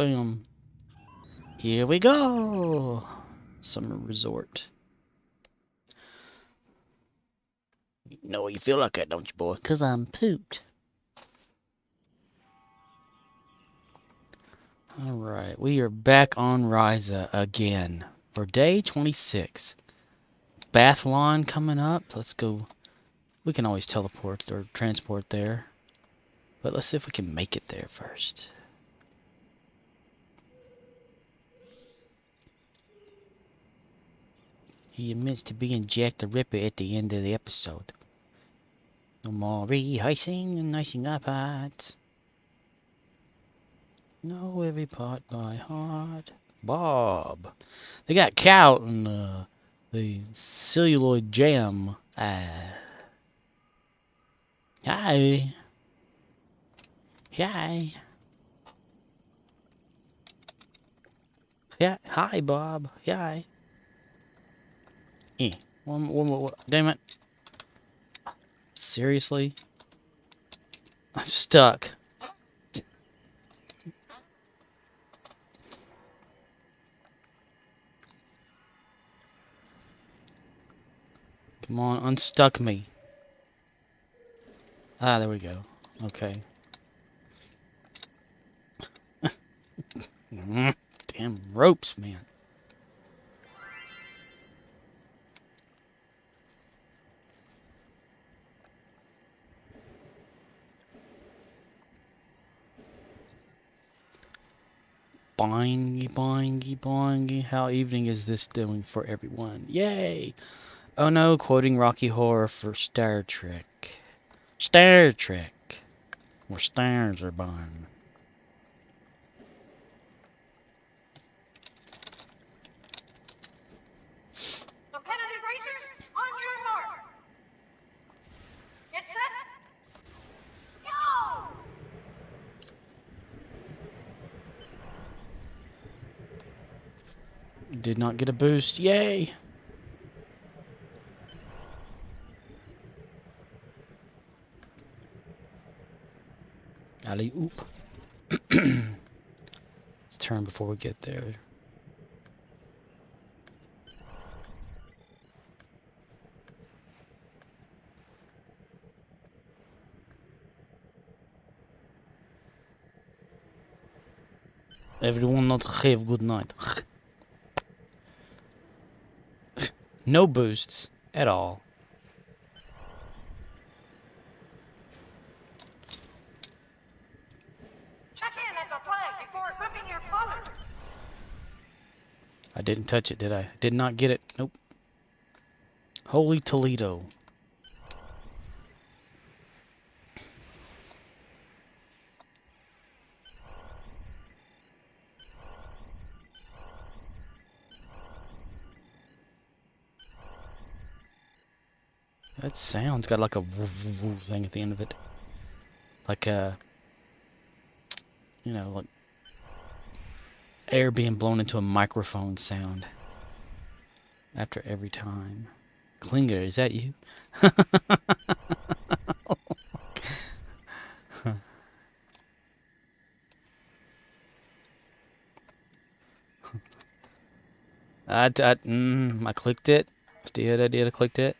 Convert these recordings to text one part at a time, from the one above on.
Boom. Here we go. Summer resort. You know you feel like that, don't you, boy? 'Cause I'm pooped. Alright, we are back on Risa again for day 26. Biathlon coming up. Let's go. We can always teleport or transport there. But let's see if we can make it there first. He admits to being Jack the Ripper at the end of the episode. No more rehearsing and icing our parts. Know every part by heart. Bob. They got cow in the celluloid jam. Hi. Hi. Yeah. Hi, Bob. Hi. One more. Damn it. Seriously? I'm stuck. Come on, unstuck me. Ah, there we go. Okay. Damn ropes, man. Boingy, boingy, boingy. How evening is this doing for everyone? Yay! Oh no, quoting Rocky Horror for Star Trek. Star Trek. Where stars are born. Competitive racers, on your mark. Get set. Go! Did not get a boost. Yay! Alley oop. Let's turn before we get there. Everyone not have good night. No boosts at all. Check in at the flag before equipping your floater. I didn't touch it, did I? Did not get it. Nope. Holy Toledo. That sound's got like a woof, woof, woof thing at the end of it. Like a, you know, like air being blown into a microphone sound. After every time. Klinger, is that you? I clicked it. I did. I clicked it.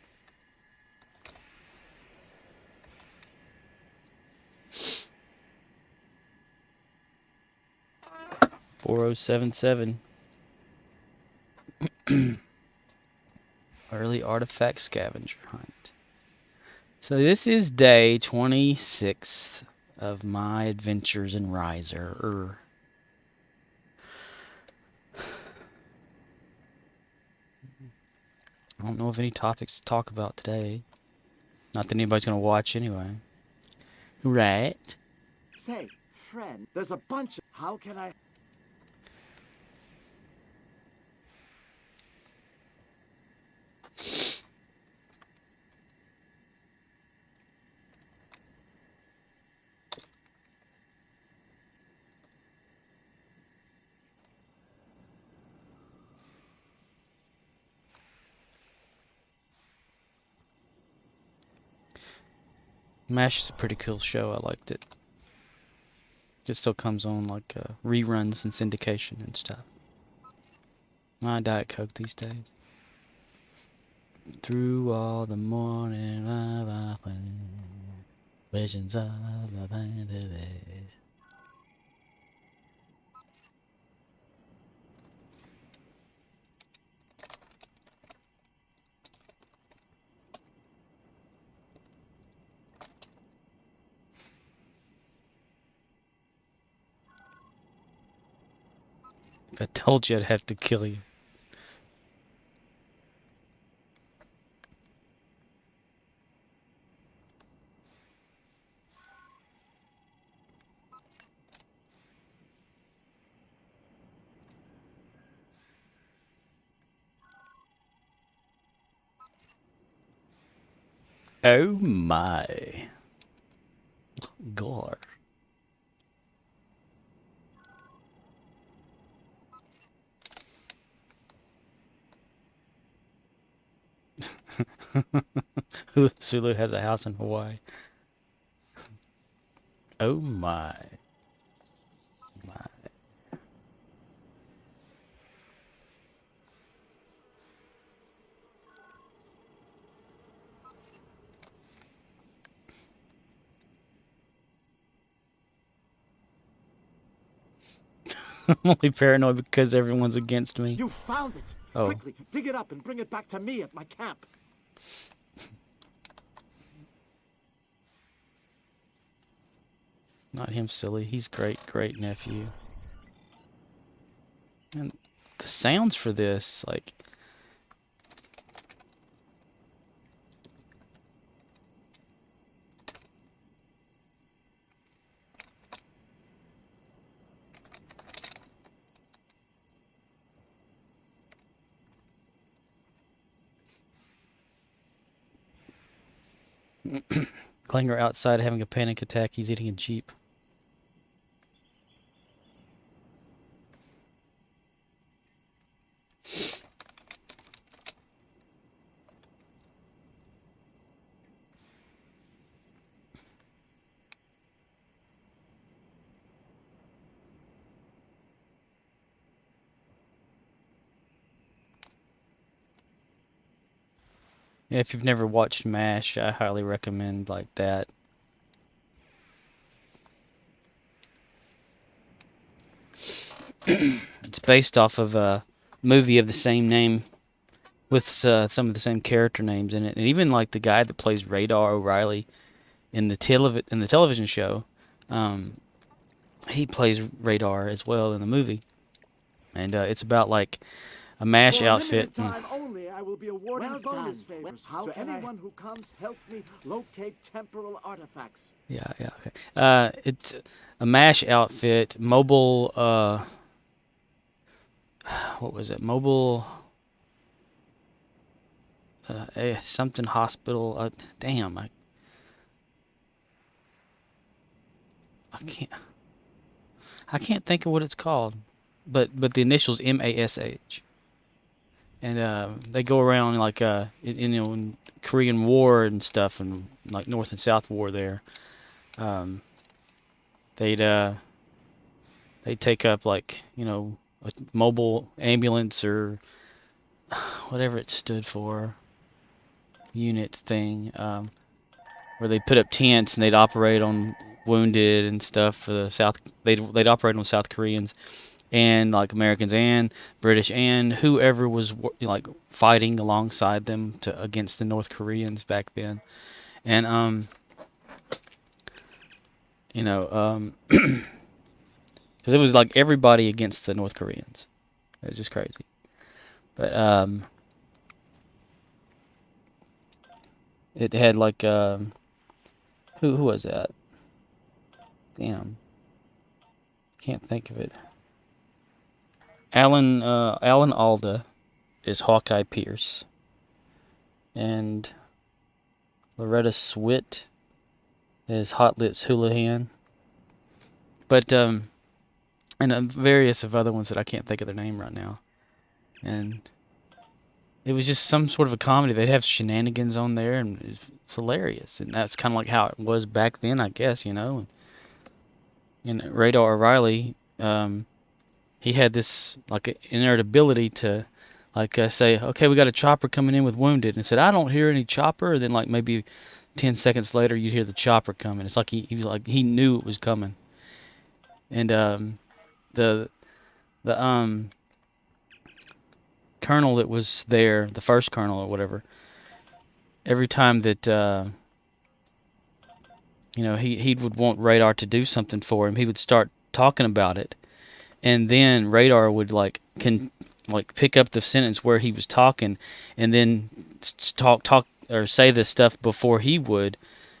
$4077. Early artifact scavenger hunt. So this is day 26th of my adventures in Risa. I don't know of any topics to talk about today. Not that anybody's gonna watch anyway. Right? Say, friend, there's a bunch of... How can I... MASH is a pretty cool show. I liked it. It still comes on like reruns and syndication and stuff. My Diet Coke these days. Through all the morning, visions of the vanity. If I told you I'd have to kill you. Oh my. God. Sulu has a house in Hawaii. Oh my. My. I'm only paranoid because everyone's against me. You found it. Oh. Quickly, dig it up and bring it back to me at my camp. Not him, silly. He's great nephew. And the sounds for this, like... Klinger outside having a panic attack. He's eating a Jeep. Yeah, if you've never watched MASH, I highly recommend like that. It's based off of a movie of the same name with some of the same character names in it, and even like the guy that plays Radar O'Reilly in the television show, he plays Radar as well in the movie, and it's about like a MASH For a outfit. limited time only, I will be awarding bonus favors to anyone who comes help me locate temporal artifacts. Yeah, okay. It's a MASH outfit, mobile. What was it? Mobile. Something hospital. Damn, I can't. I can't think of what it's called, but the initials MASH, and they go around like in Korean War and stuff, and like North and South War there. They'd take up like a mobile ambulance or whatever it stood for, unit thing, where they put up tents and they'd operate on wounded and stuff for the South. They'd operate on South Koreans and like Americans and British and whoever was like fighting alongside them against the North Koreans back then, and because it was like everybody against the North Koreans. It was just crazy, but it had like who was that? Damn, can't think of it. Alan Alda is Hawkeye Pierce, and Loretta Swit is Hot Lips Houlihan. But and various of other ones that I can't think of their name right now. And it was just some sort of a comedy. They'd have shenanigans on there, and it's hilarious. And that's kind of like how it was back then, I guess, And Radar O'Reilly, he had this like inherent ability to like say, okay, we got a chopper coming in with wounded, and said, I don't hear any chopper. And then like maybe 10 seconds later, you'd hear the chopper coming. It's like he knew it was coming. And the colonel that was there, the first colonel or whatever, every time that he would want Radar to do something for him, he would start talking about it, and then Radar would like pick up the sentence where he was talking, and then talk or say this stuff before he would,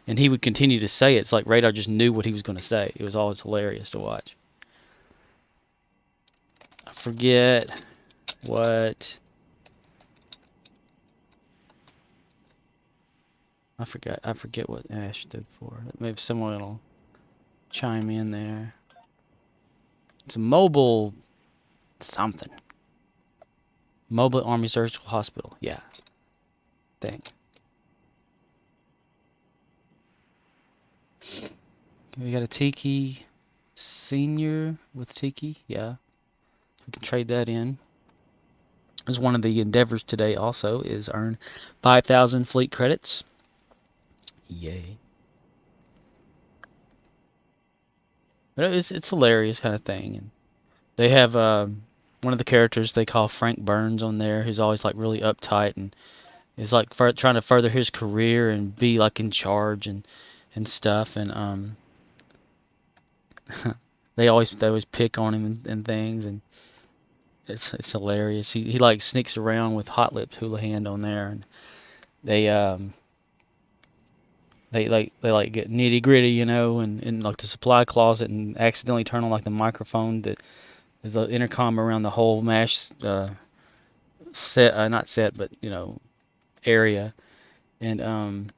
and he would continue to say it. It's like Radar just knew what he was going to say. It was always hilarious to watch. I forget what. I forget what Ash stood for. Maybe someone will chime in there. It's a mobile something. Mobile Army Surgical Hospital. Yeah. Think. We got a Tiki Senior with Tiki. Yeah. We can trade that in. As one of the endeavors today also is earn 5,000 fleet credits. Yay. But it's hilarious kind of thing. And they have one of the characters they call Frank Burns on there, who's always like really uptight and is like trying to further his career and be like in charge and stuff. And they always pick on him and things, and it's hilarious. He like sneaks around with Hot Lips Houlihan on there, and they get nitty gritty, and in like the supply closet, and accidentally turn on like the microphone that is the intercom around the whole MASH set, not set, but area, and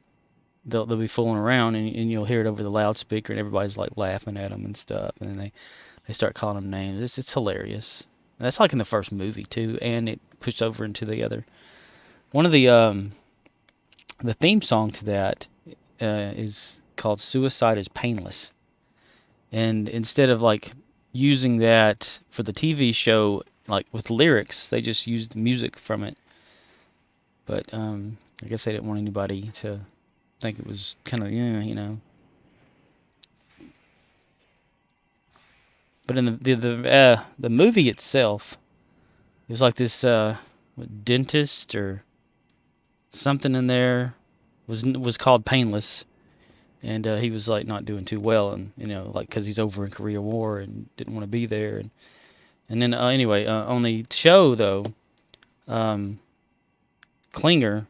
they'll be fooling around, and you'll hear it over the loudspeaker, and everybody's like laughing at them and stuff, and then they start calling them names. It's hilarious. And that's like in the first movie too, and it pushed over into the other. One of the theme song to that is called "Suicide is Painless," and instead of like using that for the TV show like with lyrics, they just used the music from it. But I guess they didn't want anybody to think it was kind of But in the movie itself, it was like this dentist or something in there was called Painless, and he was like not doing too well, and like because he's over in Korea War and didn't want to be there, and then anyway on the show though, Klinger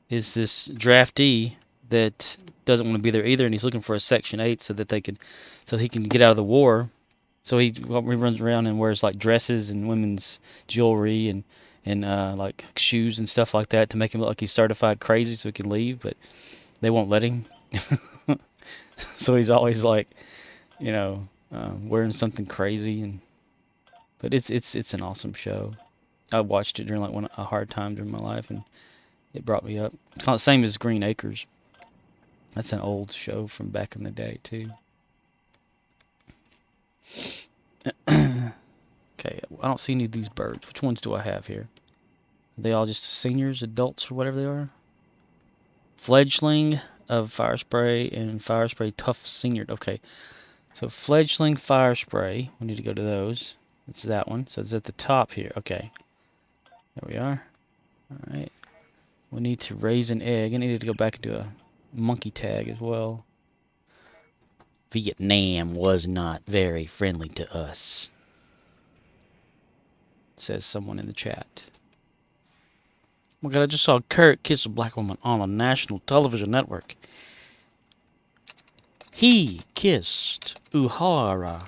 is this draftee that doesn't want to be there either, and he's looking for a Section 8 so he can get out of the war. So he runs around and wears like dresses and women's jewelry and like shoes and stuff like that to make him look like he's certified crazy so he can leave, but they won't let him. So he's always like, wearing something crazy, but it's an awesome show. I watched it during like a hard time during my life, and it brought me up. It's kind of the same as Green Acres. That's an old show from back in the day too. Okay, I don't see any of these birds. Which ones do I have here? Are they all just seniors, adults, or whatever they are? Fledgling of Fire Spray and Fire Spray Tough Senior. Okay, so Fledgling Fire Spray. We need to go to those. It's that one. So it's at the top here. Okay, there we are. All right. We need to raise an egg. I need to go back into a monkey tag as well. Vietnam was not very friendly to us, says someone in the chat. Oh my God, I just saw Kurt kiss a black woman on a national television network. He kissed Uhara.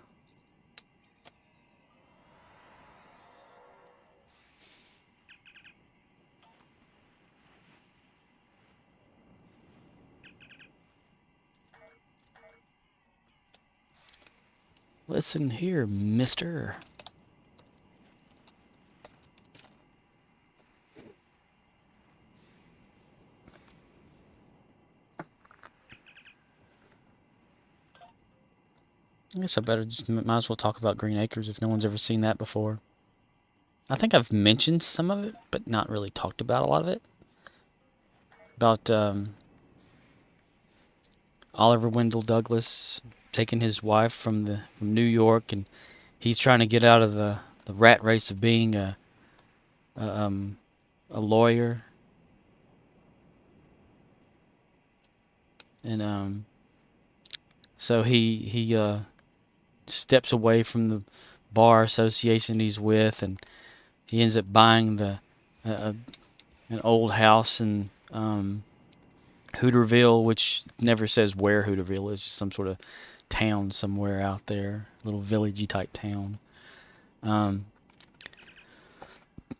Listen here, mister. I guess I better just might as well talk about Green Acres if no one's ever seen that before. I think I've mentioned some of it, but not really talked about a lot of it. About Oliver Wendell Douglas taking his wife from New York, and he's trying to get out of the rat race of being a, um, a lawyer, and so he steps away from the bar association he's with, and he ends up buying an old house in Hooterville, which never says where Hooterville is, just some sort of town somewhere out there, little villagey type town.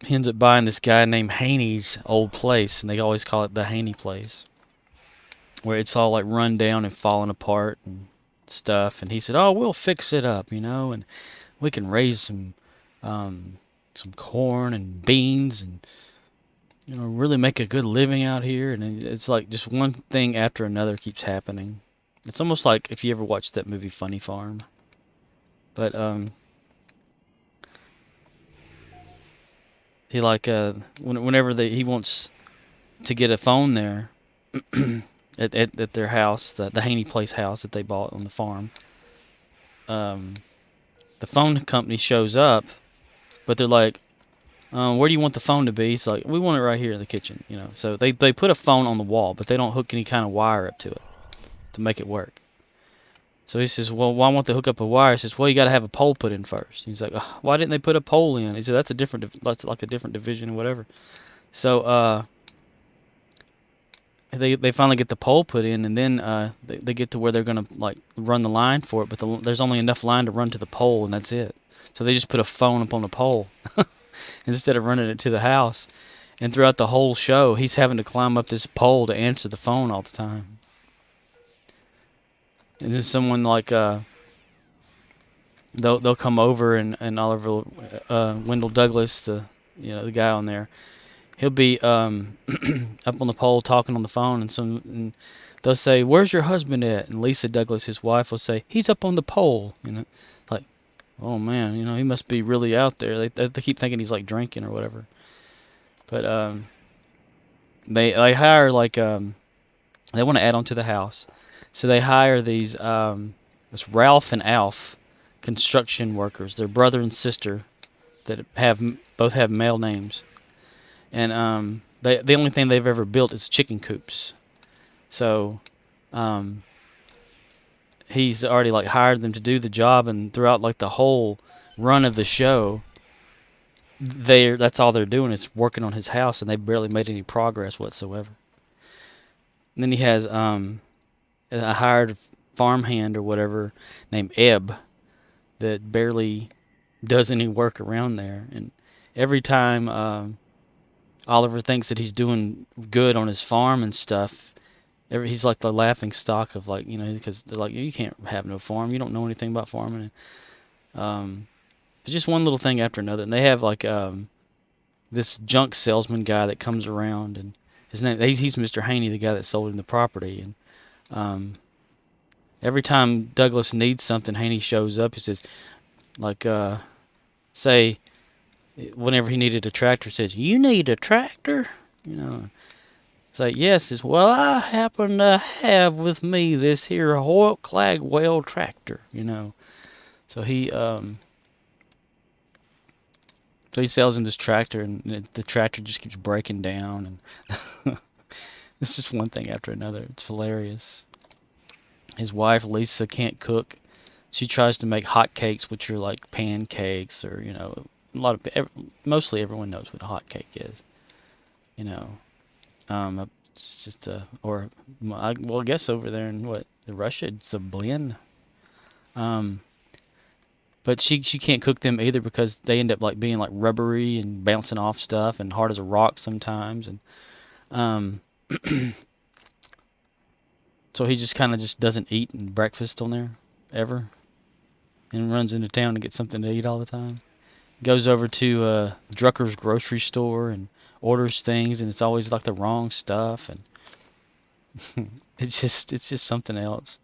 He ends up buying this guy named Haney's old place, and they always call it the Haney place, where it's all like run down and falling apart and stuff. And he said, "Oh, we'll fix it up, and we can raise some corn and beans and really make a good living out here." And it's like just one thing after another keeps happening. It's almost like if you ever watched that movie Funny Farm. But he whenever he wants to get a phone there at their house, the Haney Place house that they bought on the farm. The phone company shows up, but they're like, "Where do you want the phone to be?" He's like, "We want it right here in the kitchen." So they put a phone on the wall, but they don't hook any kind of wire up to it to make it work. So he says, "Well, why won't they hook up a wire?" He says, "Well, you got to have a pole put in first." He's like, "Why didn't they put a pole in?" He said, "That's like a different division or whatever." So they finally get the pole put in, and then they get to where they're gonna like run the line for it, but there's only enough line to run to the pole, and that's it. So they just put a phone up on the pole instead of running it to the house. And throughout the whole show, he's having to climb up this pole to answer the phone all the time. And then someone like they'll come over, and Oliver Wendell Douglas, the guy on there, he'll be up on the pole talking on the phone, and they'll say, "Where's your husband at?" And Lisa Douglas, his wife, will say, "He's up on the pole." Like, oh man, he must be really out there. They keep thinking he's like drinking or whatever. But they hire they want to add on to the house, so they hire these this Ralph and Alf construction workers. They're brother and sister that both have male names, and the only thing they've ever built is chicken coops. So he's already like hired them to do the job, and throughout like the whole run of the show, that's all they're doing is working on his house, and they barely made any progress whatsoever. And then he has a hired farmhand or whatever named Ebb that barely does any work around there. And every time Oliver thinks that he's doing good on his farm and stuff, he's like the laughing stock of because they're like, "You can't have no farm. You don't know anything about farming." And it's just one little thing after another. And they have this junk salesman guy that comes around, and his name he's Mr. Haney, the guy that sold him the property. And every time Douglas needs something, Haney shows up. He says, say, whenever he needed a tractor, says, "You need a tractor?" It's like, "Yes." He says, "Well, I happen to have with me this here Hoyt Clagwell tractor." So he sells him this tractor, and the tractor just keeps breaking down, and it's just one thing after another. It's hilarious. His wife Lisa can't cook. She tries to make hot cakes, which are like pancakes, or mostly everyone knows what a hot cake is. It's just I guess over there in Russia, it's a blend. But she can't cook them either because they end up like being like rubbery and bouncing off stuff and hard as a rock sometimes. And so he just kind of just doesn't eat breakfast on there ever, and runs into town to get something to eat all the time. Goes over to Drucker's grocery store and orders things, and it's always like the wrong stuff, and it's just something else.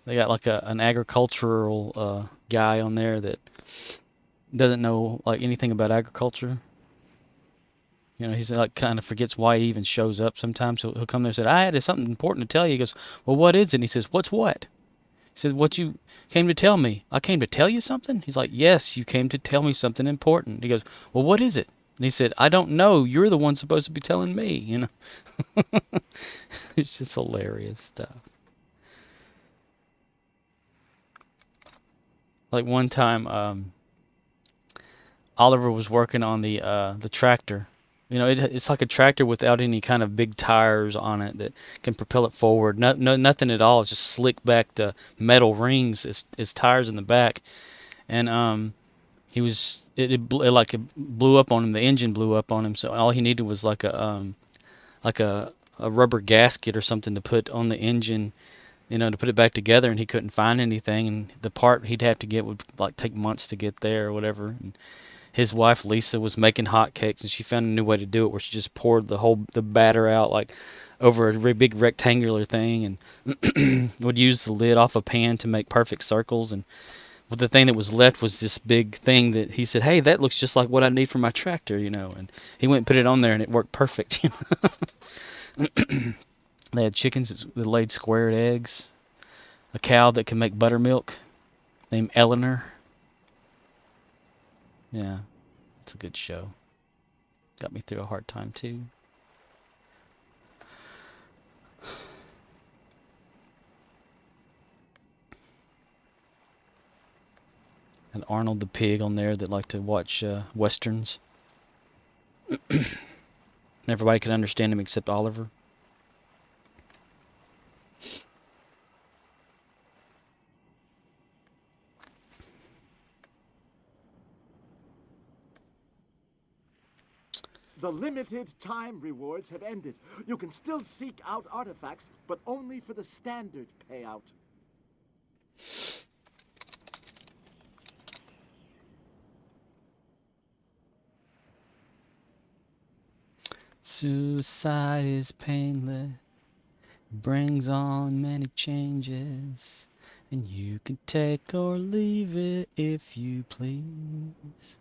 They got like an agricultural guy on there that doesn't know like anything about agriculture. You know, he's like kind of forgets why he even shows up sometimes. So he'll come there and say, "I had something important to tell you." He goes, "Well, what is it?" And he says, "What's what?" He said, "What you came to tell me." "I came to tell you something?" He's like, "Yes, you came to tell me something important." He goes, "Well, what is it?" And he said, "I don't know. You're the one supposed to be telling me." You know, it's just hilarious stuff. Like one time, Oliver was working on the tractor. You know, it's like a tractor without any kind of big tires on it that can propel it forward. Nothing at all. It's just slick back to metal rings as tires in the back. And he was it blew up on him. The engine blew up on him. So all he needed was like a rubber gasket or something to put on the engine, you know, to put it back together. And he couldn't find anything. And the part he'd have to get would like take months to get there or whatever. And his wife Lisa was making hotcakes, and she found a new way to do it, where she just poured the batter out like over a big rectangular thing, and would use the lid off a pan to make perfect circles. And but the thing that was left was this big thing that he said, "Hey, that looks just like what I need for my tractor," you know. And he went and put it on there, and it worked perfect. You know? They had chickens that laid squared eggs, a cow that could make buttermilk named Eleanor. Yeah, it's a good show. Got me through a hard time too. And Arnold the pig on there that liked to watch westerns. Everybody could understand him except Oliver. The limited time rewards have ended. You can still seek out artifacts, but only for the standard payout. Suicide is painless, brings on many changes, and you can take or leave it if you please.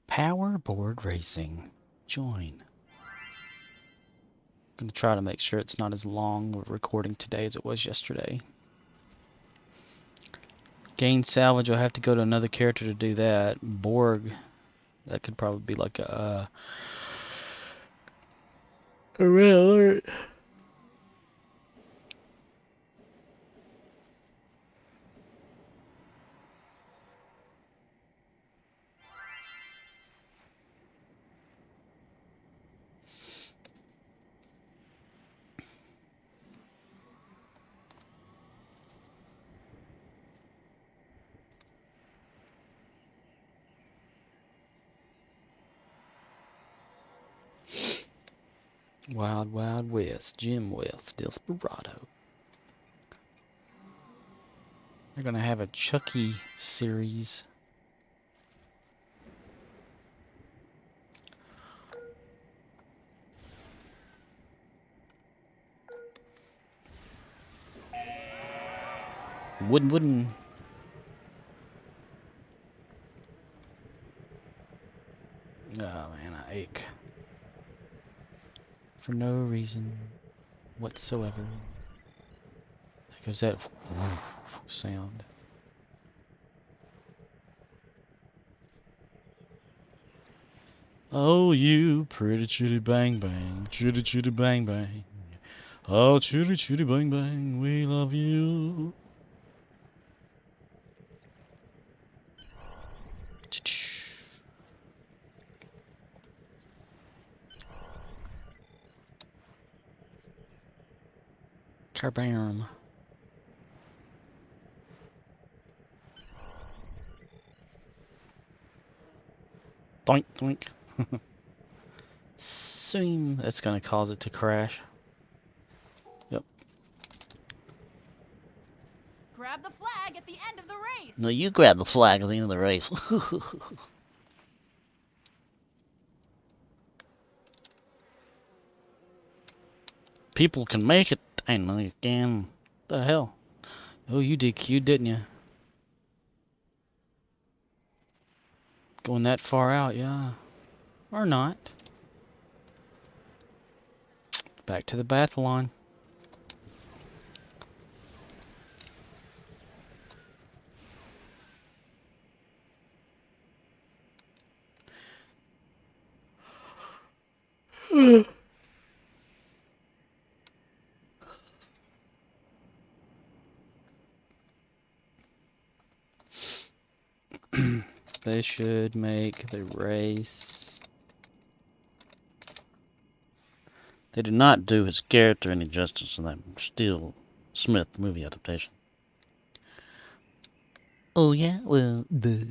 Powerboard Racing. Join. I'm going to try to make sure it's not as long of a recording today as it was yesterday. Gain salvage, I'll have to go to another character to do that. Borg, that could probably be like a red alert. Wild Wild West, Jim West, Desperado. They're going to have a Chucky series. Wooden. Oh man, I ache. For no reason whatsoever. There goes that sound. Oh, you pretty chitty bang bang, chitty chitty bang bang. Oh, chitty chitty bang bang, we love you. Carbam. Doink, doink. Soon. That's gonna cause it to crash. Yep. Grab the flag at the end of the race. No, you grab the flag at the end of the race. People can make it. I know you can. The hell? Oh, you did cute, didn't you? Going that far out, yeah. Or not. Back to the Biathlon. They should make the race. They did not do his character any justice in that Steel Smith movie adaptation. Oh yeah, well, duh.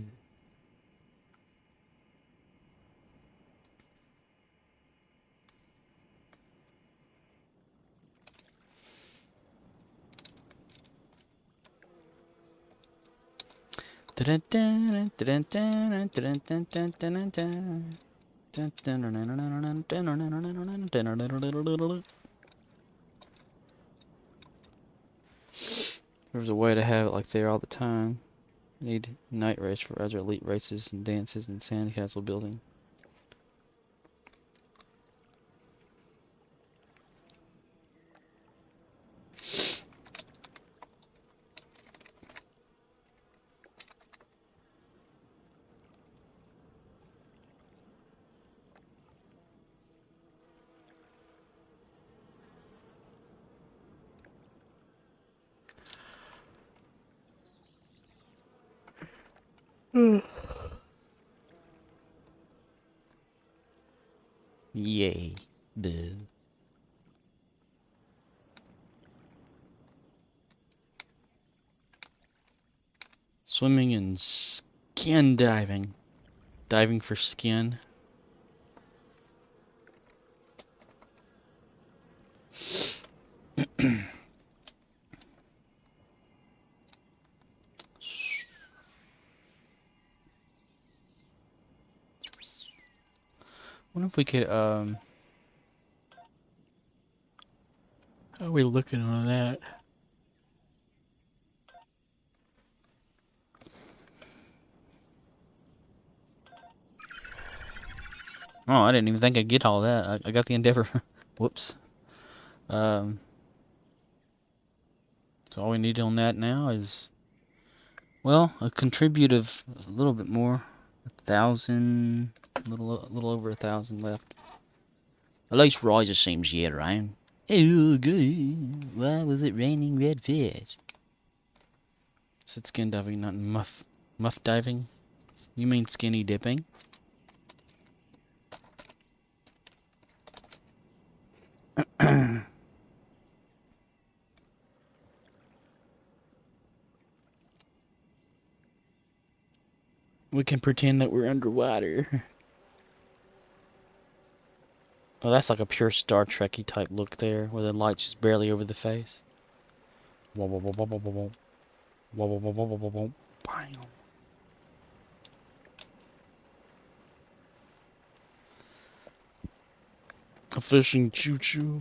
There's a way to have it like there all the time. Need night race for other elite races and dances and sandcastle building. Yay, duh. Swimming and skin diving. Diving for skin. Wonder if we could, how are we looking on that? Oh, I didn't even think I'd get all that. I got the Endeavor. Whoops. So all we need on that now is, well, a contribute of a little bit more. 1,000, a little over 1,000 left. At least Riser seems yet around. Oh, good. Why was it raining red fish? Said skin diving, not muff diving. You mean skinny dipping? We can pretend that we're underwater. Oh, that's like a pure Star Trek-y type look there, where the light's just barely over the face. Whoa, whoa, whoa, whoa, whoa, whoa, whoa. Whoa, whoa, whoa, whoa, whoa, whoa, whoa. Bam. A fishing choo-choo.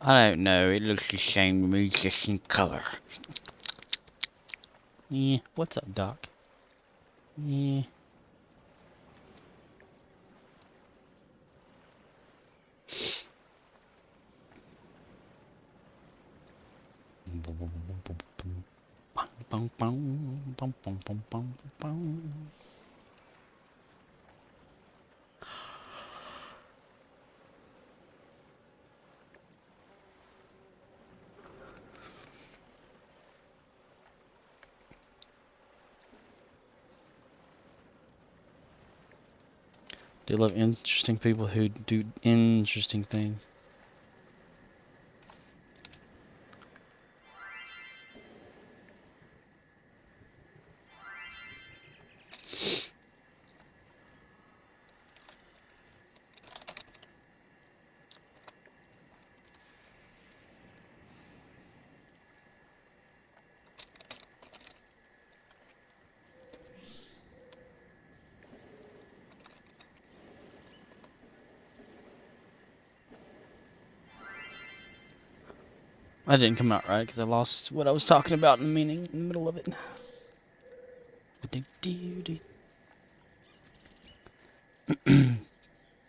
I don't know, it looks the same to me, just in color. Yeah, what's up, Doc? Yeah. They love interesting people who do interesting things. That didn't come out right because I lost what I was talking about in the meaning in the middle of it.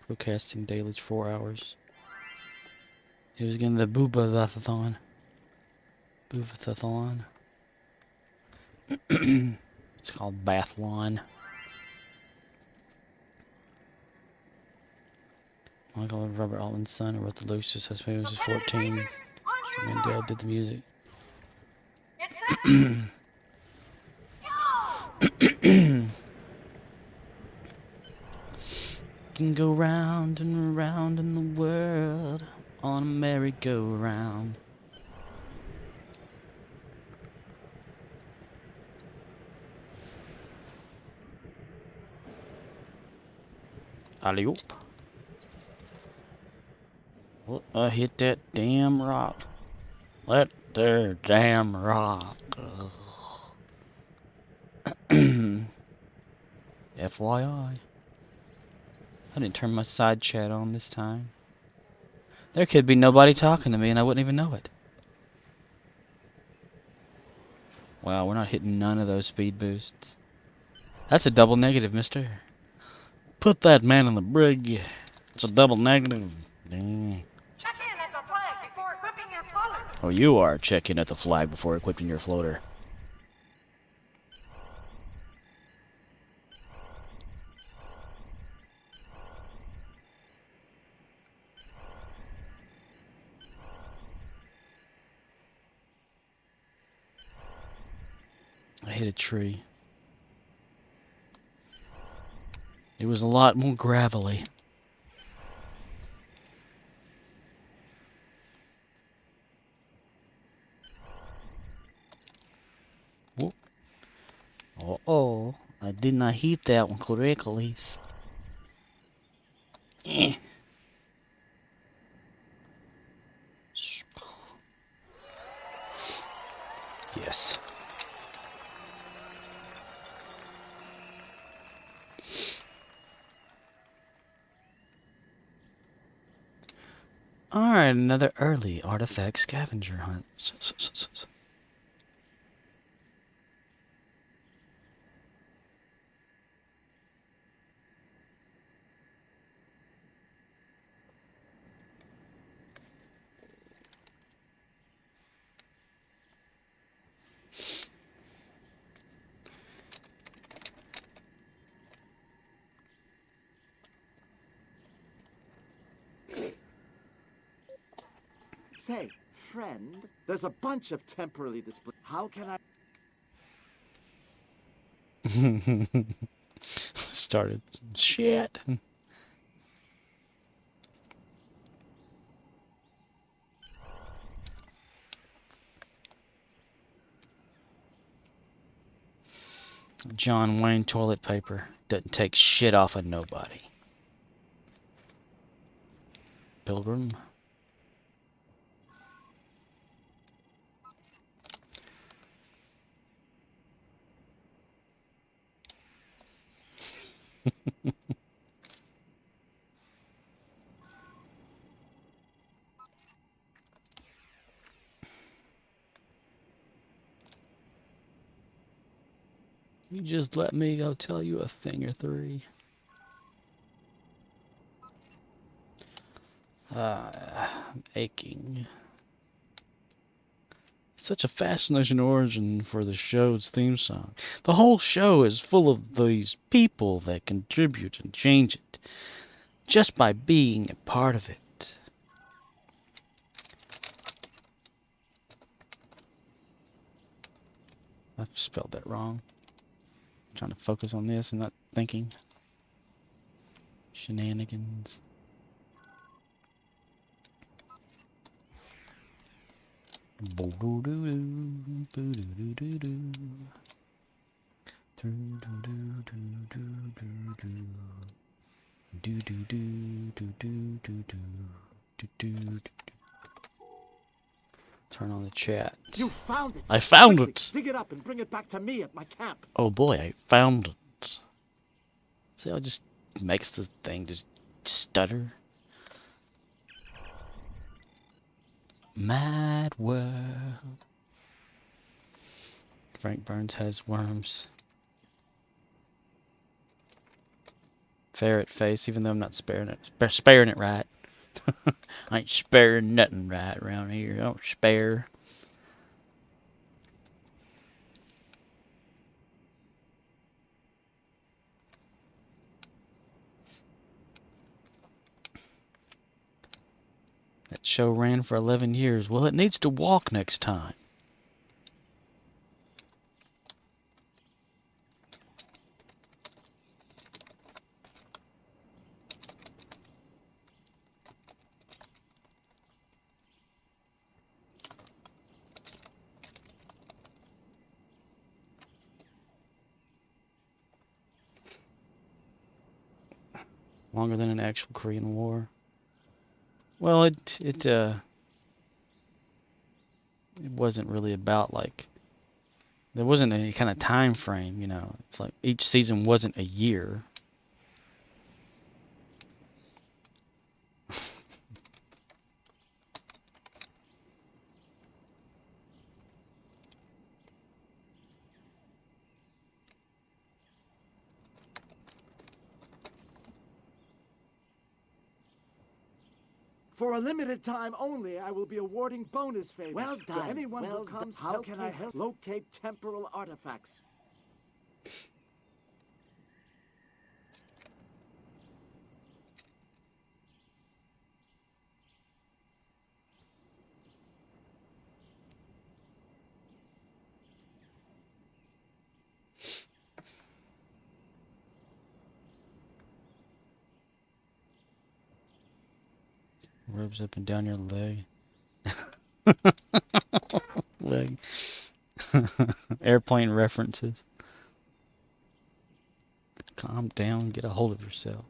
Procasting dailies 4 hours. It was again the Bubye-a-thon. Bubye-a-thon. It's called Biathlon. Michael Robert Altman's son wrote the Lucius as he was 14. Mandel did the music. It's that. Can go round and round in the world on a merry-go-round. Alley-oop. Well, I hit that damn rock. That there damn rock. FYI. I didn't turn my side chat on this time. There could be nobody talking to me and I wouldn't even know it. Wow, we're not hitting none of those speed boosts. That's a double negative, mister. Put that man in the brig. It's a double negative. Dang. Check in at the flag before equipping your floater. Oh, you are checking at the flag before equipping your floater. I hit a tree. It was a lot more gravelly. Whoop. Uh-oh. I did not hit that one correctly. Eh. Yes. Alright, another early artifact scavenger hunt. Say, friend, there's a bunch of temporarily displayed. How can I? Started some shit. John Wayne toilet paper doesn't take shit off of nobody. Pilgrim. You just let me go tell you a thing or three. I'm aching. Such a fascinating origin for the show's theme song. The whole show is full of these people that contribute and change it just by being a part of it. I've spelled that wrong. I'm trying to focus on this and not thinking. Shenanigans. Boo-doo-doo-doo, boo-doo-doo-doo-doo. Do-do-do-do-do-do-do. Do-do-do-do-do-do-do. Do-do-do-do. Turn on the chat. You found it. I found Quickly, it. dig it up and bring it back to me at my camp. Oh boy, I found it. See how it just makes the thing just stutter? Mad world. Frank Burns has worms. Ferret face, even though I'm not sparing it. Sparing it right. I ain't sparing nothing right around here. I don't spare. That show ran for 11 years. Well, it needs to walk next time. Longer than an actual Korean War. Well, it wasn't really about, like, there wasn't any kind of time frame, you know. It's like each season wasn't a year. For a limited time only, I will be awarding bonus favors to anyone who comes help me locate temporal artifacts. Rubs up and down your leg. Leg. Airplane references. Calm down, get a hold of yourself.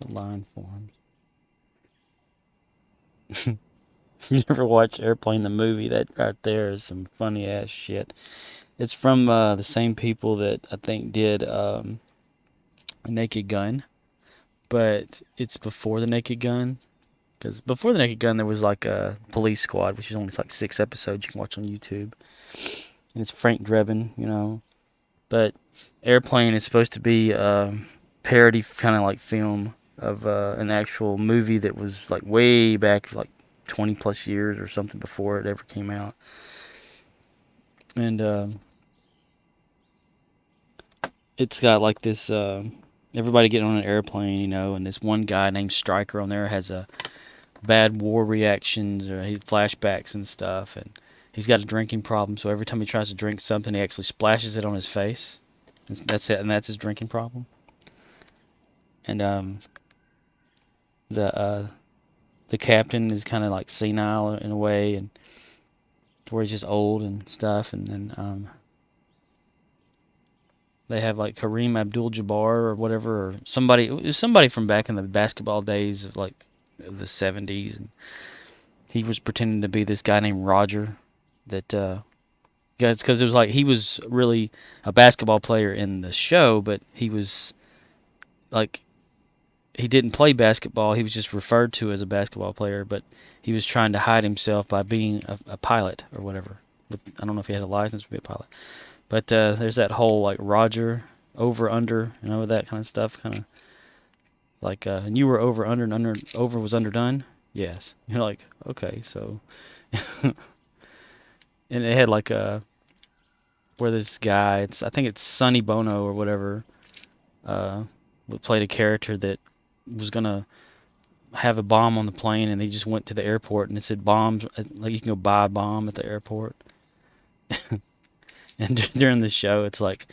The line forms. You ever watch Airplane the movie? That right there is some funny ass shit. It's from the same people that I think did Naked Gun, but it's before the Naked Gun. Because before the Naked Gun, there was like a Police Squad, which is only like 6 episodes you can watch on YouTube. And it's Frank Drebin, you know. But Airplane is supposed to be a parody kind of like film of an actual movie that was like way back, like 20 plus years or something before it ever came out. And it's got like this, everybody getting on an airplane, you know, and this one guy named Stryker on there has a bad war reactions or he flashbacks and stuff, and he's got a drinking problem, so every time he tries to drink something, he actually splashes it on his face. That's it, and that's his drinking problem. And the captain is kind of like senile in a way, and to where he's just old and stuff, and then they have like Kareem Abdul-Jabbar or whatever, or somebody. It was somebody from back in the basketball days of like the 70s, and he was pretending to be this guy named Roger. That guys, because it was like he was really a basketball player in the show, but he was like he didn't play basketball. He was just referred to as a basketball player, but he was trying to hide himself by being a pilot or whatever. But I don't know if he had a license to be a pilot. But there's that whole like Roger over under, you know, that kind of stuff, kind of like and you were over under and over was underdone. Yes, you're like, okay, so and it had like where this guy, I think it's Sonny Bono or whatever, played a character that was gonna have a bomb on the plane, and he just went to the airport and it said bombs, like you can go buy a bomb at the airport. And during the show, it's like,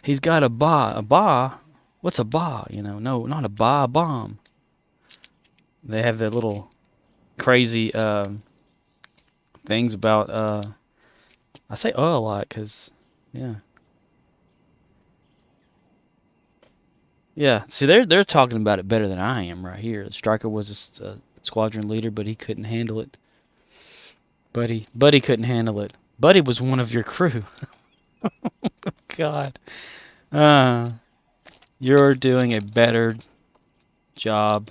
he's got a ba. A ba? What's a ba? You know, no, not a ba, a bomb. They have their little crazy things about, I say a lot because, yeah. Yeah, see, they're talking about it better than I am right here. Stryker was a squadron leader, but he couldn't handle it. Buddy couldn't handle it. Buddy was one of your crew. God. You're doing a better job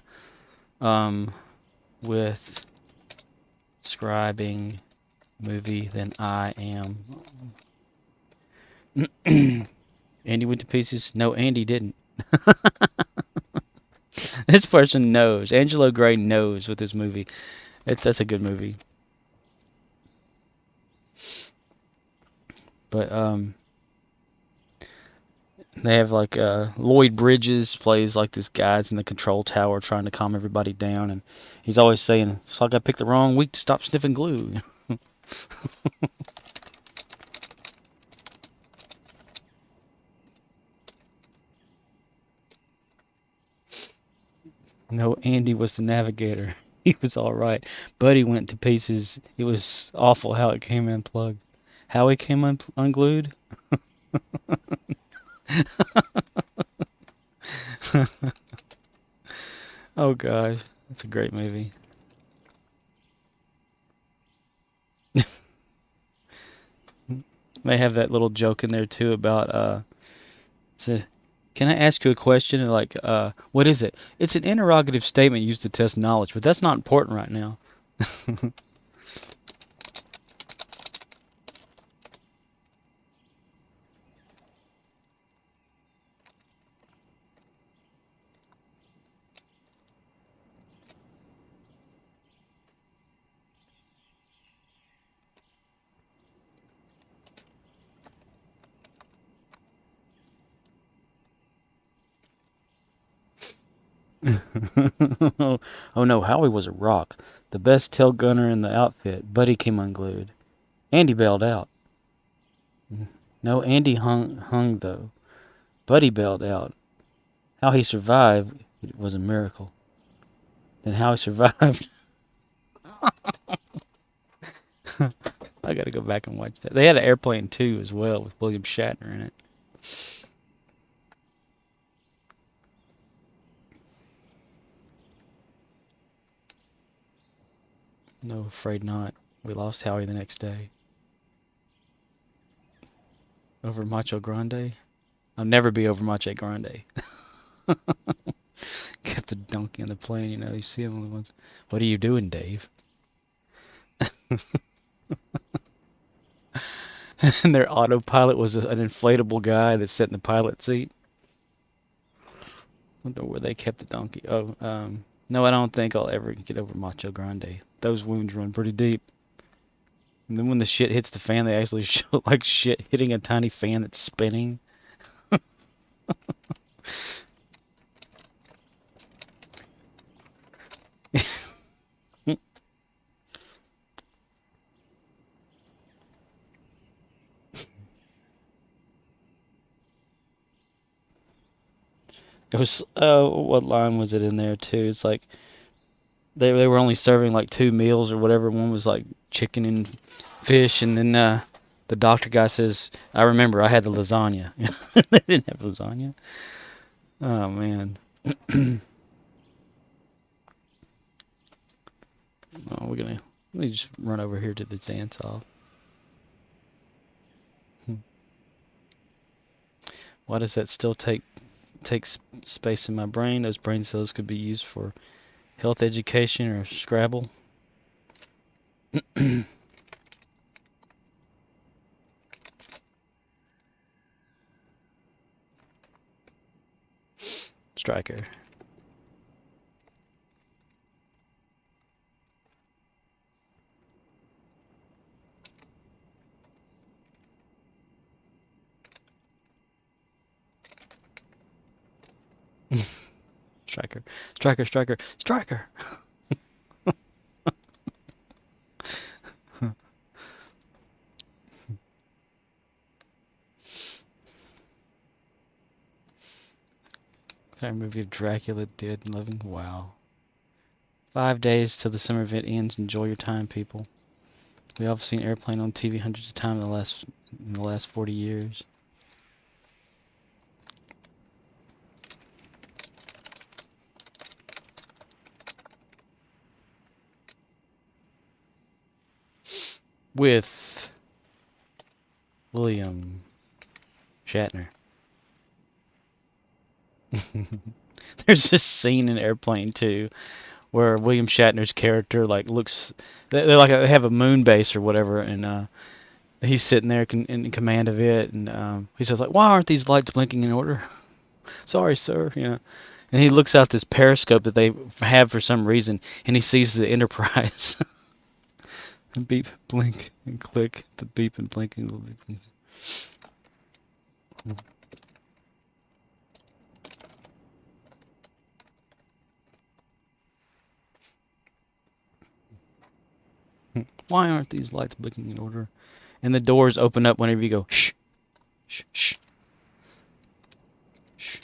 with describing movie than I am. Andy went to pieces? No, Andy didn't. This person knows. Angelo Gray knows with this movie. That's a good movie. But they have like Lloyd Bridges plays like this guy's in the control tower trying to calm everybody down, and he's always saying, "It's like I picked the wrong week to stop sniffing glue." No, Andy was the navigator. He was all right. Buddy went to pieces. It was awful how it came unplugged. How it came unglued? Oh gosh, that's a great movie. They have that little joke in there too about said, "Can I ask you a question?" And like, what is it? It's an interrogative statement used to test knowledge, but that's not important right now. Oh no, Howie was a rock. The best tail gunner in the outfit. Buddy came unglued. Andy bailed out. No, Andy hung though. Buddy bailed out. How he survived, it was a miracle. Then how he survived. I gotta go back and watch that. They had an airplane too as well with William Shatner in it. No, afraid not. We lost Howie the next day. Over Macho Grande? I'll never be over Macho Grande. Got the donkey on the plane, you know, you see him only once. What are you doing, Dave? And their autopilot was an inflatable guy that sat in the pilot seat. I don't know where they kept the donkey. Oh, no, I don't think I'll ever get over Macho Grande. Those wounds run pretty deep. And then when the shit hits the fan, they actually show like shit hitting a tiny fan that's spinning. It was, what line was it in there too? It's like they were only serving like 2 meals or whatever. One was like chicken and fish, and then the doctor guy says, "I remember I had the lasagna." They didn't have lasagna. Oh man. Oh, let me just run over here to the dance off. Why does that still take space in my brain? Those brain cells could be used for health education or Scrabble. Striker. Striker. Striker, striker, striker! Entire movie of Dracula dead and living. Wow. 5 days till the summer event ends. Enjoy your time, people. We all have seen Airplane on TV hundreds of times in the last 40 years. With William Shatner. There's this scene in Airplane 2 where William Shatner's character like looks, they have a moon base or whatever, and he's sitting there in command of it, and he says like, "Why aren't these lights blinking in order?" "Sorry, sir." You know, and he looks out this periscope that they have for some reason, and he sees the Enterprise. Beep, blink, and click. The beep and blink and blink. Why aren't these lights blinking in order? And the doors open up whenever you go, shh, shh, shh, shh.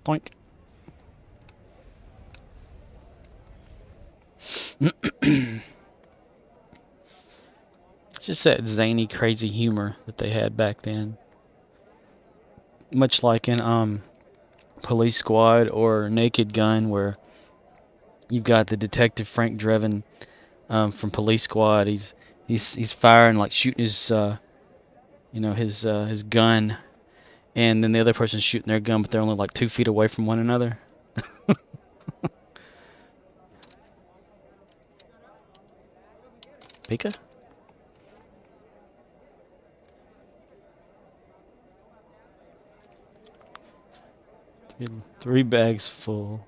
Doink. It's just that zany, crazy humor that they had back then. Much like in Police Squad or Naked Gun, where you've got the detective Frank Drebin from Police Squad. He's firing, like shooting his his gun, and then the other person's shooting their gun, but they're only like 2 feet away from one another. Pika? 3 bags full.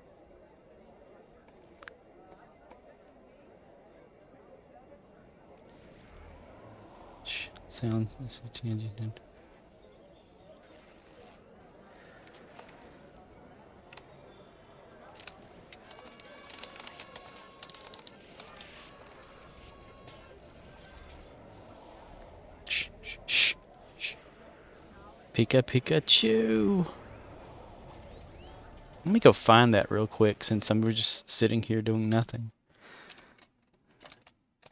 Sound. Shh, shh, shh. Pika, Pikachu. Let me go find that real quick since we're just sitting here doing nothing.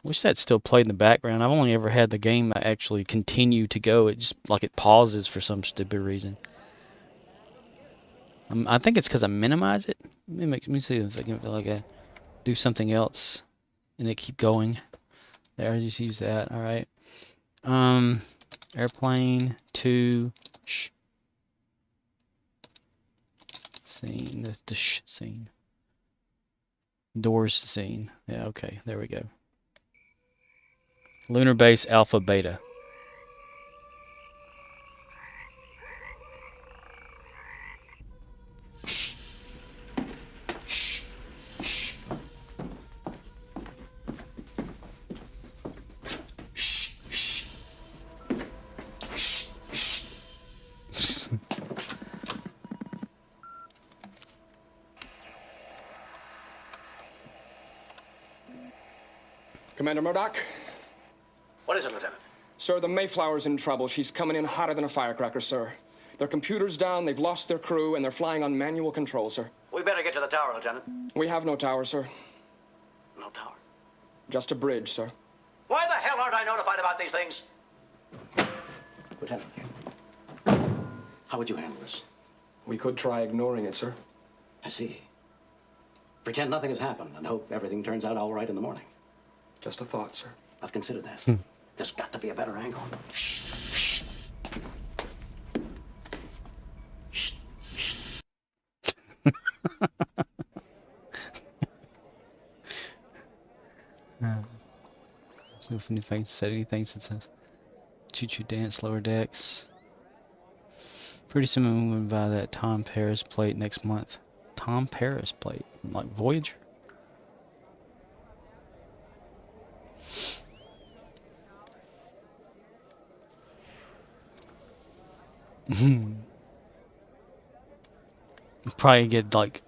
Wish that still played in the background. I've only ever had the game actually continue to go. It just like it pauses for some stupid reason. I think it's because I minimize it. Let me see if I can do something else and it keep going. There, I just use that. All right. Airplane 2. Shh. Scene. The shh scene. Doors scene. Yeah. Okay. There we go. Lunar Base Alpha Beta. Commander Murdoch? What is it, Lieutenant? Sir, the Mayflower's in trouble. She's coming in hotter than a firecracker, sir. Their computer's down, they've lost their crew, and they're flying on manual control, sir. We better get to the tower, Lieutenant. We have no tower, sir. No tower? Just a bridge, sir. Why the hell aren't I notified about these things? Lieutenant, how would you handle this? We could try ignoring it, sir. I see. Pretend nothing has happened and hope everything turns out all right in the morning. Just a thought, sir. I've considered that. There's got to be a better angle. Shh. So if anything said anything since says choo-choo dance lower decks. Pretty soon we'll buy that Tom Paris plate next month. Tom Paris plate, like Voyager. Probably get like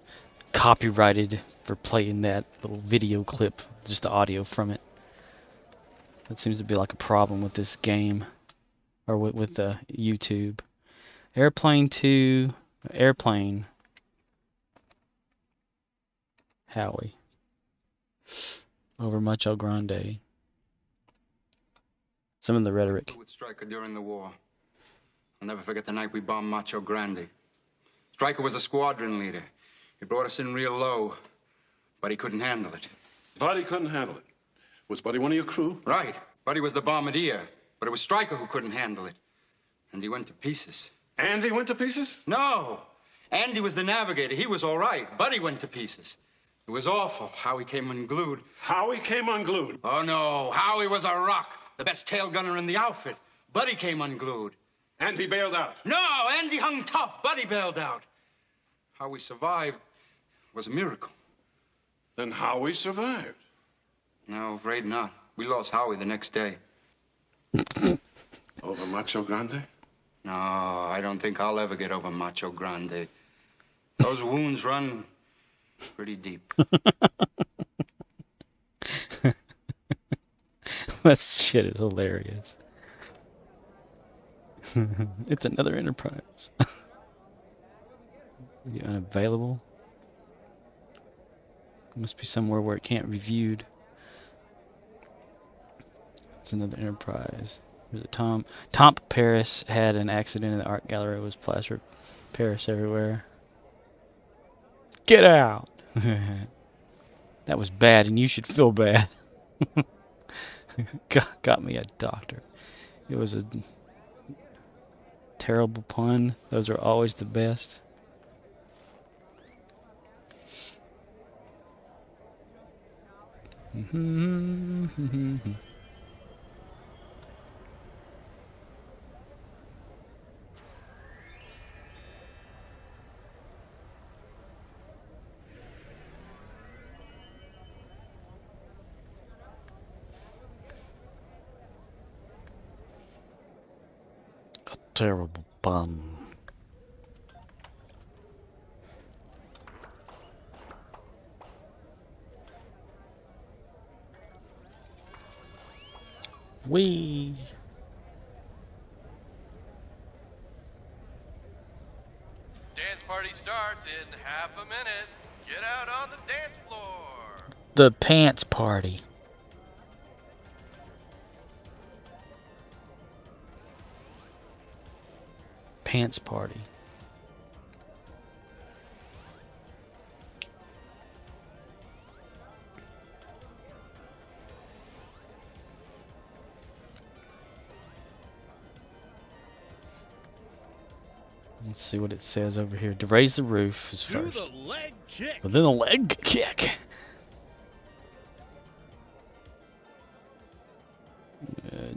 copyrighted for playing that little video clip, just the audio from it. That seems to be like a problem with this game, or with YouTube. Airplane 2, Airplane. Howie. Over Macho Grande. Some of the rhetoric. With Stryker during the war. I'll never forget the night we bombed Macho Grande. Stryker was a squadron leader. He brought us in real low, but he couldn't handle it. Buddy couldn't handle it. Was Buddy one of your crew? Right. Buddy was the bombardier, but it was Stryker who couldn't handle it. And he went to pieces. Andy went to pieces? No. Andy was the navigator. He was all right. Buddy went to pieces. It was awful how he came unglued. Howie came unglued. Oh, no. Howie was a rock. The best tail gunner in the outfit. Buddy came unglued. Andy bailed out. No, Andy hung tough. Buddy bailed out. How we survived was a miracle. Then Howie survived. No, afraid not. We lost Howie the next day. Over Macho Grande? No, I don't think I'll ever get over Macho Grande. Those wounds run pretty deep. That shit is hilarious. It's another Enterprise. You unavailable? Must be somewhere where it can't be viewed. It's another Enterprise. There's a Tom Paris had an accident in the art gallery. It was plastered Paris everywhere. Get out! That was bad, and you should feel bad. Got me a doctor. It was a terrible pun. Those are always the best. A terrible pun. Wee. Dance party starts in half a minute. Get out on the dance floor. The pants party. Pants party. Let's see what it says over here. To raise the roof is first. Do the leg kick. But then the leg kick.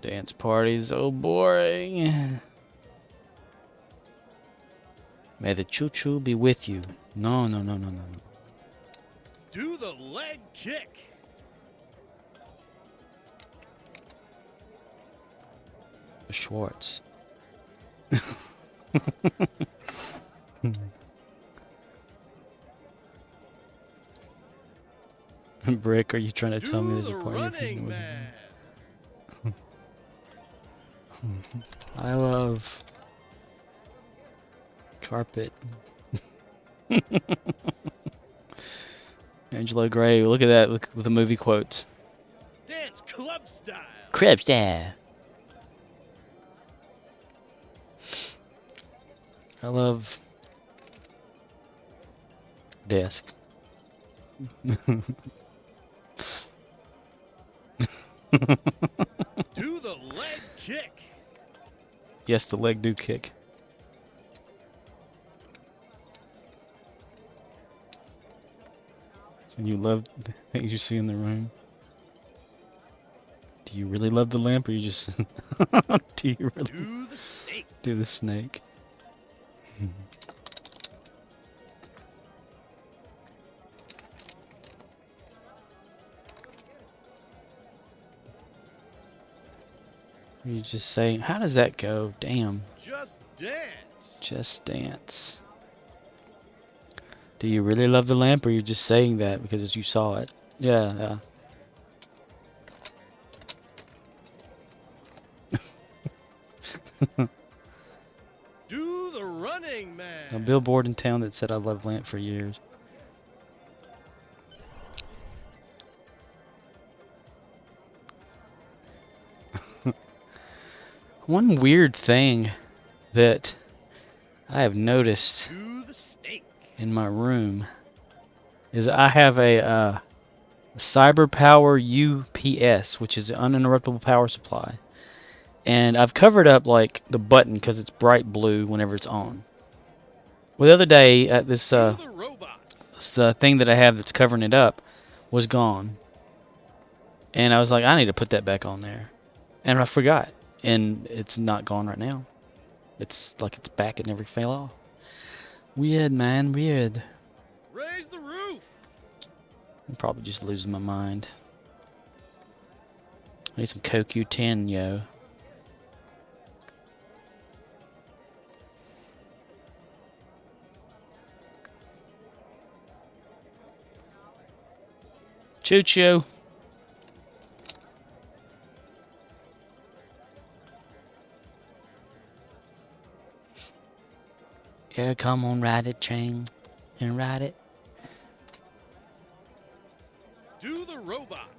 Dance parties, oh boring. May the choo-choo be with you. No. Do the leg kick. The Schwartz. Brick, are you trying to tell me there's a party? Running man. I love carpet. Angelo Gray, look at that. Look with the movie quotes. Dance club style. Crib style. I love desk. Do the leg kick. Yes, the leg do kick. So you love the things you see in the room? Do you really love the lamp, or you just do you really Do the snake. do the snake? You just say, how does that go? Damn. Just dance. Just dance. Do you really love the lamp, or you're just saying that because you saw it? Yeah, yeah. Do the running man. A billboard in town that said I love lamp for years. One weird thing that I have noticed Do the snake. in my room is I have a Cyber Power UPS, which is an uninterruptible power supply. And I've covered up like the button because it's bright blue whenever it's on. Well, the other day, this thing that I have that's covering it up was gone. And I was like, I need to put that back on there. And I forgot. And it's not gone right now. It's like it's back. It never fell off. Weird, man. Weird. Raise the roof. I'm probably just losing my mind. I need some CoQ10, yo. Choo-choo. Yeah, come on, ride it, train, and ride it. Do the robot.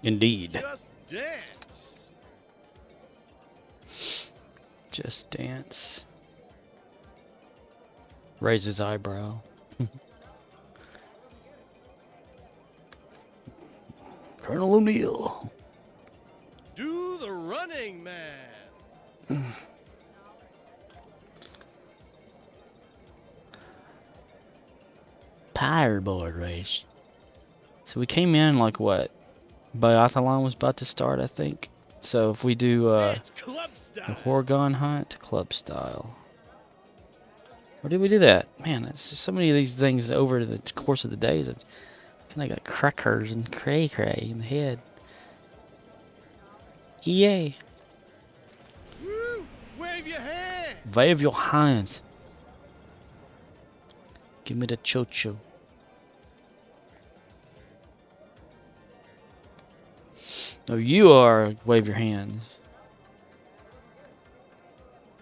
Indeed. Just dance. Just dance. Raise his eyebrow. Colonel O'Neill. Do the running man. Powerboard Race. So we came in like what? Biathlon was about to start, I think. So if we do It's club the style. Horga'hn Hunt, club style. Or did we do that? Man, it's just so many of these things over the course of the days. I kind of got crackers and cray-cray in the head. EA. Woo! Wave your hand. Wave your hands. Give me the cho-cho. No, you are. Wave your hands.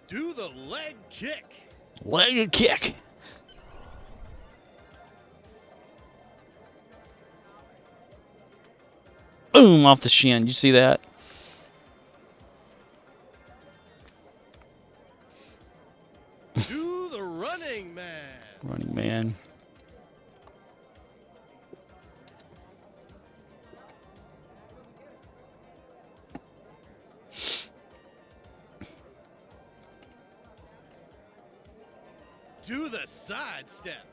Do the leg kick. Leg kick. Boom, off the shin. You see that? Do the running man. Running man. Do the sidestep.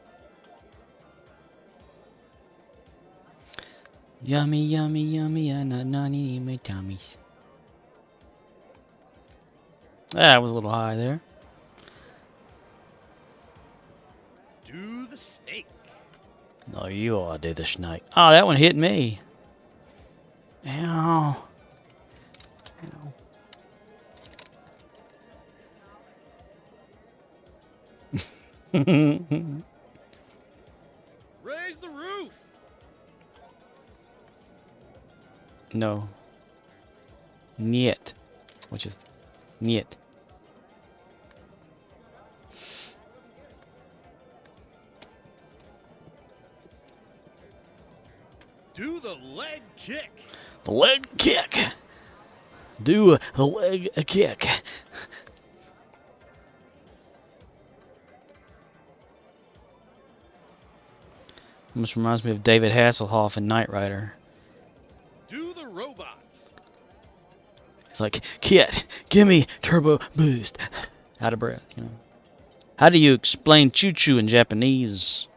Yummy, yummy, yummy, and not eating my tummies. That was a little high there. Do the snake. No, you all do the snake. Oh, that one hit me. Ow. Ow. Raise the roof. No. Niet. Which is niet. Do the leg kick. The leg kick. Do the leg kick. Almost reminds me of David Hasselhoff in Knight Rider. Do the robot. It's like, Kit, give me turbo boost. Out of breath, you know. How do you explain choo-choo in Japanese?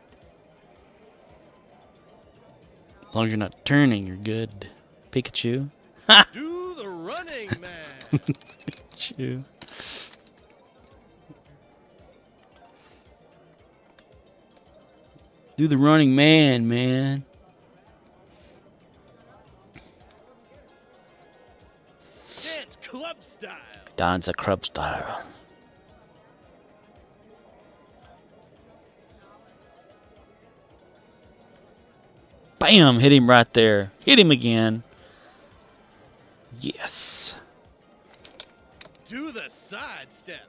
As long as you're not turning, you're good. Pikachu. Do the running man. Chew. Do the running man, man. Dance club style. Dance a club style. Bam! Hit him right there. Hit him again. Yes. Do the sidestep.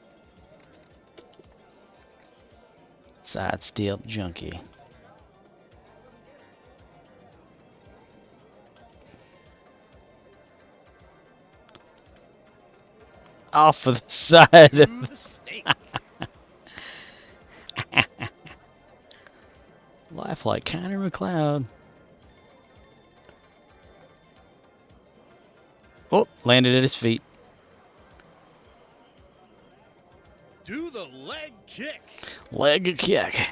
Sidestep junkie. Off of the side. Do the snake. Life like Connor McLeod. Oh, landed at his feet. Do the leg kick. Leg kick.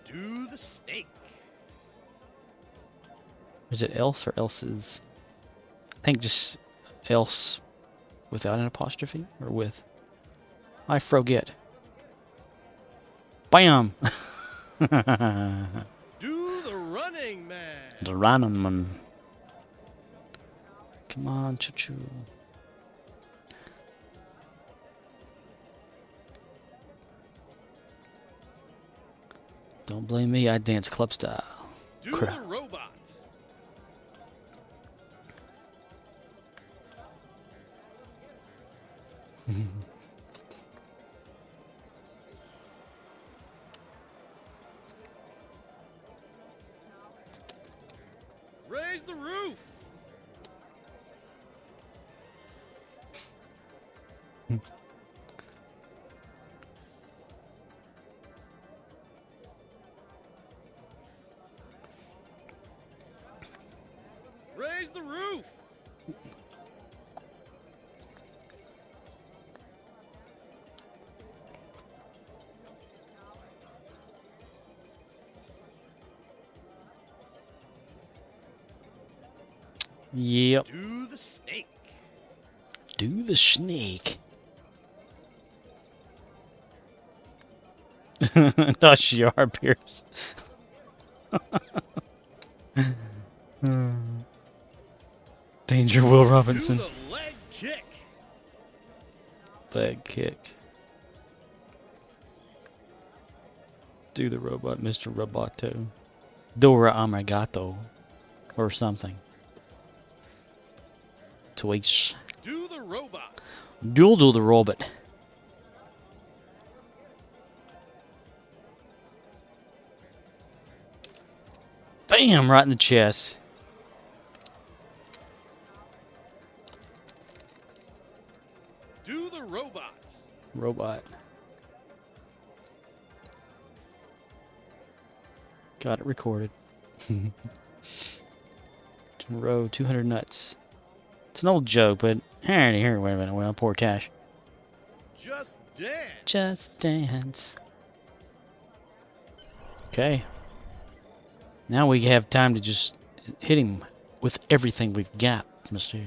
Do the snake. Is it else or else's? I think just else without an apostrophe or with. I forget. Bam! Do the running man. The running man. Come on, choo-choo. Don't blame me, I dance club style. Do the robot. Raise the roof. Raise the roof. Yep. Do the snake. Do the snake. Not you are, Pierce. Danger, Will Robinson. Do the leg kick. Leg kick. Do the robot, Mr. Roboto. Dora Amagato. Or something. Twice. Do the robot. Do the robot. Bam! Right in the chest. Do the robot. Robot. Got it recorded. Row 200 nuts. It's an old joke, but here, wait a minute. Well, poor Tash. Just dance. Just dance. Okay. Now we have time to just hit him with everything we've got, Mr.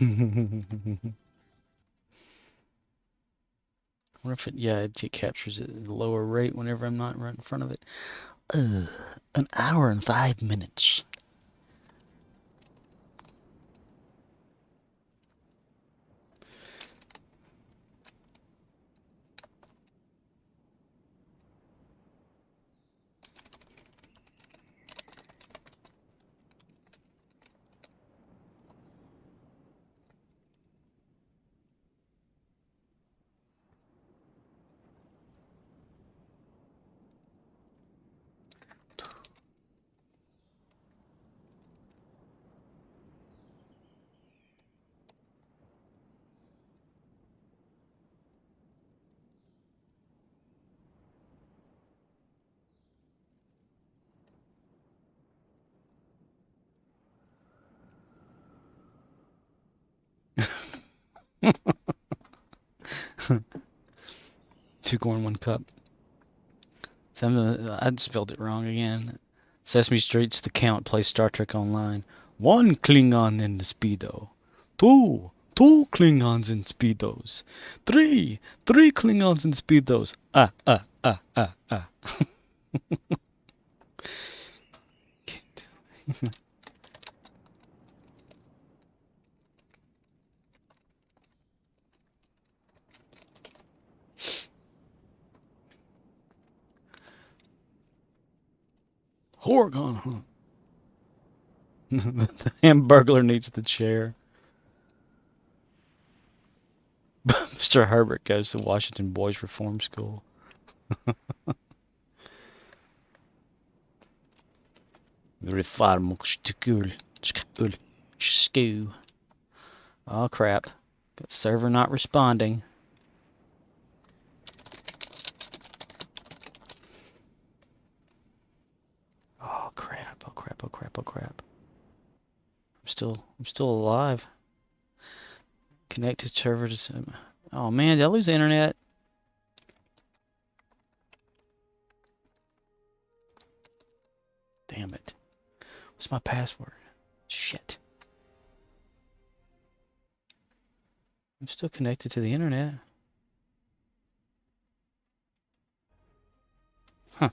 I wonder if it, yeah, it captures it at a lower rate whenever I'm not right in front of it. An hour and 5 minutes. 2 corn, 1 cup. I'd spelled it wrong again. Sesame Street's The Count plays Star Trek Online. 1 Klingon in the Speedo. 2 Klingons in Speedos. 3 Klingons in Speedos. Can't do it. Horga'hn Hunt. The Hamburglar needs the chair. Mr. Herbert goes to Washington Boys Reform School. Reform school. Oh crap. Got server not responding. Oh crap, oh crap, oh crap, oh crap. I'm still alive. Connect to server to... Oh man, did I lose the internet? Damn it. What's my password? Shit. I'm still connected to the internet. Huh.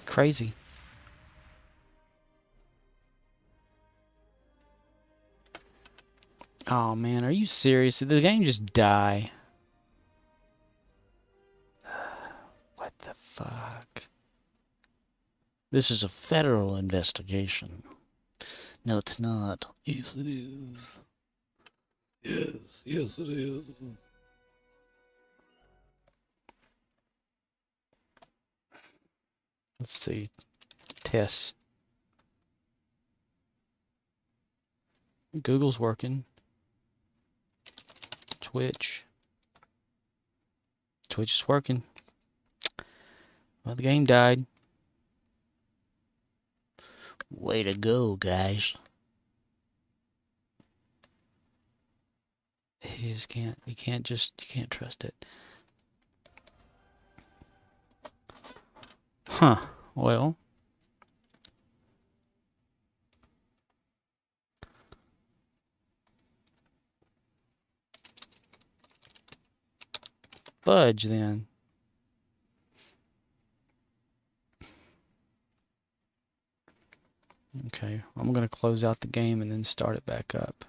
Crazy. Oh man, are you serious? Did the game just die? What the fuck? This is a federal investigation. No, it's not. Yes, it is. Yes, it is. Let's see. Tests. Google's working. Twitch. Twitch is working. Well, the game died. Way to go, guys. You just can't. You can't trust it. Huh. Well. Fudge then. Okay, I'm gonna close out the game and then start it back up.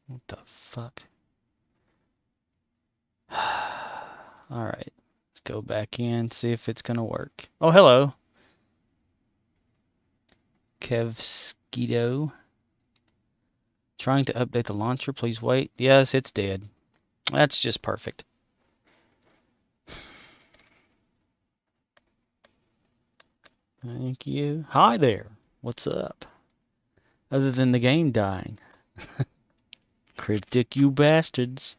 What the fuck? Alright, let's go back in, see if it's gonna work. Oh, hello. Kevskeeto. Trying to update the launcher, please wait. Yes, it's dead. That's just perfect. Thank you. Hi there. What's up? Other than the game dying. Cryptic, you bastards.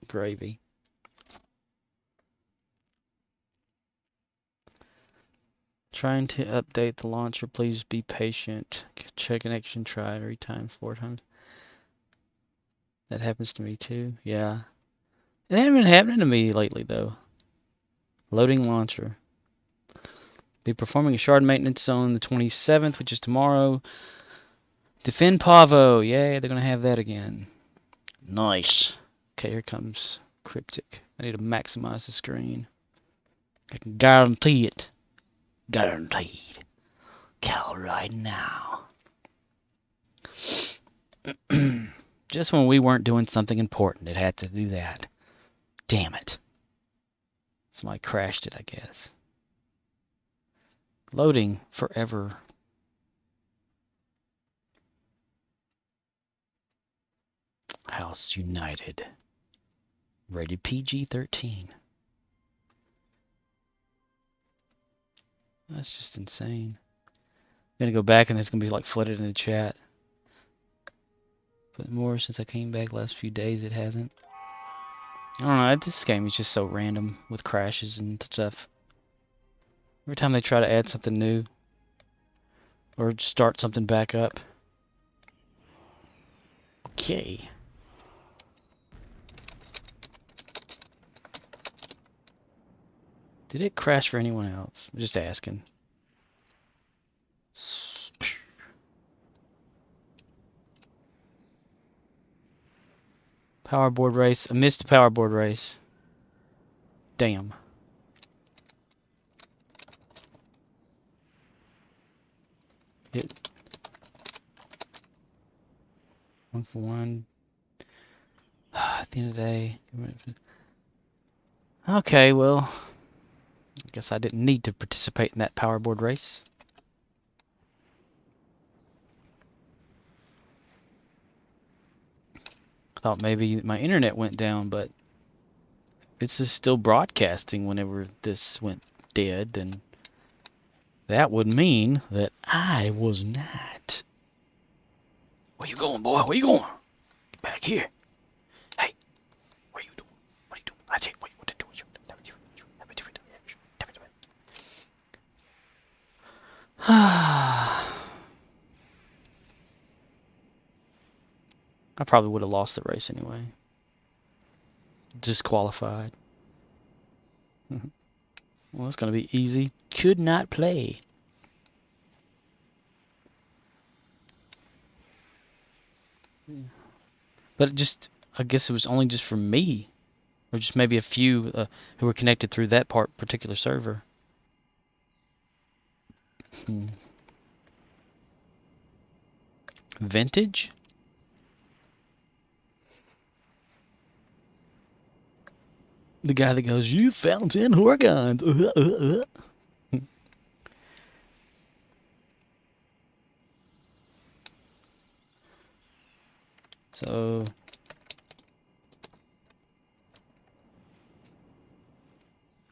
Gravy. Trying to update the launcher. Please be patient. Check connection. Try every time 4 times. That happens to me too. Yeah. It hasn't been happening to me lately though. Loading launcher. Be performing a shard maintenance on the 27th, which is tomorrow. Defend Pavo. Yay, they're going to have that again. Nice. Okay, here comes Cryptic. I need to maximize the screen. I can guarantee it. Guaranteed. Call right now. Just when we weren't doing something important, it had to do that. Damn it. Somebody crashed it, I guess. Loading forever. House United. Rated PG-13. That's just insane. I'm gonna go back and it's gonna be like flooded in the chat. But more since I came back last few days, it hasn't. I don't know, this game is just so random with crashes and stuff. Every time they try to add something new or start something back up. Okay. Did it crash for anyone else? I'm just asking. Powerboard race. I missed the powerboard race. Damn. Hit. 1 for 1. At the end of the day. Okay, well. I guess I didn't need to participate in that powerboard race. I thought maybe my internet went down, but this is still broadcasting whenever this went dead, then that would mean that I was not. Where you going, boy? Where you going? Get back here. Hey, what are you doing? What are you doing? I say, what are you doing? I probably would have lost the race anyway. Disqualified. Well, it's going to be easy. Could not play. But it just, I guess it was only just for me. Or just maybe a few who were connected through that particular server. Vintage? The guy that goes, you found 10 Horga'hns. So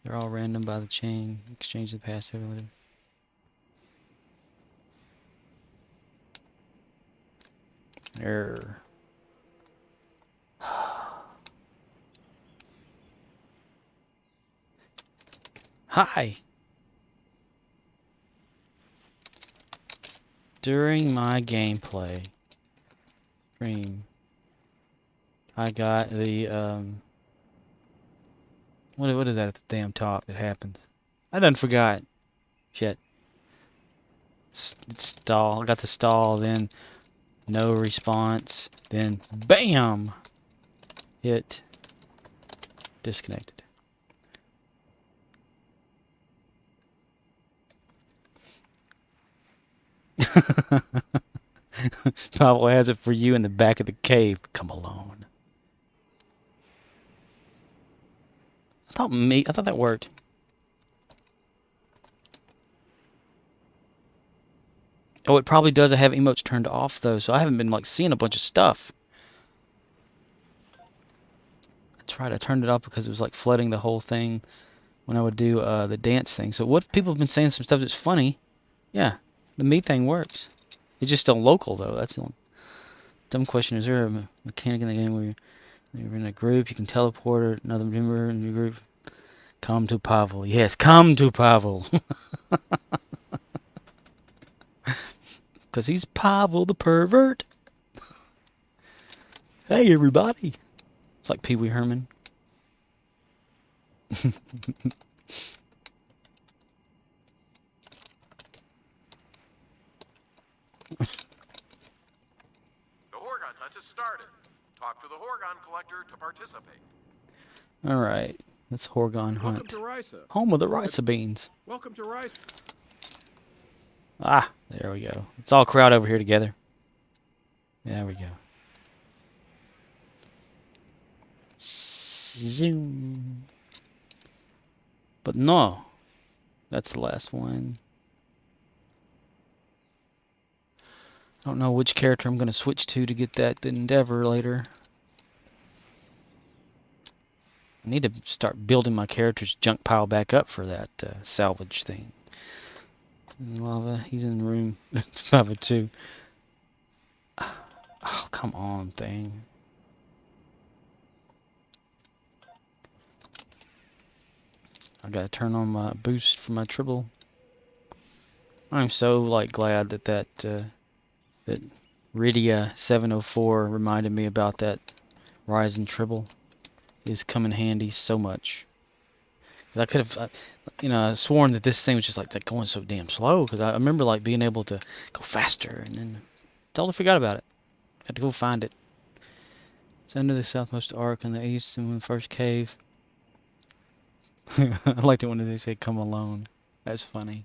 they're all random by the chain. Exchange the past everywhere. Error. Hi. During my gameplay stream, I got the what is that at the damn top that happens? I done forgot. Shit. It's stall. I got the stall, then no response, then BAM! Hit disconnected. Pablo has it for you in the back of the cave. Come alone. I thought that worked. Oh, it probably does. I have emotes turned off though, so I haven't been like seeing a bunch of stuff. That's right, I turned it off because it was like flooding the whole thing when I would do the dance thing. So what if people have been saying some stuff that's funny? Yeah, the me thing works. It's just still local though. That's the only dumb question. Is there a mechanic in the game where you're in a group, you can teleport another member in your group? Come to Pavel. Yes, come to Pavel. Because he's Pavel the pervert. Hey, everybody. It's like Pee Wee Herman. The Horga'hn Hunt has started. Talk to the Horga'hn Collector to participate. Alright. That's Horga'hn Hunt. Welcome to Risa. Home of the Risa beans. Welcome to Risa. Ah, there we go. It's all crowd over here together. There we go. Zoom. But no. That's the last one. I don't know which character I'm going to switch to get that endeavor later. I need to start building my character's junk pile back up for that salvage thing. Lava, he's in room 502. Oh, come on, thing. I gotta turn on my boost for my tribble. I'm so like glad that that Rydia 704 reminded me about that Ryzen tribble. Is come in handy so much. I could have, you know, sworn that this thing was just like going so damn slow because I remember like being able to go faster and then totally forgot about it. Had to go find it. It's under the southmost arc in the east and the first cave. I liked it when they said "come alone." That's funny.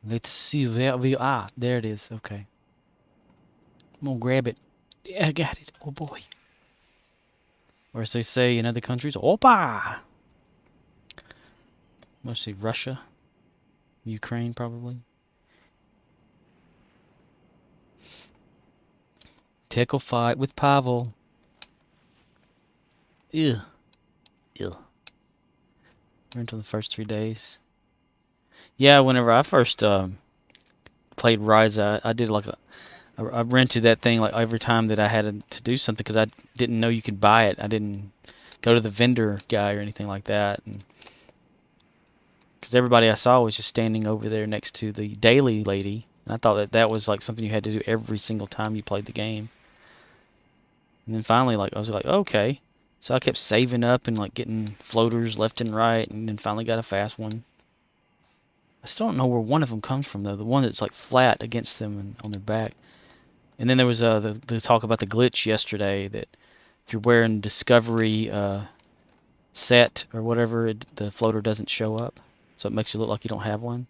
Let's see where we are. There it is. Okay. I'm gonna grab it. Yeah, I got it. Oh boy. Or as they say in other countries, Opa! Mostly Russia. Ukraine, probably. Tickle fight with Pavel. Ew. Ew. We're until the first 3 days. Yeah, whenever I first played Risa, I did like I rented that thing like every time that I had to do something because I didn't know you could buy it. I didn't go to the vendor guy or anything like that, and because everybody I saw was just standing over there next to the daily lady, and I thought that that was like something you had to do every single time you played the game. And then finally, like I was like, okay, so I kept saving up and like getting floaters left and right, and then finally got a fast one. I still don't know where one of them comes from though. The one that's like flat against them and on their back. And then there was the talk about the glitch yesterday that if you're wearing Discovery set or whatever, the floater doesn't show up. So it makes you look like you don't have one.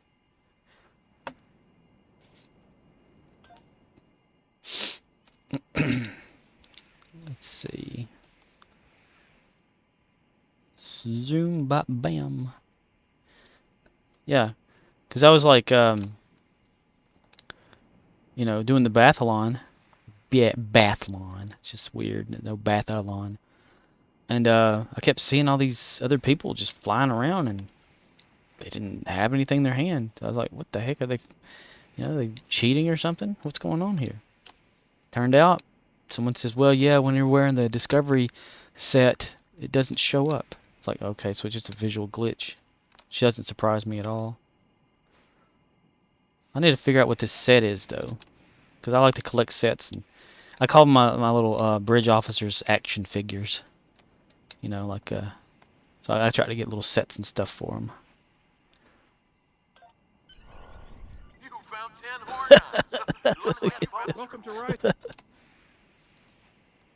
Let's see. Zoom, bop, bam. Yeah. Because I was like, you know, doing the Biathlon. Biathlon. It's just weird. No Biathlon. And I kept seeing all these other people just flying around, and they didn't have anything in their hand. I was like, what the heck are they? You know, they cheating or something? What's going on here? Turned out, someone says, well, yeah, when you're wearing the Discovery set, it doesn't show up. It's like, okay, so it's just a visual glitch. She doesn't surprise me at all. I need to figure out what this set is, though, because I like to collect sets. And I call them my little bridge officers action figures. You know, like, so I try to get little sets and stuff for them. You found 10 Horga'hns. Looks like you found Welcome to Ride.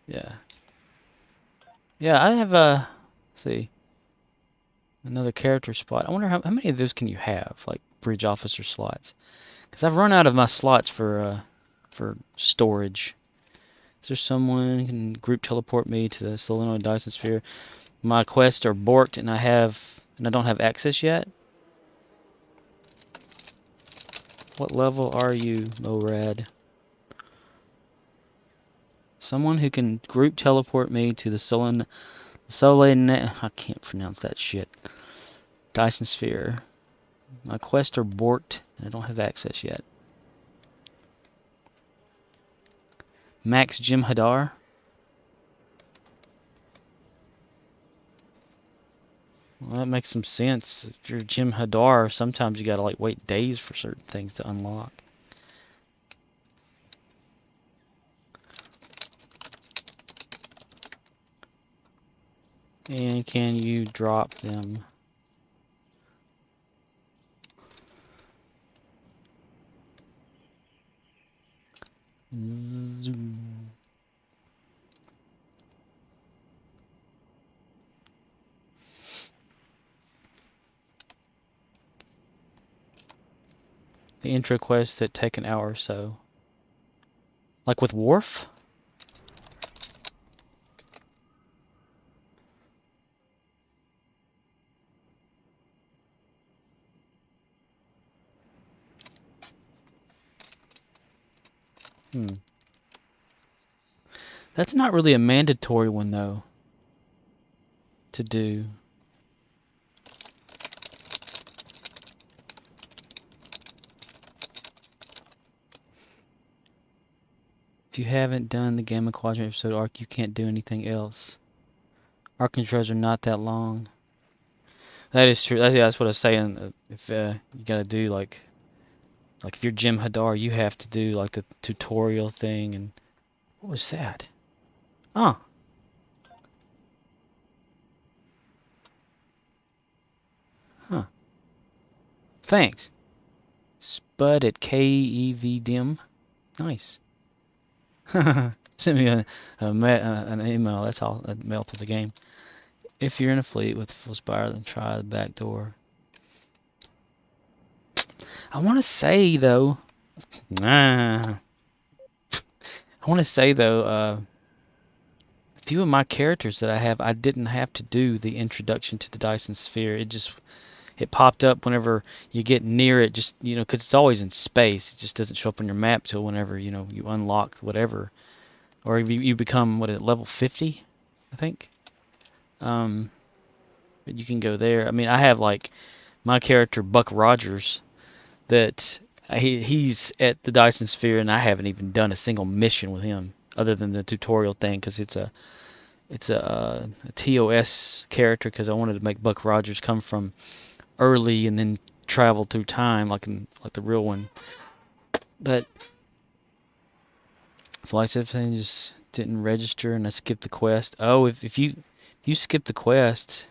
Yeah. Yeah, I have, let's see, another character spot. I wonder how many of those can you have, like bridge officer slots? Because I've run out of my slots for storage. Is there someone who can group teleport me to the solenoid Dyson sphere? My quests are borked, and I don't have access yet. What level are you, Morad? Someone who can group teleport me to the Solenet. I can't pronounce that shit. Dyson sphere. My quests are borked, and I don't have access yet. Max Jim Hadar. Well, that makes some sense. If you're Jim Hadar, sometimes you gotta like wait days for certain things to unlock. And can you drop them? Zoom. The intro quests that take an hour or so. Like with Worf? That's not really a mandatory one, though, to do. If you haven't done the Gamma Quadrant episode arc, you can't do anything else. Arc controls are not that long. That is true. That's what I was saying. If you gotta do like if you're Jim Hadar, you have to do like the tutorial thing. And what was that? Oh. Huh. Thanks. Spud at KEVDim. Nice. Send me an email. That's all. A mail to the game. If you're in a fleet with full spire, then try the back door. I want to say though. I want to say though. A few of my characters that I have, I didn't have to do the introduction to the Dyson Sphere. It popped up whenever you get near it, just, you know, because it's always in space. It just doesn't show up on your map till whenever, you know, you unlock whatever. Or you become, what is it, level 50, I think? But you can go there. I mean, I have, like, my character, Buck Rogers, that he's at the Dyson Sphere, and I haven't even done a single mission with him, other than the tutorial thing, because it's a TOS character, because I wanted to make Buck Rogers come from early and then travel through time like the real one. But Flight 17 just didn't register and I skipped the quest. Oh, if you skip the quest,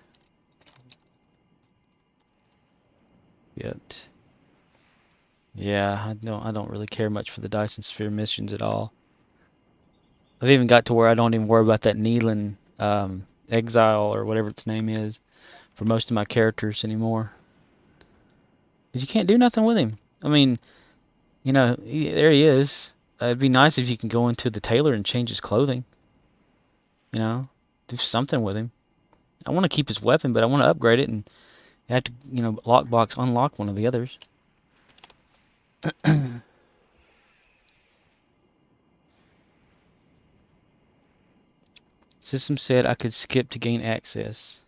yet. Yeah, I don't really care much for the Dyson Sphere missions at all. I've even got to where I don't even worry about that Neelan exile or whatever its name is for most of my characters anymore. Because you can't do nothing with him. I mean, you know, there he is. It'd be nice if you can go into the tailor and change his clothing. You know, do something with him. I want to keep his weapon, but I want to upgrade it, and you have to, you know, lockbox unlock one of the others. System said I could skip to gain access.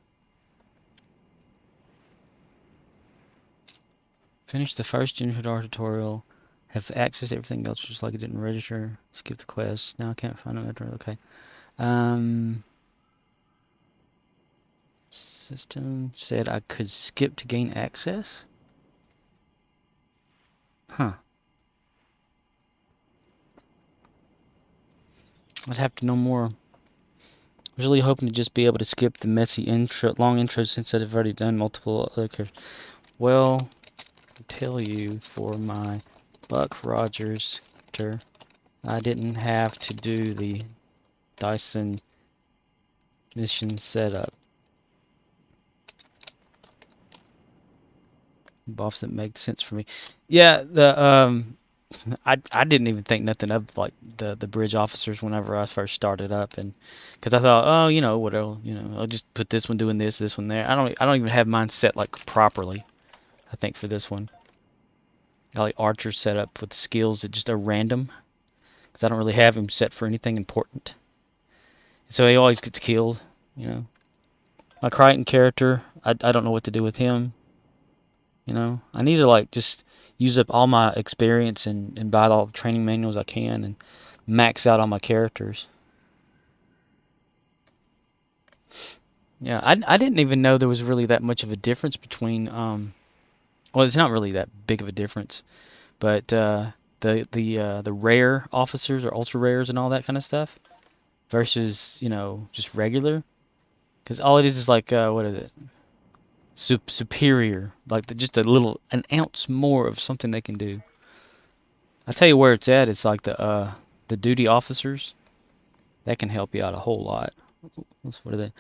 Finish the first Jim Hadar tutorial. Have access to everything else just like it didn't register. Skip the quest. Now I can't find another. Okay. System said I could skip to gain access? Huh. I'd have to know more. I was really hoping to just be able to skip the messy long intro since I've already done multiple other characters. Well, I tell you, for my Buck Rogers character, I didn't have to do the Dyson mission setup. Buffs that make sense for me. Yeah, I didn't even think nothing of like the bridge officers whenever I first started up, and because I thought, oh, you know, whatever, you know, I'll just put this one doing this one there. I don't even have mine set like properly. I think for this one, got like Archer set up with skills that just are random, because I don't really have him set for anything important. So he always gets killed, you know. My Crichton character, I don't know what to do with him. You know, I need to like just use up all my experience and buy all the training manuals I can and max out all my characters. Yeah, I didn't even know there was really that much of a difference between well, it's not really that big of a difference, but the rare officers or ultra rares and all that kind of stuff versus, you know, just regular, because all it is like what is it? Superior, like just an ounce more of something they can do. I'll tell you where it's at. It's like the duty officers. That can help you out a whole lot. What are they?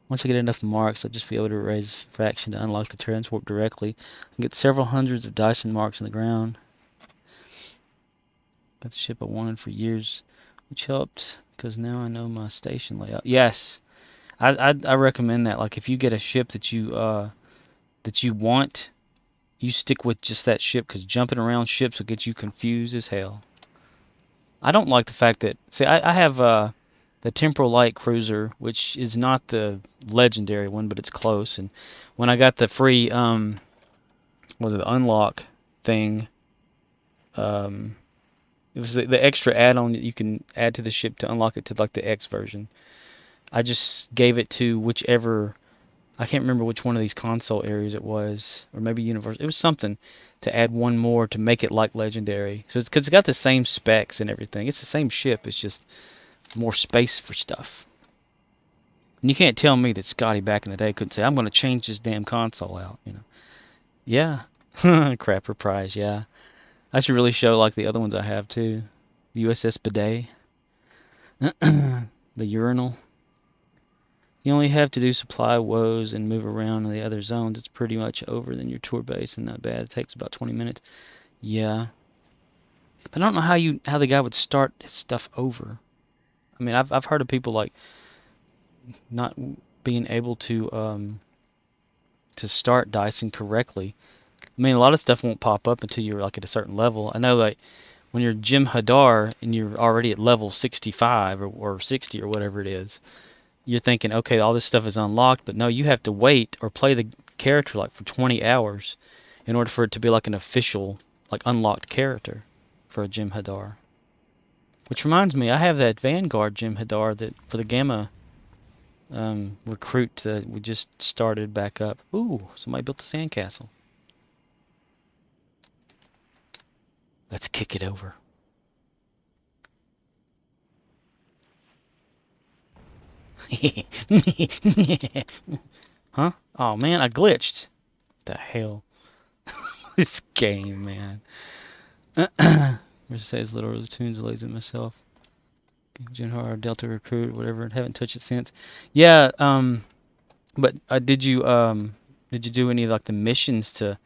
Once I get enough marks, I'll just be able to raise faction to unlock the transport directly. I get several hundreds of Dyson marks on the ground. Got the ship I wanted for years, which helped because now I know my station layout. Yes, I recommend that. Like if you get a ship that you want, you stick with just that ship, because jumping around ships will get you confused as hell. I don't like the fact that, see, I have the Temporal Light Cruiser, which is not the legendary one, but it's close. And when I got the free, was it the unlock thing? It was the extra add-on that you can add to the ship to unlock it to like the X version. I just gave it to whichever. I can't remember which one of these console areas it was, or maybe Universe. It was something to add one more to make it like Legendary. So it's 'cause it's got the same specs and everything. It's the same ship. It's just more space for stuff. And you can't tell me that Scotty back in the day couldn't say, "I'm going to change this damn console out." You know? Yeah. Crapper prize. Yeah. I should really show like the other ones I have too. The USS Bidet. The urinal. You only have to do supply woes and move around in the other zones. It's pretty much over. Then your tour base and not bad. It takes about 20 minutes. Yeah. But I don't know how the guy would start his stuff over. I mean, I've heard of people like not being able to start dicing correctly. I mean, a lot of stuff won't pop up until you're like at a certain level. I know like when you're Jim Hadar and you're already at level 65 or 60 or whatever it is, you're thinking, okay, all this stuff is unlocked, but no, you have to wait or play the character like for 20 hours in order for it to be like an official, like unlocked character for a Jim Hadar. Which reminds me, I have that Vanguard Jim Hadar that for the Gamma recruit that we just started back up. Ooh, somebody built a sandcastle. Let's kick it over. Huh? Oh man, I glitched. The hell? This game, man. Says little tunes lazy myself. Genhar, Delta Recruit, whatever. Haven't touched it since. Yeah, but did you do any like the missions to,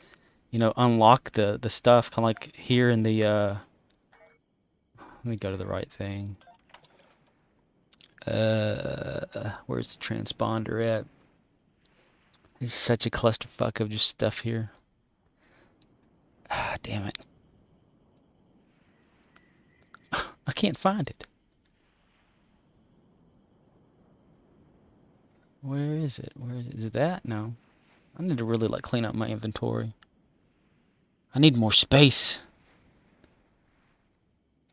you know, unlock the stuff? Kind of like here in the let me go to the right thing. Where's the transponder at? It's such a clusterfuck of just stuff here. Ah, damn it. I can't find it. Where is it? Where is it? Is it that? No. I need to really like clean up my inventory. I need more space.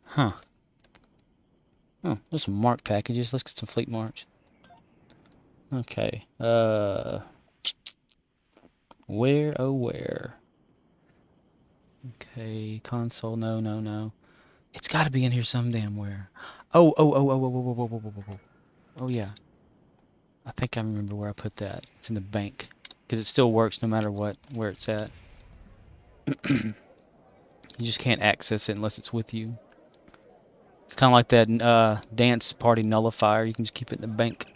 Huh. Oh, there's some mark packages. Let's get some fleet marks. Okay. Where, oh where? Okay, console, no. It's gotta be in here some damn where. Oh, yeah. I think I remember where I put that. It's in the bank. Because it still works no matter what, where it's at. You just can't access it unless it's with you. It's kind of like that dance party nullifier. You can just keep it in the bank.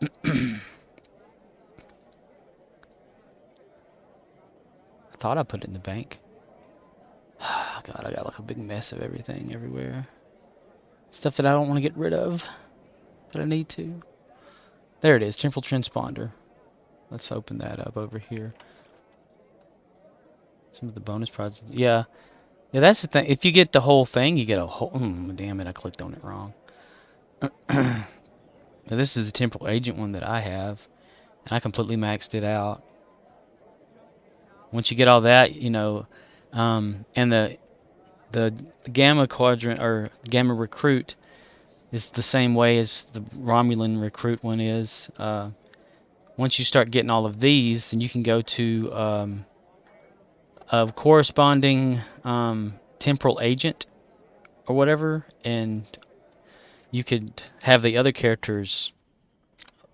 I thought I put it in the bank. God, I got like a big mess of everything everywhere. Stuff that I don't want to get rid of, but I need to. There it is, temporal transponder. Let's open that up over here. Some of the bonus prizes. Yeah, that's the thing. If you get the whole thing, you get a whole... damn it, I clicked on it wrong. Now, this is the temporal agent one that I have, and I completely maxed it out. Once you get all that, you know, and the Gamma Quadrant or Gamma Recruit is the same way as the Romulan Recruit one is. Once you start getting all of these, then you can go to a corresponding temporal agent or whatever, and you could have the other characters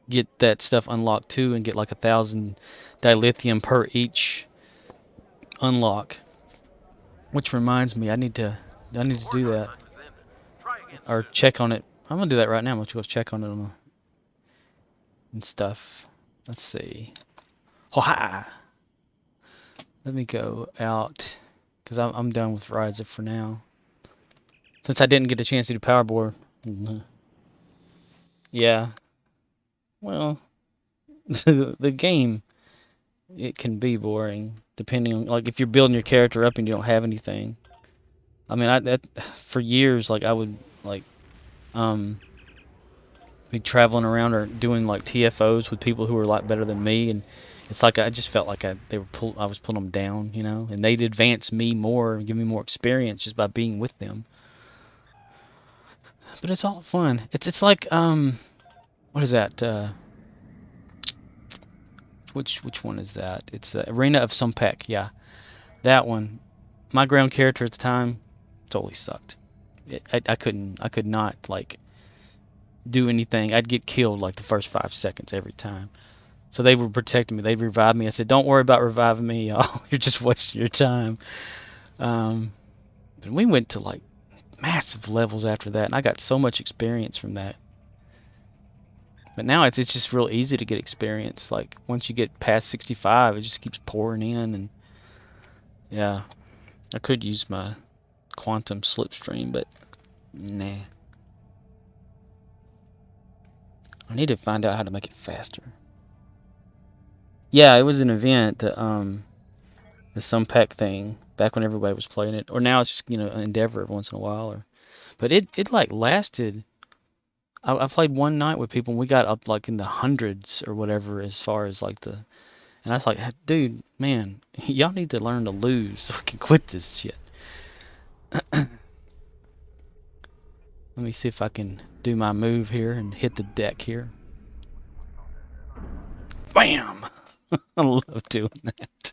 get that stuff unlocked too and get like 1,000 dilithium per each unlock. Which reminds me, I need to do that or check on it. I'm gonna do that right now. I'm gonna go check on it and stuff. Let's see. Ho-ha! Let me go out because I'm done with Risa for now. Since I didn't get a chance to do Powerboard. Yeah. Well, the game, it can be boring depending on, like, if you're building your character up and you don't have anything. I mean, for years, like, I would like be traveling around or doing like TFOs with people who were a lot better than me, and it's like I just felt like I was pulling them down, you know, and they'd advance me more and give me more experience just by being with them. But it's all fun. It's like what is that? Which one is that? It's the Arena of Sumpek. Yeah, that one. My ground character at the time totally sucked. I could not like do anything. I'd get killed like the first 5 seconds every time. So they were protecting me. They'd revive me. I said, "Don't worry about reviving me, y'all. You're just wasting your time." But we went to like massive levels after that, and I got so much experience from that. But now it's just real easy to get experience. Like once you get past 65, it just keeps pouring in, and yeah, I could use my quantum slipstream, but nah. I need to find out how to make it faster. Yeah, it was an event, the Sumpek thing, back when everybody was playing it. Or now it's just, an Endeavor every once in a while. But it like lasted. I played one night with people and we got up like in the hundreds or whatever as far as like the. And I was like, dude, man, y'all need to learn to lose so we can quit this shit. Let me see if I can do my move here and hit the deck here. Bam! I love doing that.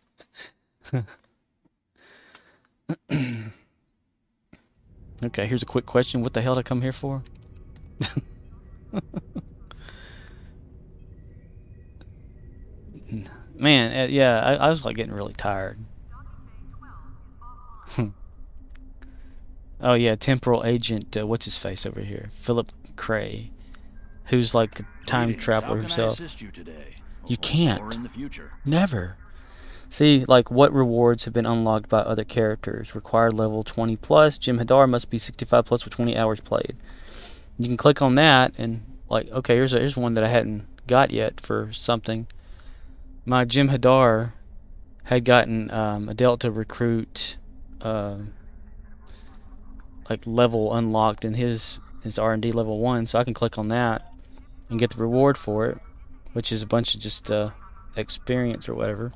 Okay, here's a quick question. What the hell did I come here for? Man, yeah, I was like getting really tired. Oh yeah, temporal agent, what's his face over here? Philip Cray, who's like a time traveler himself. You can't. Never. See, like, what rewards have been unlocked by other characters? Required level 20 plus. Jim Hadar must be 65 plus for 20 hours played. You can click on that and, like, okay, here's one that I hadn't got yet for something. My Jim Hadar had gotten a Delta recruit, like, level unlocked in his R&D level 1, so I can click on that and get the reward for it, which is a bunch of just experience or whatever.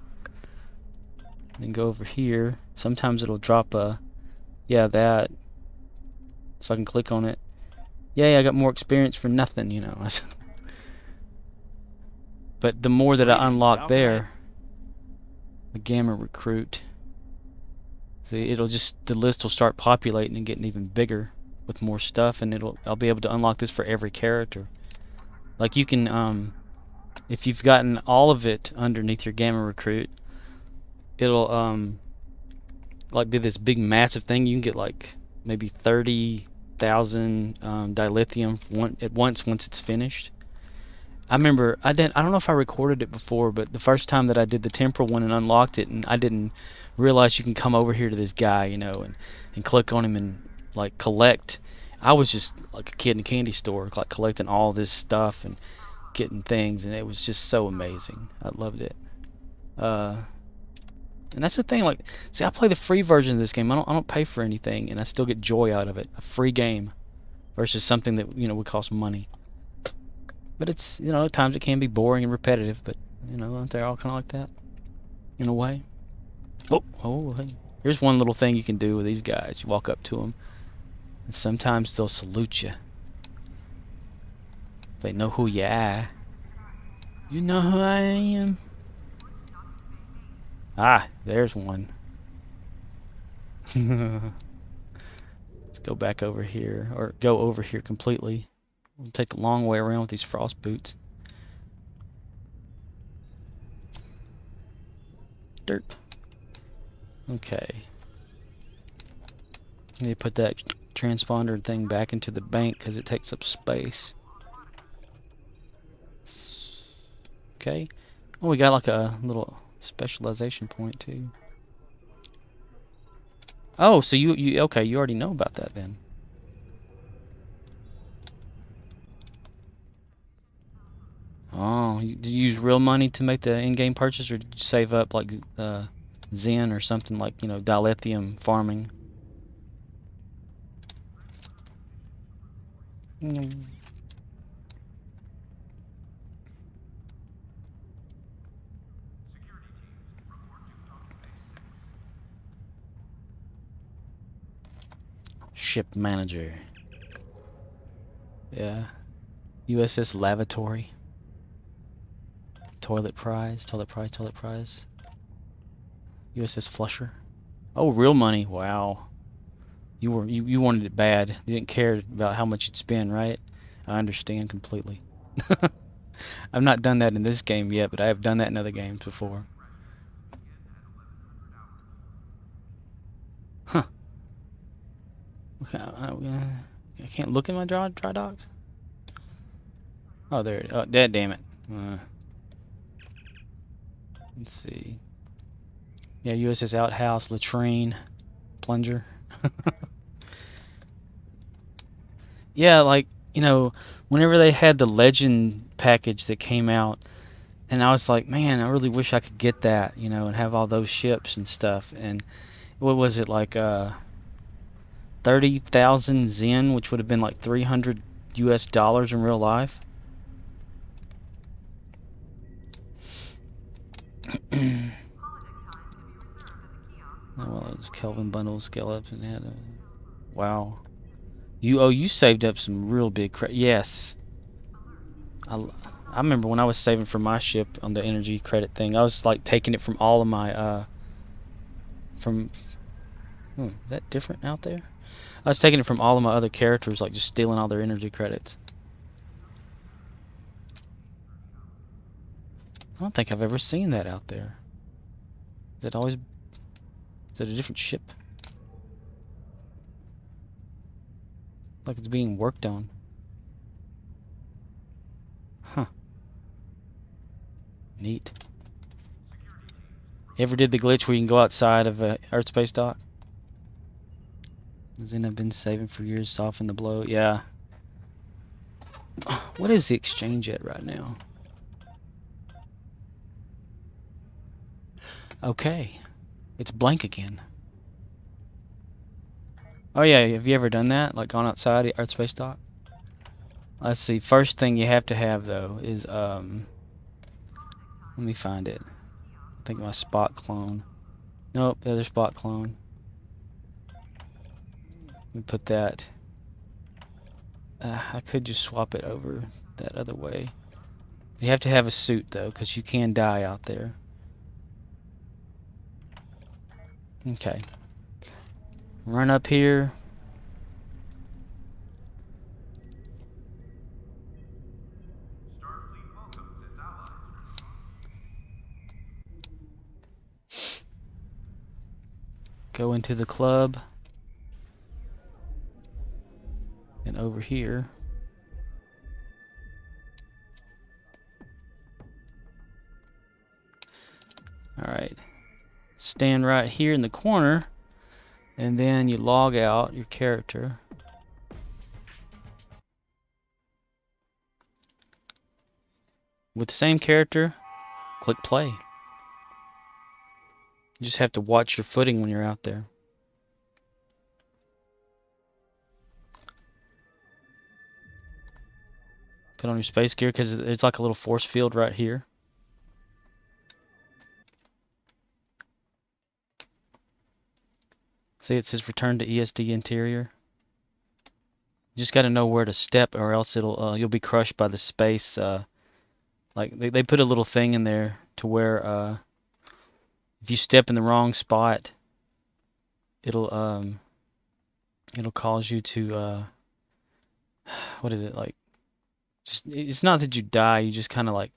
Then go over here. Sometimes it'll drop that. So I can click on it. Yeah, I got more experience for nothing, But the more that I unlock there, the Gamma Recruit, see, the list will start populating and getting even bigger with more stuff, and I'll be able to unlock this for every character. Like you can, if you've gotten all of it underneath your Gamma Recruit, it'll like be this big massive thing. You can get like maybe 30,000 dilithium at once it's finished. I remember I don't know if I recorded it before, but the first time that I did the temporal one and unlocked it, and I didn't realize you can come over here to this guy, and click on him and like collect. I was just like a kid in a candy store, like collecting all this stuff and getting things, and it was just so amazing. I loved it. And that's the thing, like, see, I play the free version of this game. I don't pay for anything, and I still get joy out of it. A free game versus something that, would cost money. But it's, at times it can be boring and repetitive, but, aren't they all kind of like that? In a way. Oh, hey. Here's one little thing you can do with these guys. You walk up to them, and sometimes they'll salute you. They know who you are. You know who I am? Ah, there's one. Let's go back over here, or go over here completely. We'll take a long way around with these frost boots. Derp. Okay. Need to put that transponder thing back into the bank because it takes up space. Okay. Oh, we got like a little specialization point too. Oh, so you okay, you already know about that then. Oh, did you use real money to make the in-game purchase, or did you save up like Zen or something like, dilithium farming? Ship manager. Yeah. USS Lavatory. Toilet prize. USS Flusher. Oh, real money. Wow. You wanted it bad. You didn't care about how much you'd spend, right? I understand completely. I've not done that in this game yet, but I have done that in other games before. Huh. Okay, I can't look in my dry docks? Oh, there it is. Oh, damn it. Let's see. Yeah, USS Outhouse, Latrine, Plunger. Yeah, like, you know, whenever they had the Legend package that came out, and I was like, man, I really wish I could get that, you know, and have all those ships and stuff. And what was it, like 30,000 Zen, which would have been like $300 in real life. Oh, well, it was Kelvin bundles, scale ups, and had a... Wow. You saved up some real big yes. I remember when I was saving for my ship on the energy credit thing, I was like taking it from all of my is that different out there? I was taking it from all of my other characters, like just stealing all their energy credits. I don't think I've ever seen that out there. Is it always... Is it a different ship? Like it's being worked on. Huh. Neat. You ever did the glitch where you can go outside of a Earth space dock? Zen I've been saving for years, soften the blow. Yeah. What is the exchange at right now? Okay. It's blank again. Oh yeah, have you ever done that? Like gone outside the Earth space dock? Let's see. First thing you have to have though is let me find it. I think my spot clone. Nope, the other spot clone. Let me put that. I could just swap it over that other way. You have to have a suit though, because you can die out there. Okay. Run up here. Go into the club. And over here. Alright. Stand right here in the corner. And then you log out your character. With the same character, click play. You just have to watch your footing when you're out there. Put on your space gear because it's like a little force field right here. See, it says return to ESD interior. You just got to know where to step, or else it'll you'll be crushed by the space. Like they put a little thing in there to where if you step in the wrong spot, it'll cause you to what is it like? It's not that you die. You just kind of like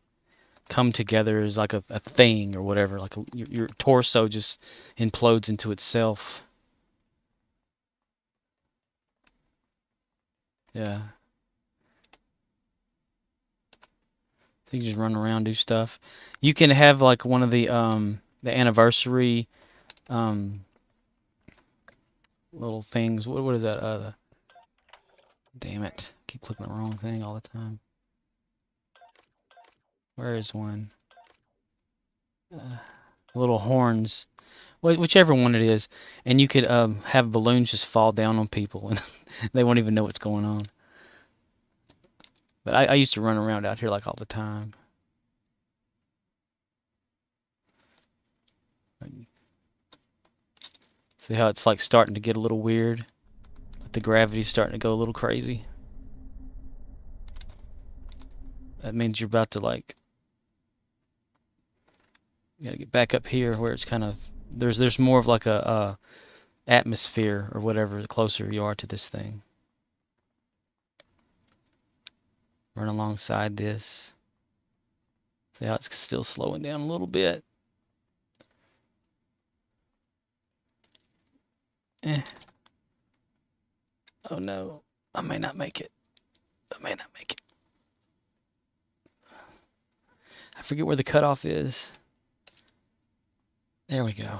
come together as like a thing or whatever. Like your torso just implodes into itself. Yeah. So you can just run around, do stuff. You can have like one of the anniversary little things. What is that? Damn it. Keep clicking the wrong thing all the time. Where is one? Little horns. Whichever one it is. And you could have balloons just fall down on people and they won't even know what's going on. But I used to run around out here like all the time. See how it's like starting to get a little weird? The gravity's starting to go a little crazy. that means you're about to like. You gotta get back up here where it's kind of there's more of like a atmosphere or whatever the closer you are to this thing. Run alongside this. See how it's still slowing down a little bit. Oh no, I may not make it. I may not make it. I forget where the cutoff is. There we go.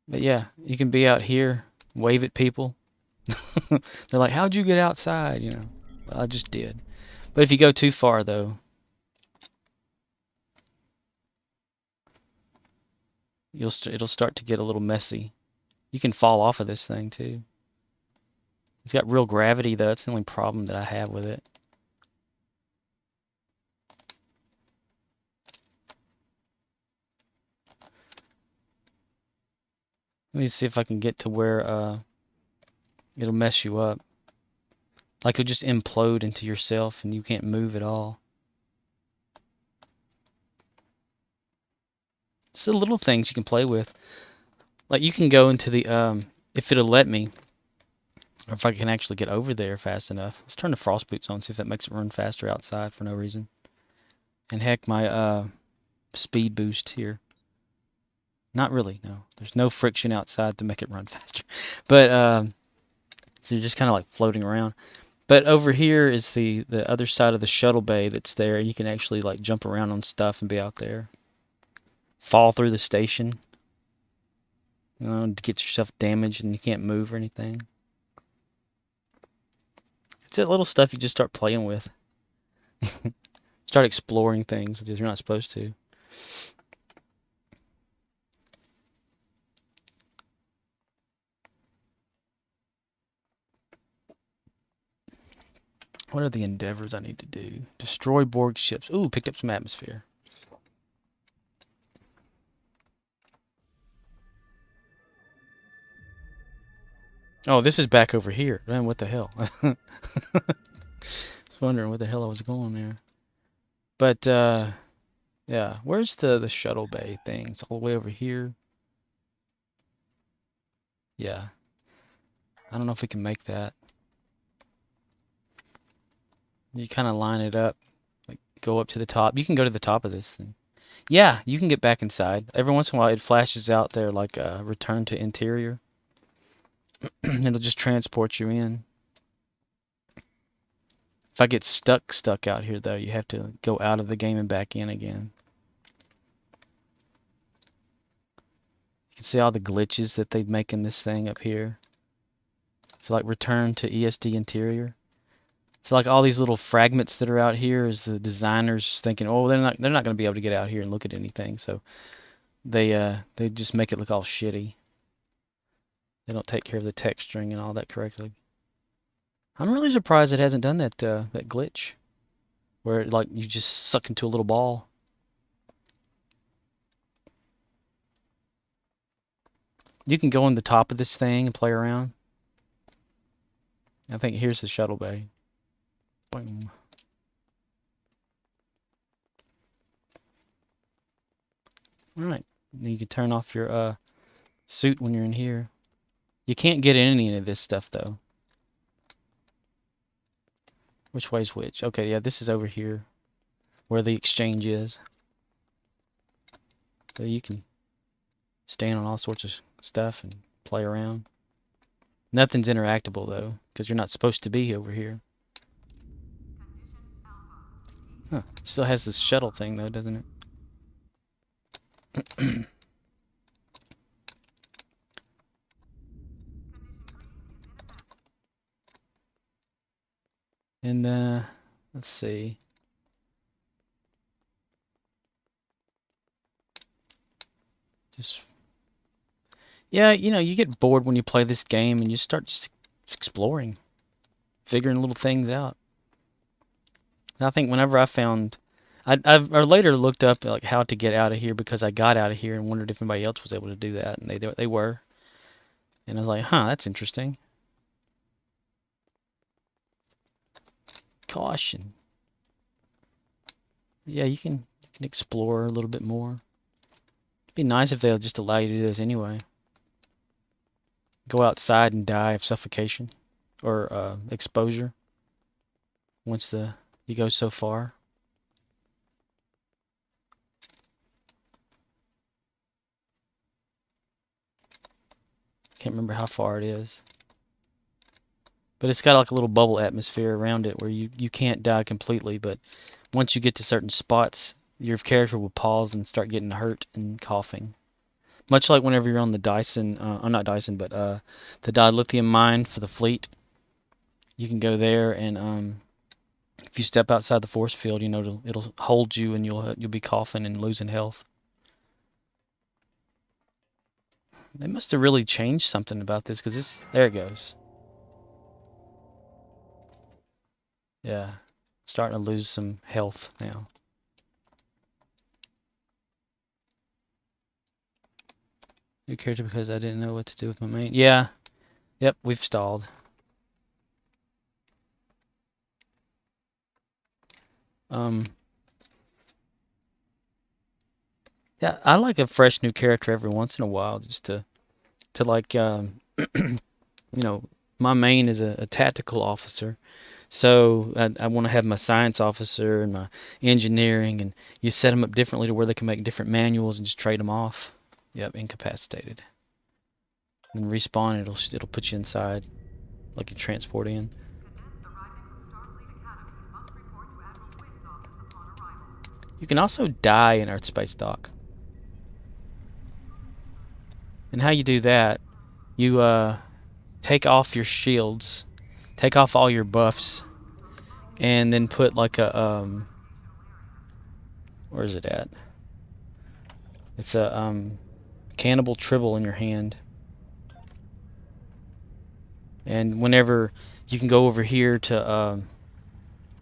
But yeah, you can be out here, wave at people. They're like, how'd you get outside? You know, well, I just did. But if you go too far, though, it'll start to get a little messy. You can fall off of this thing, too. It's got real gravity, though. That's the only problem that I have with it. Let me see if I can get to where it'll mess you up. Like it'll just implode into yourself and you can't move at all. It's the little things you can play with. Like you can go into the, if it'll let me, or if I can actually get over there fast enough. Let's turn the frost boots on, see if that makes it run faster outside for no reason. And heck, my speed boost here. Not really, no. There's no friction outside to make it run faster. But, so you're just kind of like floating around. But over here is the other side of the shuttle bay that's there. And you can actually like jump around on stuff and be out there. Fall through the station. You know, to get yourself damaged and you can't move or anything. It's that little stuff you just start playing with. Start exploring things that you're not supposed to. What are the endeavors I need to do? Destroy Borg ships. Ooh, picked up some atmosphere. Oh, this is back over here. Man, what the hell? I was wondering what the hell I was going there. But, yeah. Where's the shuttle bay thing? It's all the way over here. Yeah. I don't know if we can make that. You kind of line it up. Like, go up to the top. You can go to the top of this thing. Yeah, you can get back inside. Every once in a while, it flashes out there like a return to interior. It'll just transport you in. If I get stuck out here, though, you have to go out of the game and back in again. You can see all the glitches that they make in this thing up here. So, like, return to ESD interior. So, like, all these little fragments that are out here is the designers thinking, oh, they're not going to be able to get out here and look at anything. So, they just make it look all shitty. They don't take care of the texturing and all that correctly. I'm really surprised it hasn't done that that glitch, where like you just suck into a little ball. You can go on the top of this thing and play around. I think here's the shuttle bay. Boom. All right, you can turn off your suit when you're in here. You can't get in any of this stuff though. Which way's which? Okay, yeah, this is over here where the exchange is. So you can stand on all sorts of stuff and play around. Nothing's interactable though, because you're not supposed to be over here. Huh. Still has this shuttle thing though, doesn't it? And let's see. Just yeah, you know, you get bored when you play this game and you start just exploring, figuring little things out. And I think whenever I found, I later looked up like how to get out of here because I got out of here and wondered if anybody else was able to do that, and they were. And I was like, huh, that's interesting. Caution. Yeah, you can explore a little bit more. It'd be nice if they'll just allow you to do this anyway. Go outside and die of suffocation or exposure once you go so far. Can't remember how far it is. But it's got like a little bubble atmosphere around it where you can't die completely, but once you get to certain spots, your character will pause and start getting hurt and coughing. Much like whenever you're on the Dyson, not Dyson, but the dilithium mine for the fleet. You can go there and if you step outside the force field, you know, it'll hold you and you'll be coughing and losing health. They must have really changed something about this because there it goes. Yeah, starting to lose some health now. New character because I didn't know what to do with my main. Yeah, yep, we've stalled. Yeah, I like a fresh new character every once in a while just to like, you know, my main is a tactical officer. So I want to have my science officer and my engineering, and you set them up differently to where they can make different manuals and just trade them off. Yep, incapacitated. And respawn, it'll put you inside, like you transport in. You can also die in Earth Space Dock. And how you do that, you take off your shields, take off all your buffs, and then put like a where's it at? It's a cannibal tribble in your hand. And whenever you can go over here to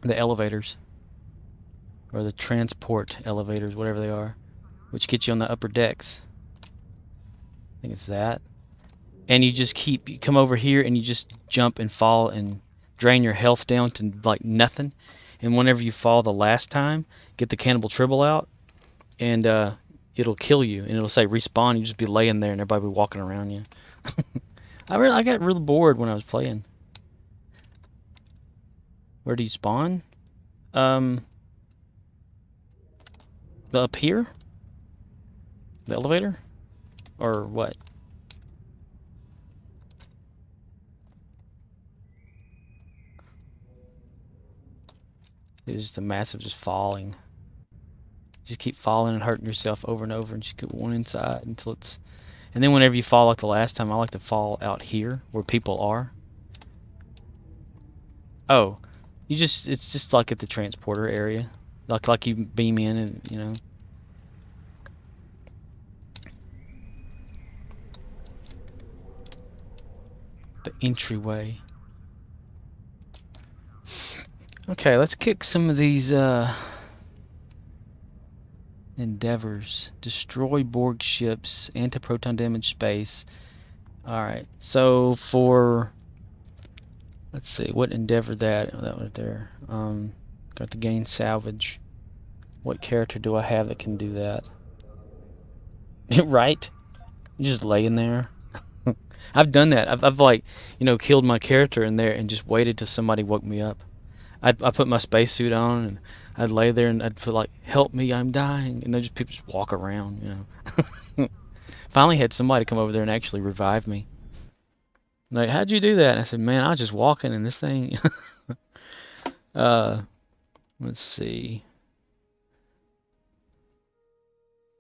the elevators or the transport elevators, whatever they are, which get you on the upper decks. I think it's that. And you come over here and you just jump and fall and drain your health down to like nothing. And whenever you fall the last time, get the cannibal tribble out, and it'll kill you. And it'll say respawn. You just be laying there, and everybody will be walking around you. I got really bored when I was playing. Where do you spawn? Up here? The elevator? Or what? It's just a massive just falling. Just keep falling and hurting yourself over and over and just get one inside until it's... And then whenever you fall like the last time, I like to fall out here where people are. Oh, it's just like at the transporter area. Like you beam in and, you know. The entryway. Okay, let's kick some of these endeavors. Destroy Borg ships, antiproton damage space. Alright, so for... Let's see, what endeavor that one there. Got to gain salvage. What character do I have that can do that? Right? You're just laying there. I've done that. I've like, you know, killed my character in there and just waited till somebody woke me up. I put my spacesuit on and I'd lay there and I'd feel like, help me, I'm dying. And then just people just walk around, you know. Finally had somebody come over there and actually revive me. Like, how'd you do that? And I said, man, I was just walking in this thing. Let's see.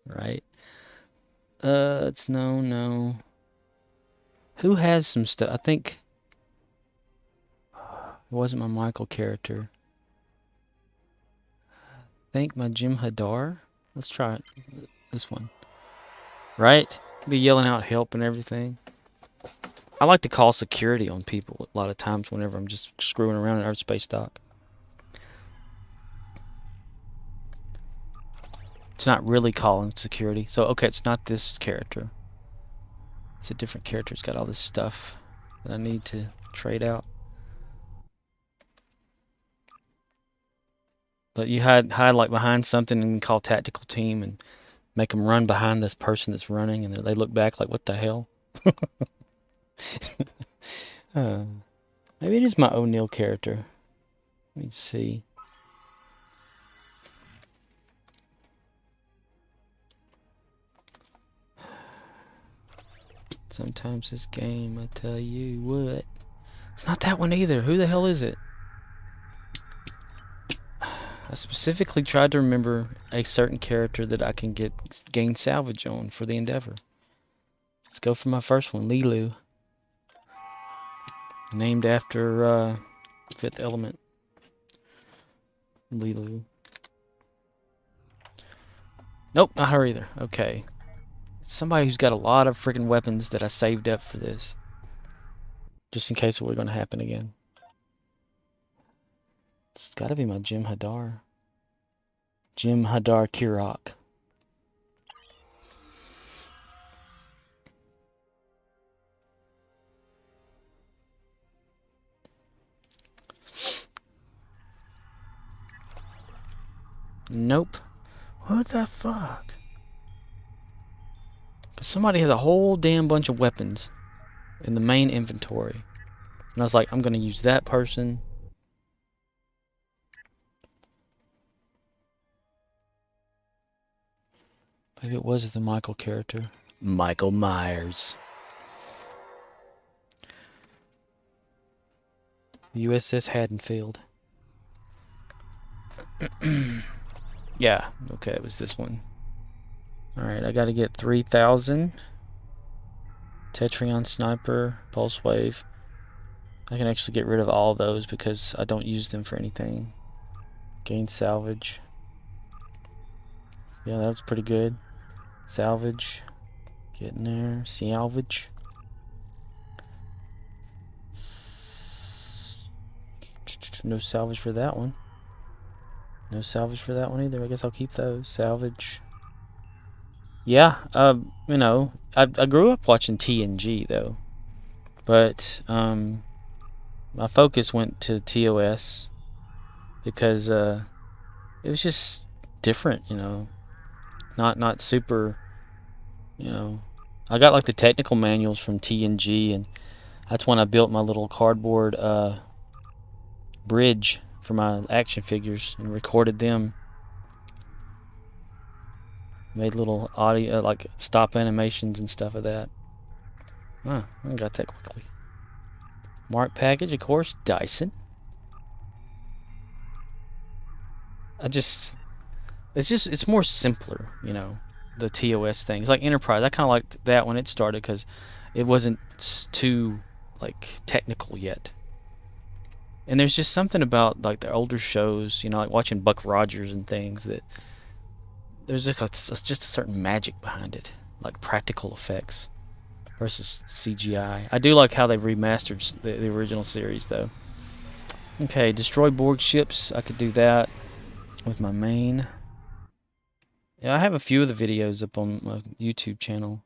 Right. It's no. Who has some stuff? I think it wasn't my Michael character. I think my Jim Hadar. Let's try it. This one. Right? Be yelling out help and everything. I like to call security on people a lot of times whenever I'm just screwing around in Earth Space Dock. It's not really calling security. So, okay, it's not this character. It's a different character. It's got all this stuff that I need to trade out. But you hide like behind something and call tactical team and make them run behind this person that's running, and they look back like, what the hell? Maybe it is my O'Neill character. Let me see. Sometimes this game, I tell you what. It's not that one either. Who the hell is it? I specifically tried to remember a certain character that I can gain salvage on for the Endeavor. Let's go for my first one, Lilu. Named after Fifth Element. Lilu. Nope, not her either. Okay. It's somebody who's got a lot of freaking weapons that I saved up for this. Just in case it were going to happen again. It's got to be my Jim Hadar. Jim Hadar Kirok. Nope. What the fuck? But somebody has a whole damn bunch of weapons in the main inventory. And I was like, I'm going to use that person. Maybe it was the Michael character. Michael Myers. USS Haddonfield. Yeah, okay, it was this one. Alright, I gotta get 3,000. Tetrion Sniper, Pulse Wave. I can actually get rid of all of those because I don't use them for anything. Gain Salvage. Yeah, that was pretty good. Salvage. Getting there. Salvage. No salvage for that one. No salvage for that one either. I guess I'll keep those. Salvage. Yeah, you know, I grew up watching TNG though. But my focus went to TOS because it was just different, you know. Not super, you know. I got like the technical manuals from TNG, and that's when I built my little cardboard bridge for my action figures and recorded them. Made little audio, like stop animations and stuff of that. I got that quickly. Mark package, of course, Dyson. It's more simpler, you know, the TOS thing. It's like Enterprise. I kind of liked that when it started because it wasn't too, like, technical yet. And there's just something about, like, the older shows, you know, like watching Buck Rogers and things, that there's just a certain magic behind it, like practical effects versus CGI. I do like how they've remastered the original series, though. Okay, destroy Borg ships. I could do that with my main. Yeah, I have a few of the videos up on my YouTube channel.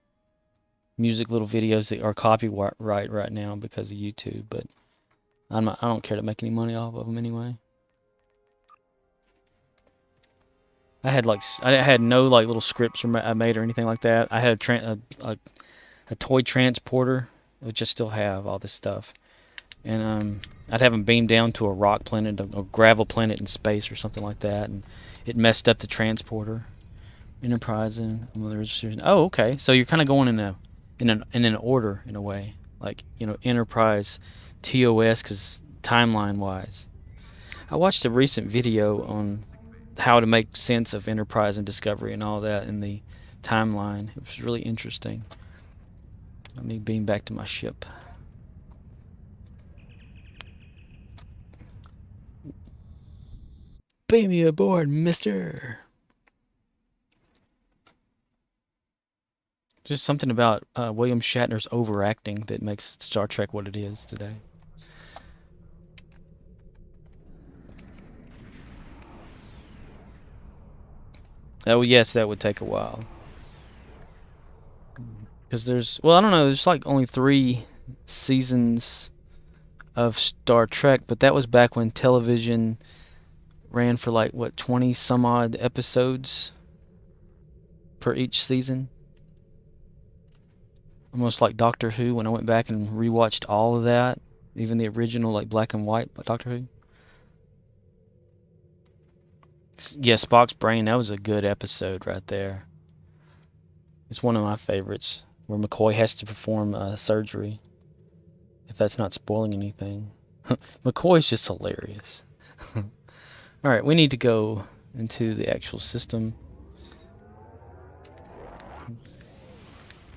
Music little videos that are copyright right now because of YouTube, but I don't care to make any money off of them anyway. I had no like little scripts I made or anything like that. I had a toy transporter, which I still have all this stuff, and I'd have them beam down to a rock planet, a gravel planet in space or something like that, and it messed up the transporter. Enterprise and oh, okay. So you're kind of going in an order in a way, like, you know, Enterprise, TOS, because timeline wise. I watched a recent video on how to make sense of Enterprise and Discovery and all that in the timeline. It was really interesting. Let me beam back to my ship. Beam me aboard, mister. Just something about William Shatner's overacting that makes Star Trek what it is today. Oh yes, that would take a while. Because well, I don't know, there's like only 3 seasons of Star Trek, but that was back when television ran for like, what, 20 some odd episodes per each season. Almost like Doctor Who when I went back and rewatched all of that. Even the original, like, black and white Doctor Who. Yeah, Spock's Brain, that was a good episode right there. It's one of my favorites, where McCoy has to perform surgery. If that's not spoiling anything. McCoy's just hilarious. Alright, we need to go into the actual system.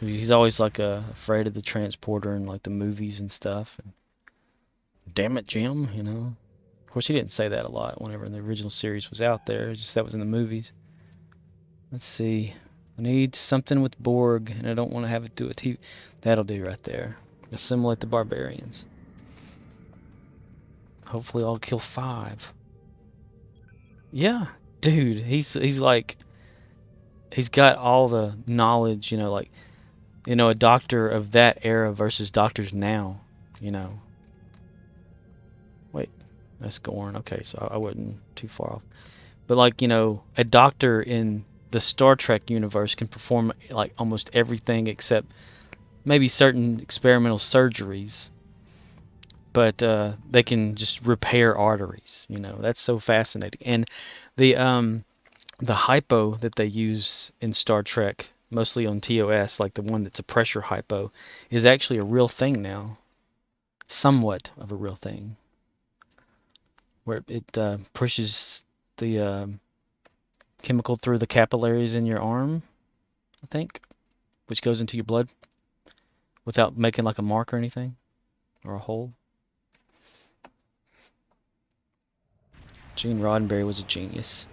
He's always like afraid of the transporter in like the movies and stuff. Damn it, Jim, you know. Of course, he didn't say that a lot whenever the original series was out there. It's just that was in the movies. Let's see. I need something with Borg, and I don't want to have it do a TV. That'll do right there. Assimilate the Barbarians. Hopefully I'll kill 5. Yeah, dude, he's like, he's got all the knowledge, you know, like, you know, a doctor of that era versus doctors now, you know. Wait, that's Gorn. Okay, so I wasn't too far off. But like, you know, a doctor in the Star Trek universe can perform like almost everything except maybe certain experimental surgeries. But they can just repair arteries, you know. That's so fascinating. And the hypo that they use in Star Trek, mostly on TOS, like the one that's a pressure hypo, is actually a real thing now. Somewhat of a real thing. Where it pushes the chemical through the capillaries in your arm, I think, which goes into your blood without making like a mark or anything, or a hole. Gene Roddenberry was a genius.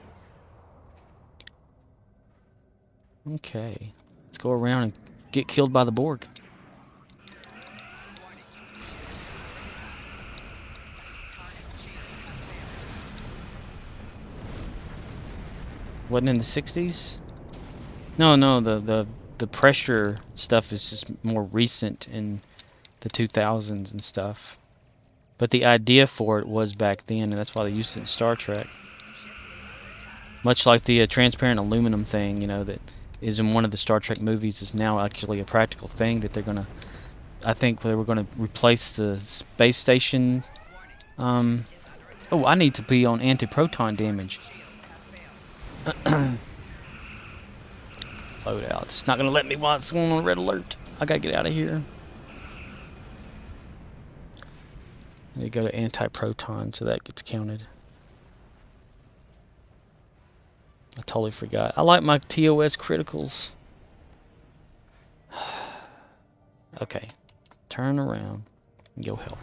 Okay, let's go around and get killed by the Borg. Wasn't in the 60s? No, the pressure stuff is just more recent in the 2000s and stuff. But the idea for it was back then, and that's why they used it in Star Trek. Much like the transparent aluminum thing, you know, that is in one of the Star Trek movies is now actually a practical thing that they're gonna, I think they were gonna replace the space station. Oh, I need to be on antiproton damage. Loadout. It's not gonna let me while it's going on red alert. I gotta get out of here. You go to Antiproton, so that gets counted. I totally forgot. I like my TOS criticals. Okay. Turn around and go help.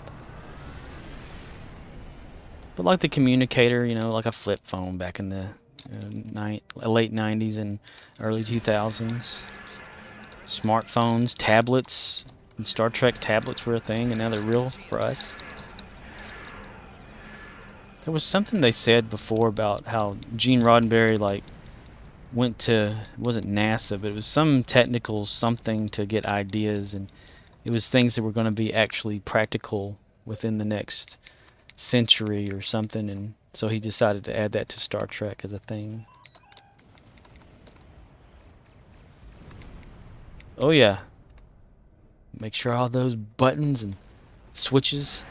But like the communicator, you know, like a flip phone back in the late 90s and early 2000s. Smartphones, tablets. And Star Trek tablets were a thing, and now they're real for us. There was something they said before about how Gene Roddenberry like went to, it wasn't NASA, but it was some technical something to get ideas, and it was things that were going to be actually practical within the next century or something, and so he decided to add that to Star Trek as a thing. Oh yeah. Make sure all those buttons and switches.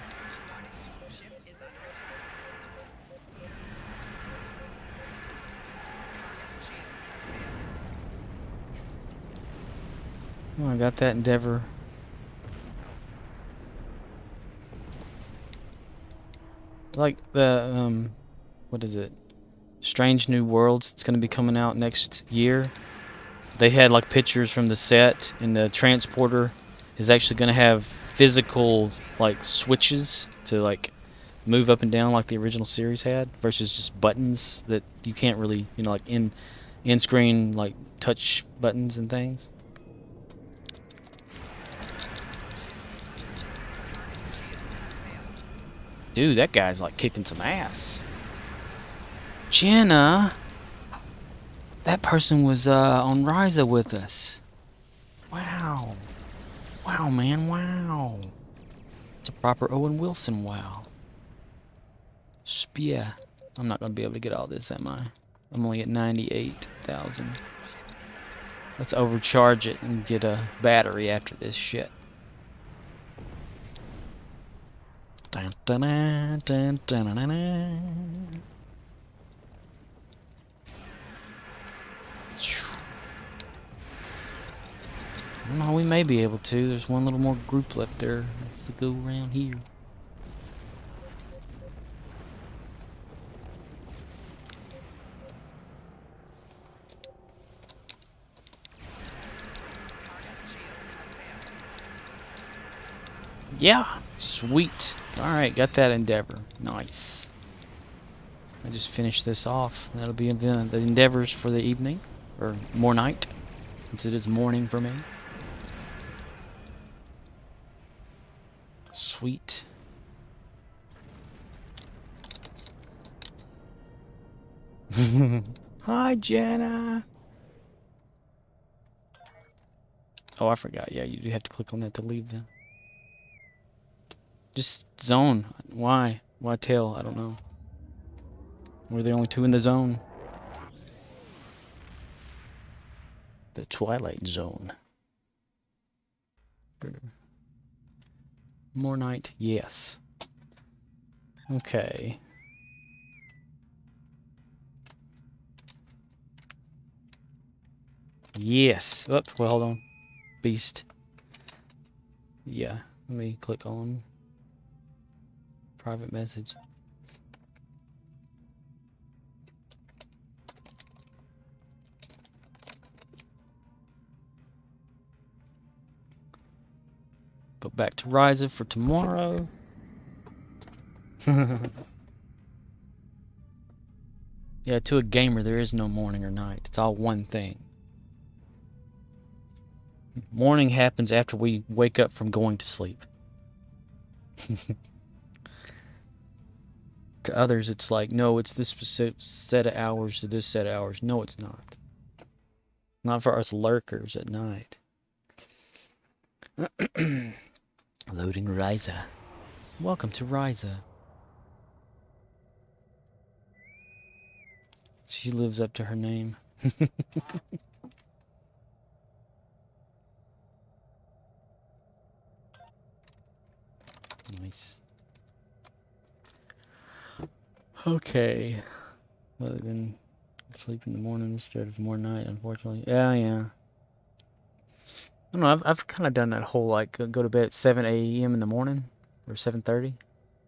Oh, I got that Endeavor. Like the, what is it? Strange New Worlds. It's going to be coming out next year. They had like pictures from the set, and the transporter is actually going to have physical like switches to like move up and down like the original series had, versus just buttons that you can't really, you know, like in-screen like touch buttons and things. Dude, that guy's like kicking some ass. Jenna, that person was on Risa with us. Wow. Wow, man, wow. It's a proper Owen Wilson wow. Spear. I'm not going to be able to get all this, am I? I'm only at 98,000. Let's overcharge it and get a battery after this shit. Dun, dun, dun, dun, dun, dun, dun. No, we may be able to. There's one little more group left there. Let's go around here. Yeah, sweet. Alright, got that endeavor. Nice. I just finished this off. That'll be the endeavors for the evening, or more night, since it is morning for me. Sweet. Hi, Jenna. Oh, I forgot. Yeah, you do have to click on that to leave them. Just zone. Why? Why tail? I don't know. We're the only two in the zone. The Twilight Zone. More night? Yes. Okay. Yes. Oops, well, hold on. Beast. Yeah. Let me click on private message. Go back to Risa for tomorrow. Yeah, to a gamer, there is no morning or night. It's all one thing. Morning happens after we wake up from going to sleep. To others, it's like, no, it's this specific set of hours to this set of hours. No, it's not. Not for us lurkers at night. Loading Risa. Welcome to Risa. She lives up to her name. Nice. Okay. Other than sleep in the morning instead of more night, unfortunately. Yeah. I don't know, I've kind of done that whole, like, go to bed at 7 a.m. in the morning, or 7:30,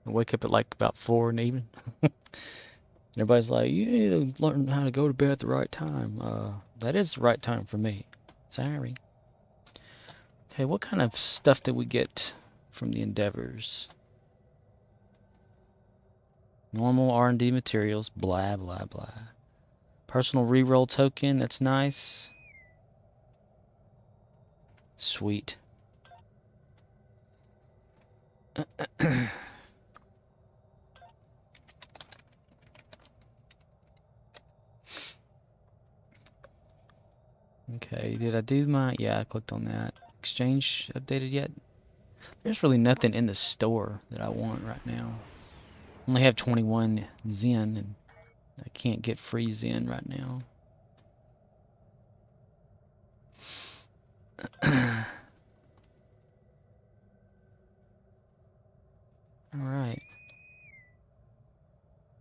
and wake up at, like, about 4 in the evening. And everybody's like, you need to learn how to go to bed at the right time. That is the right time for me. Sorry. Okay, what kind of stuff did we get from the endeavors? Normal R&D materials, blah, blah, blah. Personal reroll token, that's nice. Sweet. Okay, did I do my... Yeah, I clicked on that. Exchange updated yet? There's really nothing in the store that I want right now. I only have 21 Zen, and I can't get free Zen right now. Alright.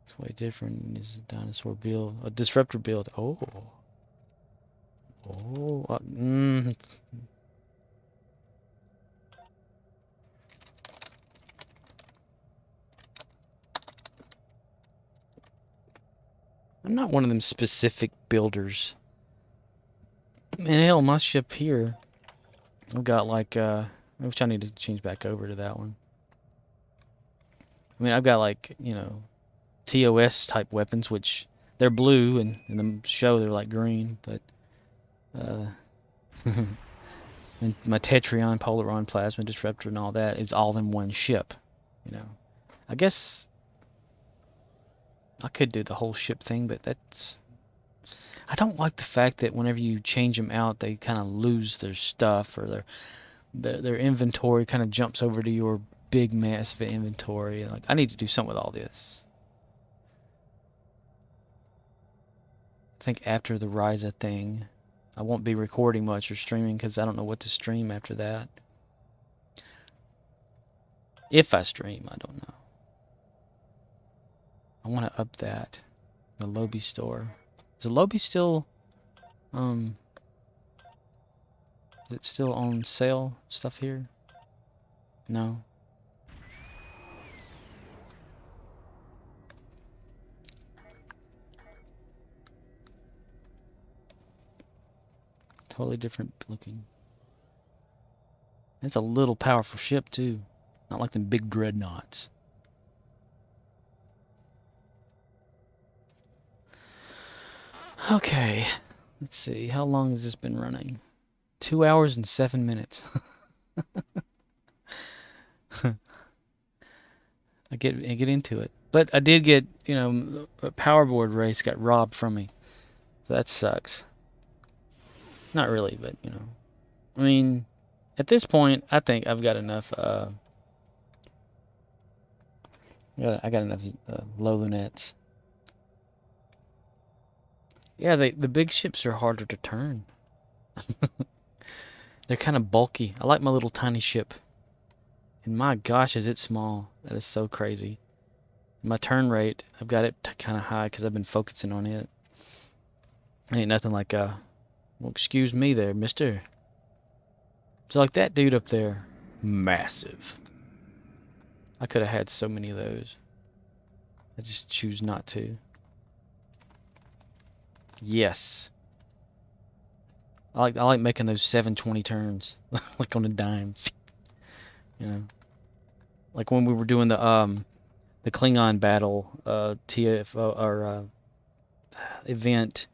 It's way different. This is a dinosaur build. A disruptor build. Oh. Oh. I'm not one of them specific builders. Man, hell, my ship here, I've got like, which I need to change back over to that one. I mean, I've got like, you know, TOS type weapons, which they're blue, and in the show they're like green, but, and my Tetrion, Polaron, Plasma Disruptor, and all that is all in one ship, you know. I guess I could do the whole ship thing, but that's... I don't like the fact that whenever you change them out, they kind of lose their stuff, or their inventory kind of jumps over to your big, massive inventory. Like, I need to do something with all this. I think after the Risa thing, I won't be recording much or streaming because I don't know what to stream after that. If I stream, I don't know. I want to up that. The Lobi store. Is the Lobi still, is it still on sale stuff here? No. Totally different looking. It's a little powerful ship too. Not like them big dreadnoughts. Okay. Let's see. How long has this been running? 2 hours and 7 minutes. I get into it. But I did get, you know, a Powerboard Race got robbed from me. So that sucks. Not really, but, you know. I mean, at this point, I think I've got enough, I got enough Lohlunats. Yeah, the big ships are harder to turn. They're kind of bulky. I like my little tiny ship. And my gosh, is it small. That is so crazy. My turn rate, I've got it kind of high because I've been focusing on it. Ain't nothing like, well, excuse me there, mister. It's like that dude up there. Massive. I could have had so many of those. I just choose not to. Yes. I like making those 720 turns. Like on a dime. You know. Like when we were doing the Klingon battle TFO or event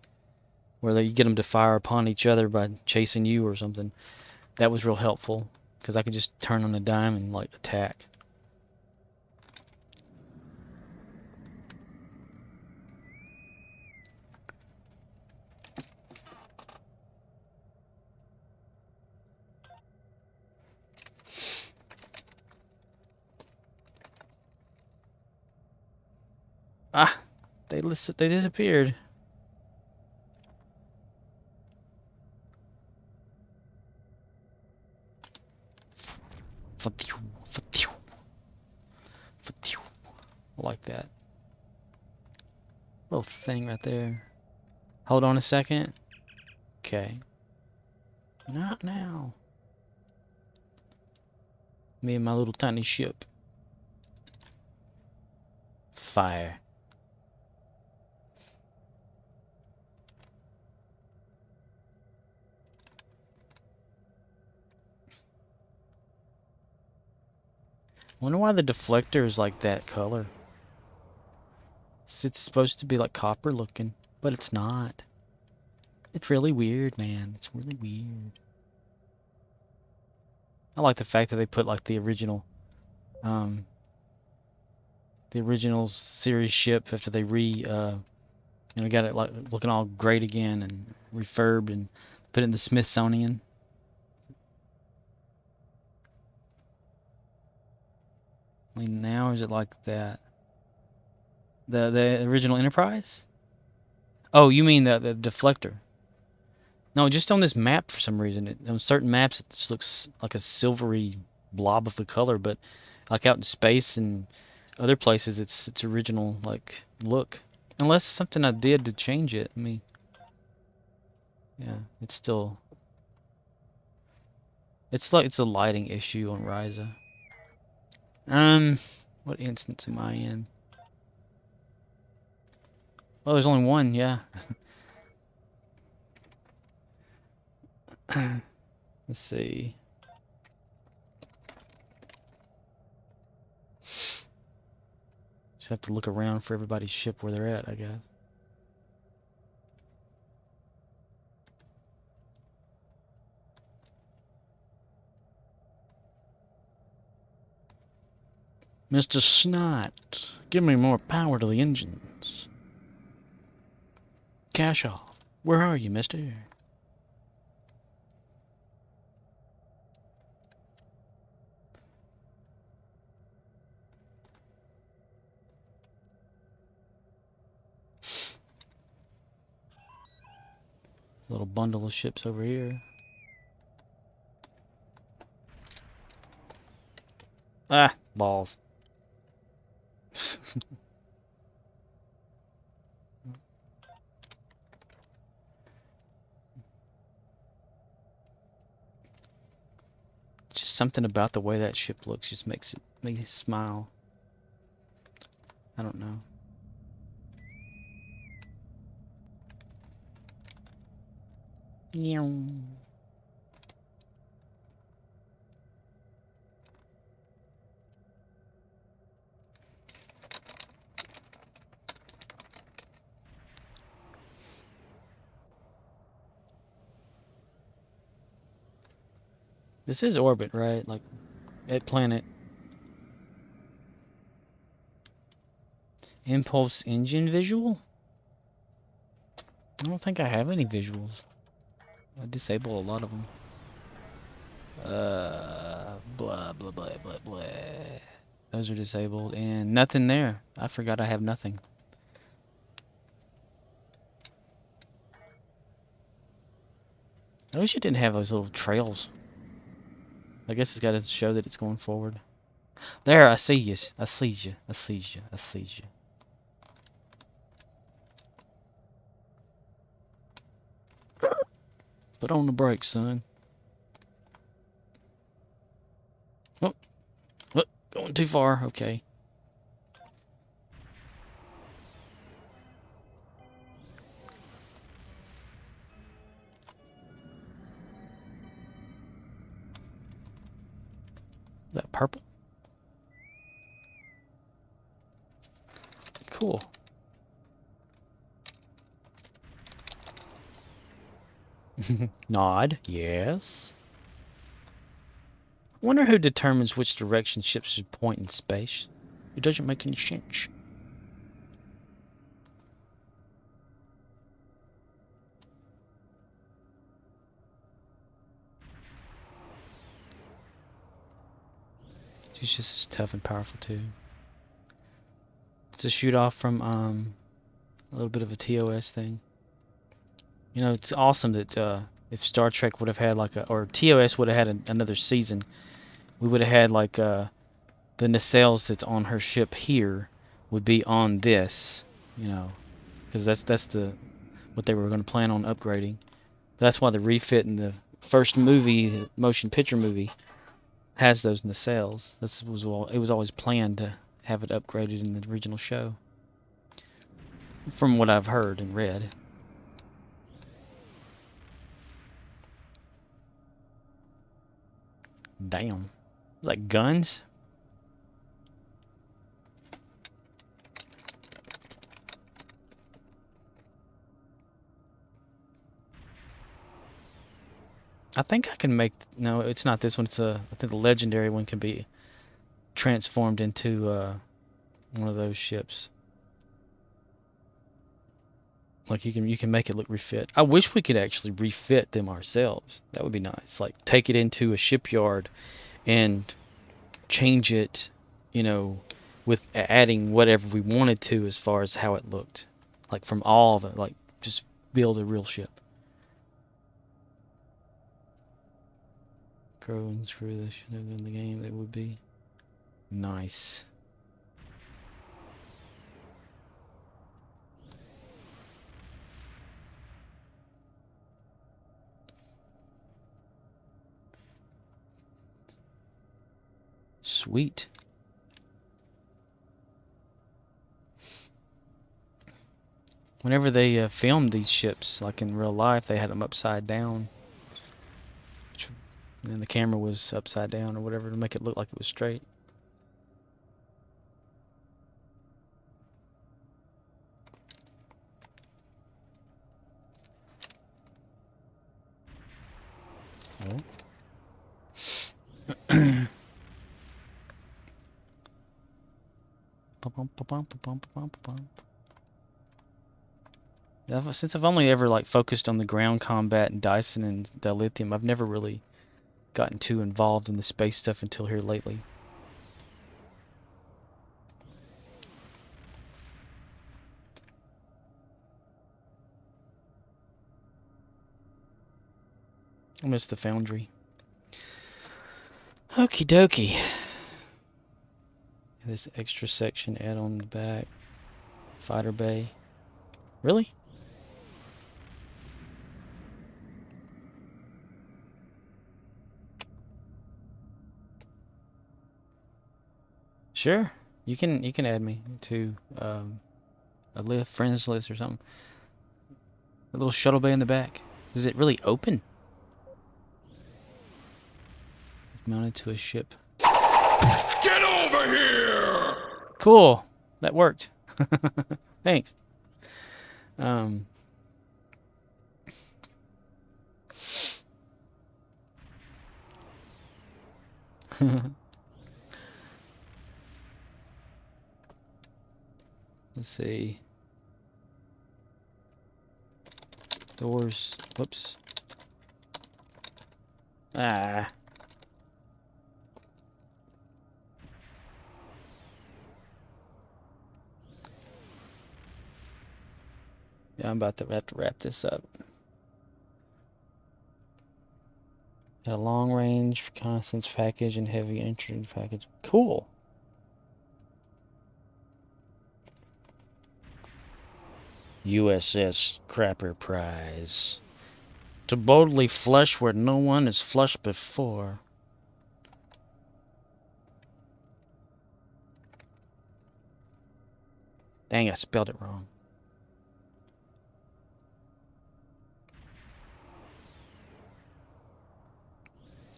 where you get them to fire upon each other by chasing you or something. That was real helpful because I could just turn on a dime and like attack. Ah, they disappeared. Like that. Little thing right there. Hold on a second. Okay. Not now. Me and my little tiny ship. Fire. Wonder why the deflector is like that color. It's supposed to be like copper looking, but it's not. It's really weird, man. It's really weird. I like the fact that they put like the original series ship after they got it like looking all great again and refurbed and put it in the Smithsonian. I mean, now is it like that? The original Enterprise? Oh, you mean the deflector? No, just on this map for some reason. On certain maps, it just looks like a silvery blob of a color, but like out in space and other places, it's its original like look. Unless something I did to change it. I mean, yeah, it's still. It's like it's a lighting issue on Risa. What instance am I in? Well, there's only one, yeah. Let's see. Just have to look around for everybody's ship where they're at, I guess. Mr. Snot, give me more power to the engines. Cash off. Where are you, mister? Little bundle of ships over here. Ah, balls. Just something about the way that ship looks just makes me smile. I don't know. Meow. This is orbit, right? Like, at planet. Impulse engine visual? I don't think I have any visuals. I disable a lot of them. Blah, blah, blah, blah, blah. Those are disabled, and nothing there. I forgot I have nothing. I wish it didn't have those little trails. I guess it's got to show that it's going forward. There, I see you. I see you. I see you. I see you. Put on the brakes, son. Oh, going too far. Okay. Is that purple? Cool. Nod. Yes. Wonder who determines which direction ships should point in space. It doesn't make any sense. She's just as tough and powerful too. It's a shoot off from a little bit of a TOS thing. You know, it's awesome that if Star Trek would have had like a, or TOS would have had another season, we would have had like the nacelles that's on her ship here would be on this, you know, because that's the what they were going to plan on upgrading. That's why the refit in the first movie, the motion picture movie, has those nacelles. It was always planned to have it upgraded in the original show, from what I've heard and read. Damn. Like guns? I think I can make... No, it's not this one. It's I think the legendary one can be transformed into one of those ships. Like you can make it look refit. I wish we could actually refit them ourselves. That would be nice. Like take it into a shipyard and change it, you know, with adding whatever we wanted to as far as how it looked. Like from all of it, like just build a real ship. Grow and screw this shit in the game, that would be nice. Sweet. Whenever they filmed these ships, like in real life, they had them upside down. And the camera was upside down or whatever to make it look like it was straight. Oh. Since I've only ever like focused on the ground combat and Dyson and dilithium, I've never really gotten too involved in the space stuff until here lately. I miss the foundry. Okie dokie. This extra section add on the back. Fighter bay. Really? Sure. You can add me to a friends list or something. A little shuttle bay in the back. Is it really open? Mounted to a ship. Get over here! Cool. That worked. Thanks. Let's see. Doors. Whoops. Ah. Yeah, I'm about to have to wrap this up. Got a long range reconnaissance package and heavy entry package. Cool. USS Crapper Prize. To boldly flush where no one has flushed before. Dang, I spelled it wrong.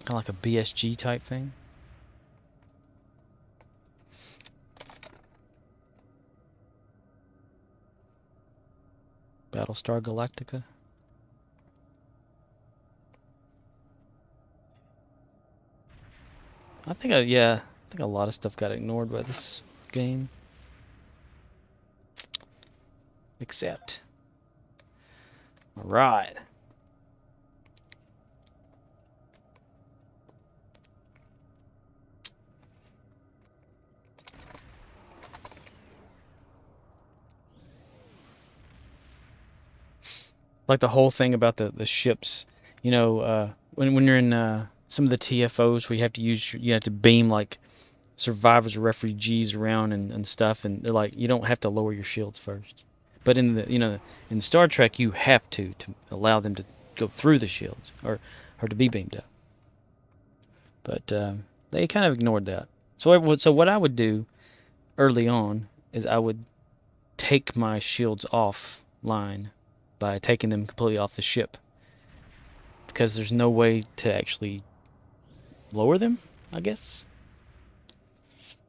Kind of like a BSG type thing. Battlestar Galactica. I think a lot of stuff got ignored by this game. Except. Alright. Like the whole thing about the ships, you know, when you're in some of the TFOs where you have to beam like survivors or refugees around and stuff, and they're like, you don't have to lower your shields first. But in in Star Trek you have to allow them to go through the shields or to be beamed up. But they kind of ignored that. So what I would do early on is I would take my shields offline by taking them completely off the ship, because there's no way to actually lower them, I guess.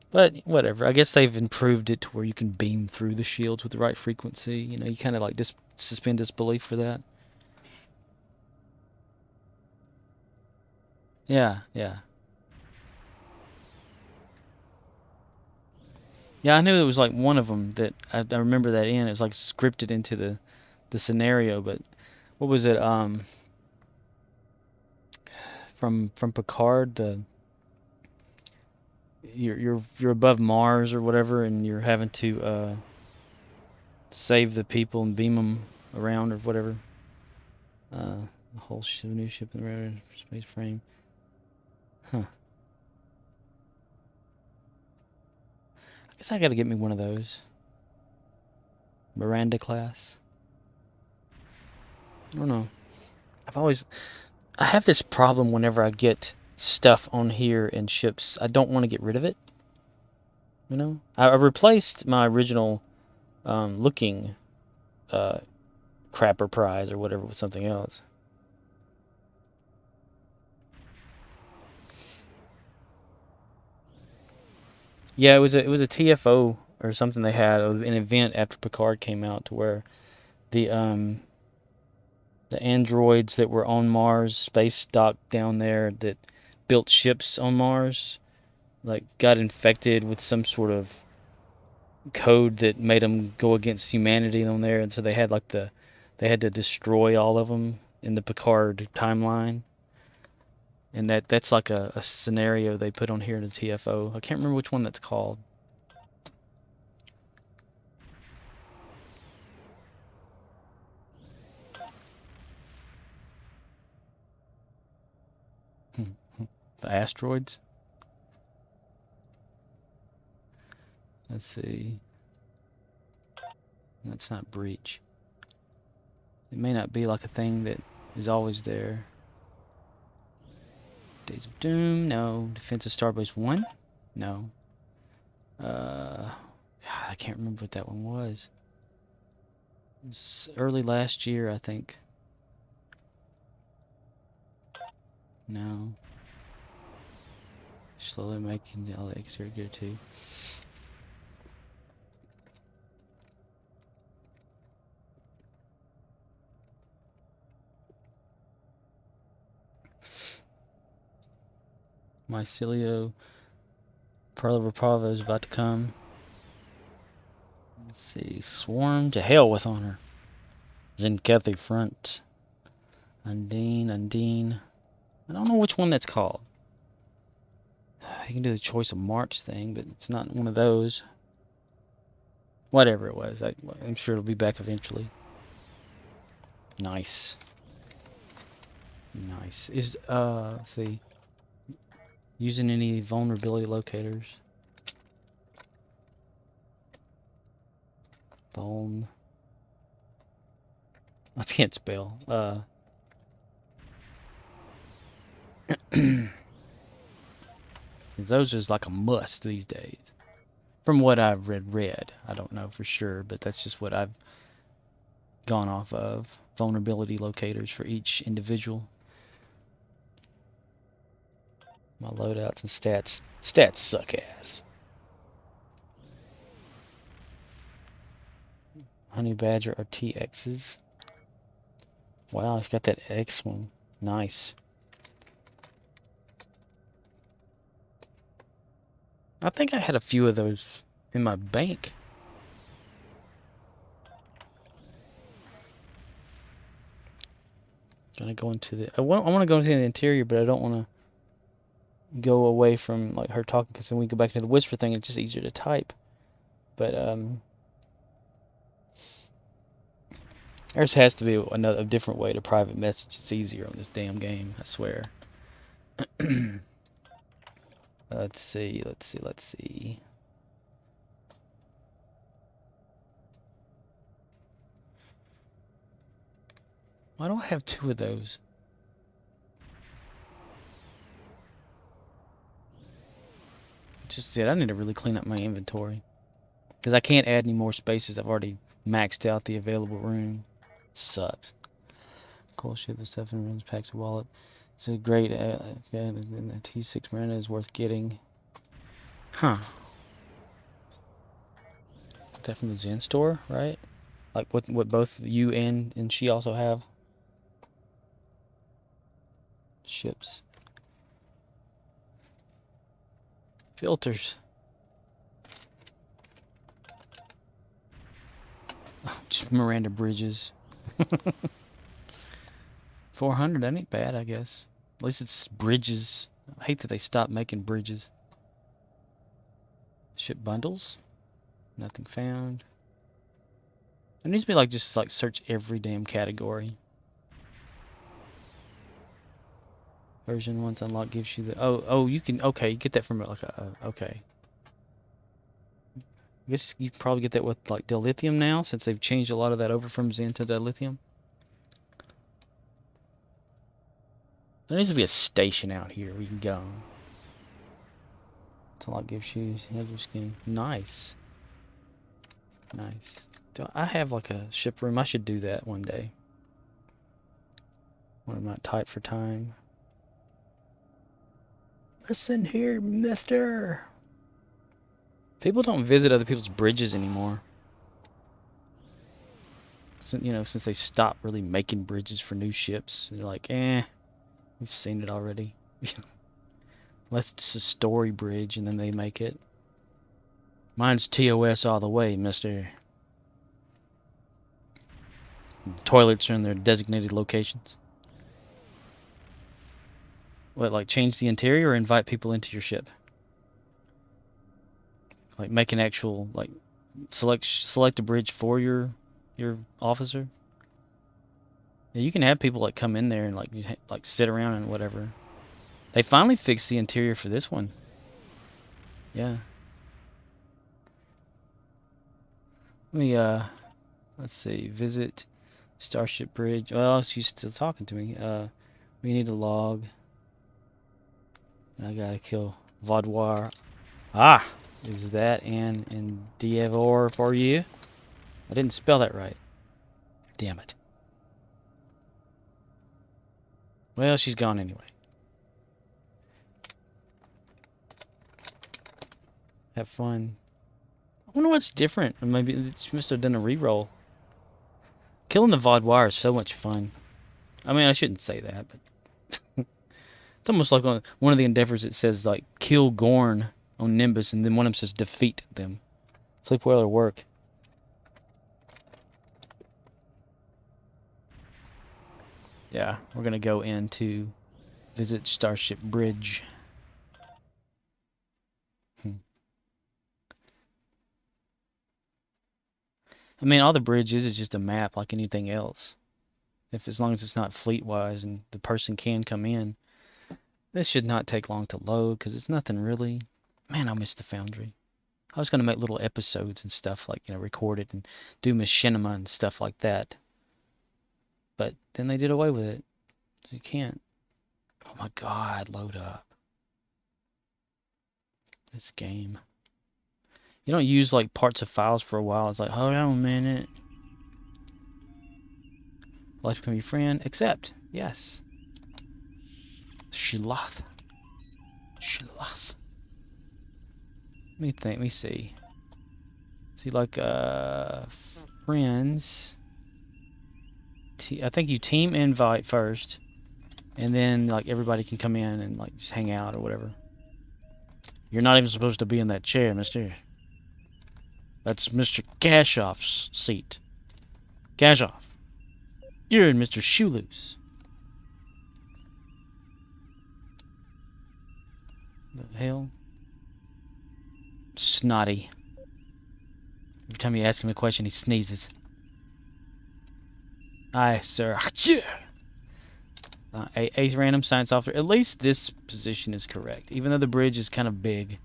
But whatever, I guess they've improved it to where you can beam through the shields with the right frequency. You know, you kind of like just suspend disbelief for that. Yeah. Yeah, I knew it was like one of them that I remember that in. It was like scripted into the scenario, but what was it? From Picard, you're above Mars or whatever, and you're having to save the people and beam them around or whatever. The whole new ship in the space frame. Huh. I guess I got to get me one of those. Miranda class. I don't know. I have this problem whenever I get stuff on here in ships. I don't want to get rid of it. You know? I replaced my original looking Crapper Prize or whatever with something else. Yeah, it was a TFO or something they had. It was an event after Picard came out to where the androids that were on Mars, space docked down there, that built ships on Mars, like got infected with some sort of code that made them go against humanity on there, and so they had they had to destroy all of them in the Picard timeline. And that's like a scenario they put on here in the TFO. I can't remember which one that's called. The asteroids. Let's see. That's not breach. It may not be like a thing that is always there. Days of Doom, no. Defensive Starbase 1? No. God, I can't remember what that one was. It was early last year, I think. No. Slowly making all the exterior gear too. Mycelio Pearl of Rapava is about to come. Let's see. Swarm to hell with honor. Zenkethi front. Undine. I don't know which one that's called. You can do the choice of march thing, but it's not one of those. Whatever it was, I'm sure it'll be back eventually. Nice. Nice. Is, let's see. Using any vulnerability locators. Vuln. I can't spell. Those are like a must these days. From what I've read. I don't know for sure, but that's just what I've gone off of. Vulnerability locators for each individual. My loadouts and stats. Stats suck ass. Honey Badger are TXs. Wow, I've got that X one. Nice. I think I had a few of those in my bank. Gonna go into the. I want to go into the interior, but I don't want to go away from like her talking, because when we go back to the whisper thing, it's just easier to type. But there has to be a different way to private message. It's easier on this damn game, I swear. Let's see. Why do I have two of those? Just it. I need to really clean up my inventory, because I can't add any more spaces. I've already maxed out the available room. Sucks. Cool shit. The stuff in rooms packs a wallet. It's a great. And the T6 Miranda is worth getting. Huh. Got that from the Zen store, right? Like what both you and she also have. Ships. Filters. Just Miranda bridges. 400, that ain't bad, I guess. At least it's bridges. I hate that they stopped making bridges. Ship bundles. Nothing found. There needs to be like just like search every damn category. Version once unlocked gives you the you can you get that from like a okay. I guess you can probably get that with like dilithium now, since they've changed a lot of that over from Zen to dilithium. There needs to be a station out here we can get on. It's unlock gives you heather skin. Nice. Nice. Do I have like a ship room? I should do that one day. When I'm not tight for time. Listen here, mister. People don't visit other people's bridges anymore. Since they stopped really making bridges for new ships. They're like, we've seen it already. Unless it's a story bridge and then they make it. Mine's TOS all the way, mister. Toilets are in their designated locations. What, like change the interior or invite people into your ship? Like make an actual, like, select a bridge for your officer? Yeah, you can have people like come in there and like sit around and whatever. They finally fixed the interior for this one. Yeah. Let me, let's see. Visit Starship Bridge. Well, she's still talking to me. We need a log. I gotta kill Vaudoir. Ah! Is that an endeavor for you? I didn't spell that right. Damn it. Well, she's gone anyway. Have fun. I wonder what's different. Maybe she must have done a reroll. Killing the Vaudoir is so much fun. I mean, I shouldn't say that, but it's almost like on one of the endeavors it says, like, kill Gorn on Nimbus, and then one of them says defeat them. Sleep well or work. Yeah, we're going to go into visit Starship Bridge. I mean, all the bridge is just a map like anything else. As long as it's not fleet-wise and the person can come in. This should not take long to load because it's nothing really. Man, I miss the Foundry. I was going to make little episodes and stuff like, record it and do machinima and stuff like that. But then they did away with it. You can't. Oh my God, load up. This game. You don't use like parts of files for a while. It's like, hold on a minute. Like to become your friend. Accept. Yes. Shiloth. Shiloth. Let me think. Let me see. See, like, friends. I think you team invite first. And then, like, everybody can come in and, like, just hang out or whatever. You're not even supposed to be in that chair, mister. That's Mr. Gashoff's seat. Gashoff. You're in Mr. Shoeloose. The hell? Snotty. Every time you ask him a question, he sneezes. Aye, sir. A random science officer. At least this position is correct. Even though the bridge is kind of big.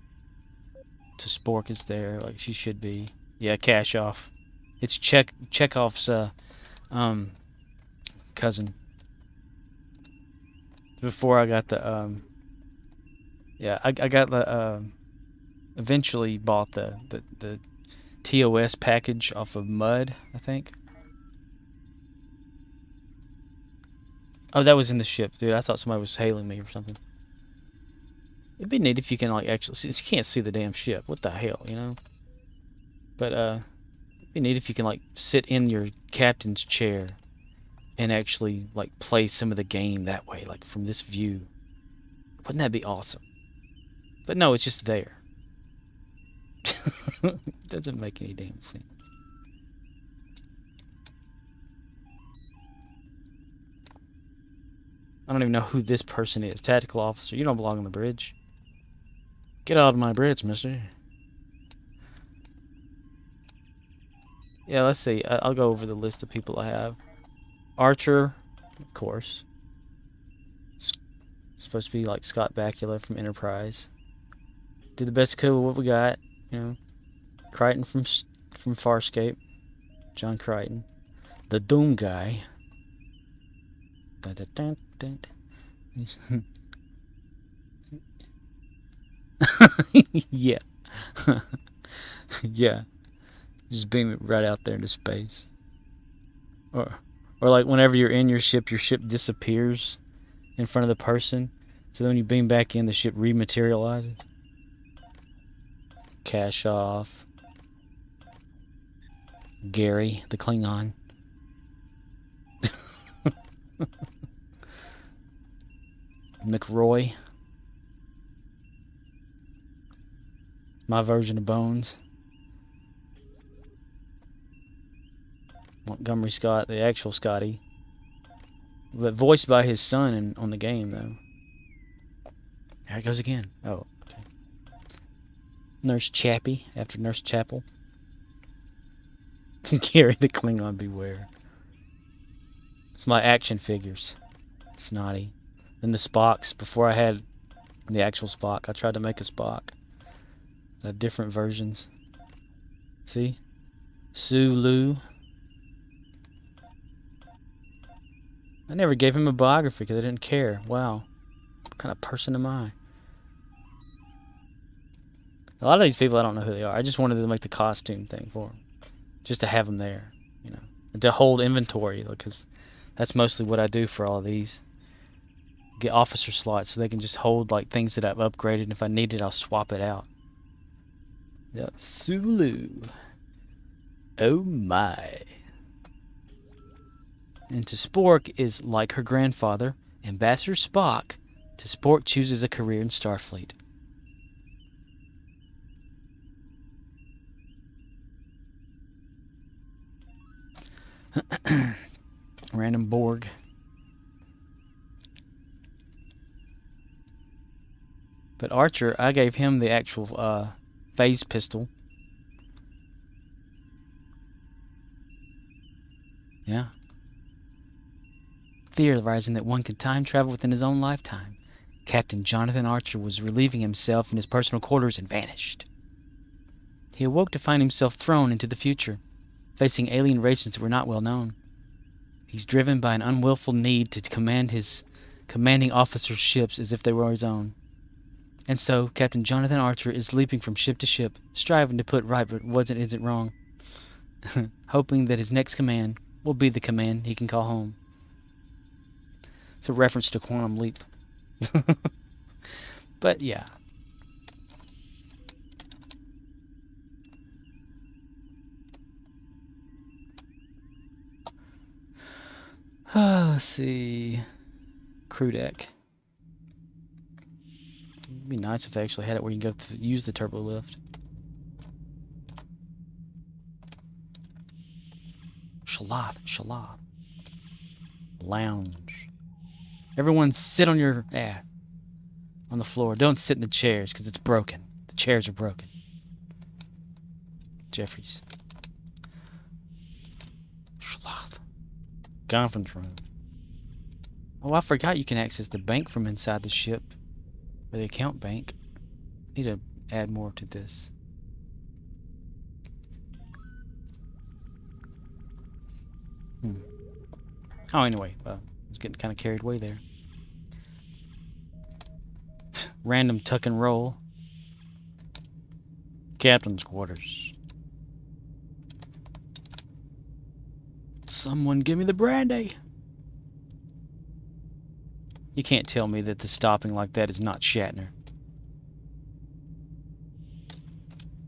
To Spork is there, like she should be. Yeah, cash off. It's Chekhov's cousin. Before I got the yeah, I got the eventually bought the TOS package off of Mud, I think. Oh, that was in the ship, dude. I thought somebody was hailing me or something. It'd be neat if you can, like, actually see. You can't see the damn ship. What the hell, you know? But, it'd be neat if you can, like, sit in your captain's chair and actually, like, play some of the game that way, like, from this view. Wouldn't that be awesome? But no, it's just there. It doesn't make any damn sense. I don't even know who this person is. Tactical officer. You don't belong on the bridge. Get out of my bridge, mister. Yeah, let's see. I'll go over the list of people I have. Archer, of course. Supposed to be like Scott Bakula from Enterprise. Do the best cool with what we got, you know. Crichton from Farscape. John Crichton. The Doom guy. Yeah. Yeah. Just beam it right out there into space. Or like whenever you're in your ship disappears in front of the person. So then when you beam back in, the ship rematerializes. Cash off. Gary, the Klingon. McRoy. My version of Bones. Montgomery Scott, the actual Scotty. But voiced by his son on the game, though. There it goes again. Oh, okay. Nurse Chappie, after Nurse Chapel. Gary the Klingon Beware. It's my action figures. Snotty. Then the Spocks. Before I had The actual Spock. I tried to make a Spock. Different versions. See? Sulu. I never gave him a biography because I didn't care. Wow. What kind of person am I? A lot of these people, I don't know who they are. I just wanted to make the costume thing for them. Just to have them there, you know. And to hold inventory, because that's mostly what I do for all of these. Get officer slots so they can just hold like things that I've upgraded, and if I need it, I'll swap it out. Yeah, Sulu. Oh my. And to Spork is like her grandfather, Ambassador Spock. To Spork chooses a career in Starfleet. Random Borg. But Archer, I gave him the actual phase pistol. Yeah. Theorizing that one could time travel within his own lifetime, Captain Jonathan Archer was relieving himself in his personal quarters and vanished. He awoke to find himself thrown into the future, facing alien races that were not well known. He's driven by an unwillful need to command his commanding officers' ships as if they were his own. And so, Captain Jonathan Archer is leaping from ship to ship, striving to put right what isn't wrong, hoping that his next command will be the command he can call home. It's a reference to Quantum Leap. But yeah. Let's see. Crew deck. It'd be nice if they actually had it where you can go use the turbo lift. Shalath. Lounge. Everyone sit on your on the floor. Don't sit in the chairs because it's broken. The chairs are broken. Jeffries. Shalath. Conference room. Oh, I forgot you can access the bank from inside the ship. Or the account bank. Need to add more to this. Oh, anyway, I was getting kind of carried away there. Random tuck and roll. Captain's quarters. Someone give me the brandy. You can't tell me that the stopping like that is not Shatner.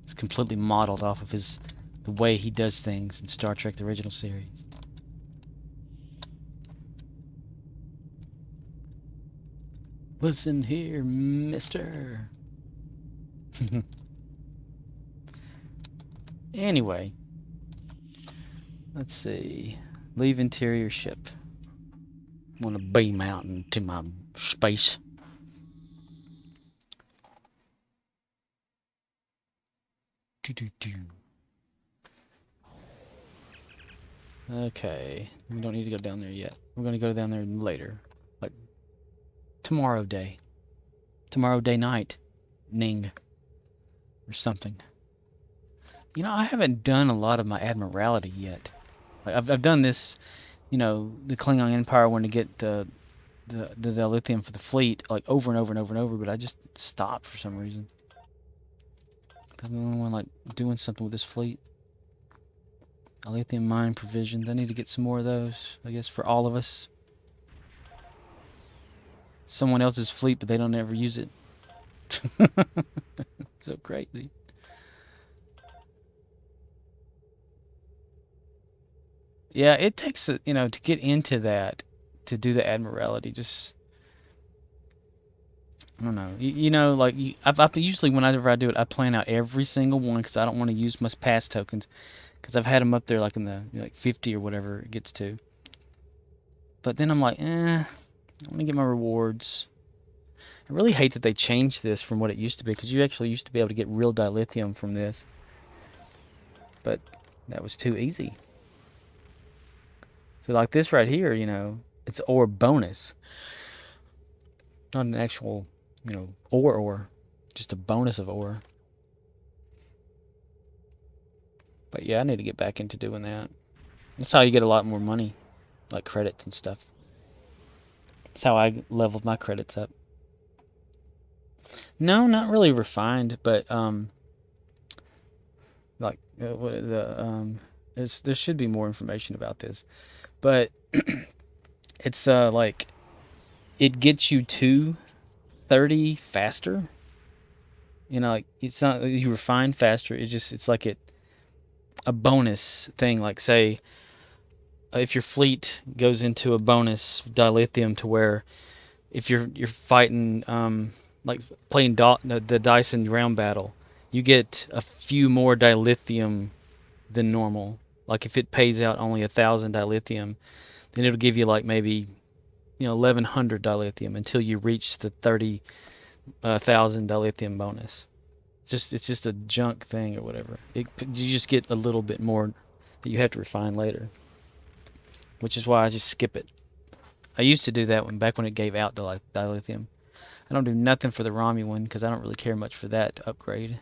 It's completely modeled off of the way he does things in Star Trek: The Original Series. Listen here, mister. Anyway. Let's see. Leave interior ship. Want to beam out into my space. Okay. We don't need to go down there yet. We're going to go down there later. Like tomorrow day. Tomorrow day night. Ning. Or something. You know, I haven't done a lot of my Admiralty yet. Like, I've done this, you know, the Klingon Empire when to get the dilithium for the fleet, like over and over and over and over, but I just stopped for some reason. I'm the only one like doing something with this fleet. Dilithium mine provisions. I need to get some more of those, I guess, for all of us. Someone else's fleet, but they don't ever use it. So crazy. Yeah, it takes, you know, to get into that, to do the Admiralty, just, I don't know. You know, like, I usually, whenever I do it, I plan out every single one, because I don't want to use my pass tokens, because I've had them up there, like, in the, like, 50 or whatever it gets to. But then I'm like, I want to get my rewards. I really hate that they changed this from what it used to be, because you actually used to be able to get real dilithium from this. But that was too easy. So like this right here, you know, it's ore bonus. Not an actual you know, ore. Just a bonus of ore. But yeah, I need to get back into doing that. That's how you get a lot more money, like credits and stuff. That's how I leveled my credits up. No, not really refined, but like there should be more information about this, but it's like it gets you to 30 faster. You know, like it's not you refine faster. It's like a bonus thing. Like say if your fleet goes into a bonus dilithium to where if you're fighting like playing the dice in round battle, you get a few more dilithium than normal. Like if it pays out only 1,000 dilithium, then it'll give you like maybe 1,100 dilithium until you reach the 30,000 dilithium bonus. It's just a junk thing or whatever. You just get a little bit more that you have to refine later, which is why I just skip it. I used to do that back when it gave out dilithium. I don't do nothing for the Romulan because I don't really care much for that to upgrade.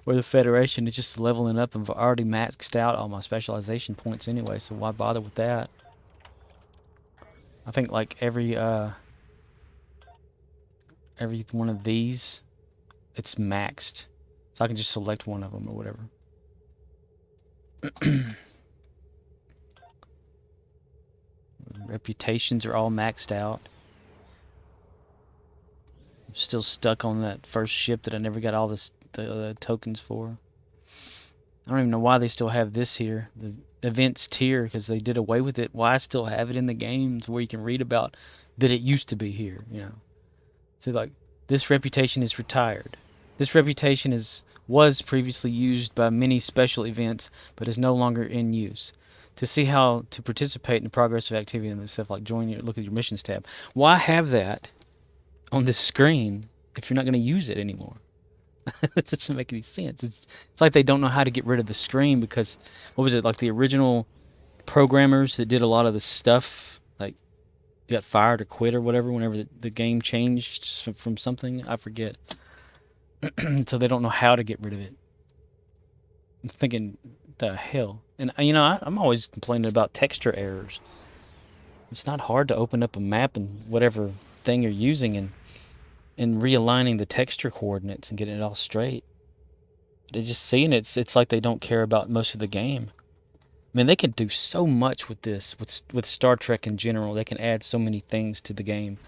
Or the Federation is just leveling up, and I've already maxed out all my specialization points anyway, so why bother with that? I think like every one of these, it's maxed, so I can just select one of them or whatever. Reputations are all maxed out. I'm still stuck on that first ship that I never got all the tokens for. I don't even know why they still have this here, the events tier, because they did away with it. Why I still have it in the games where you can read about that it used to be here, you know. So like, this reputation is retired. This reputation was previously used by many special events, but is no longer in use. To see how to participate in the progress of activity and stuff like look at your missions tab. Why have that on this screen if you're not going to use it anymore? That doesn't make any sense. It's like they don't know how to get rid of the screen because, what was it, like the original programmers that did a lot of the stuff, like got fired or quit or whatever whenever the game changed from something, I forget. So they don't know how to get rid of it. I'm thinking, the hell? And I'm always complaining about texture errors. It's not hard to open up a map and whatever thing you're using and realigning the texture coordinates and getting it all straight. But just seeing it's like they don't care about most of the game. I mean, they can do so much with this, with Star Trek in general. They can add so many things to the game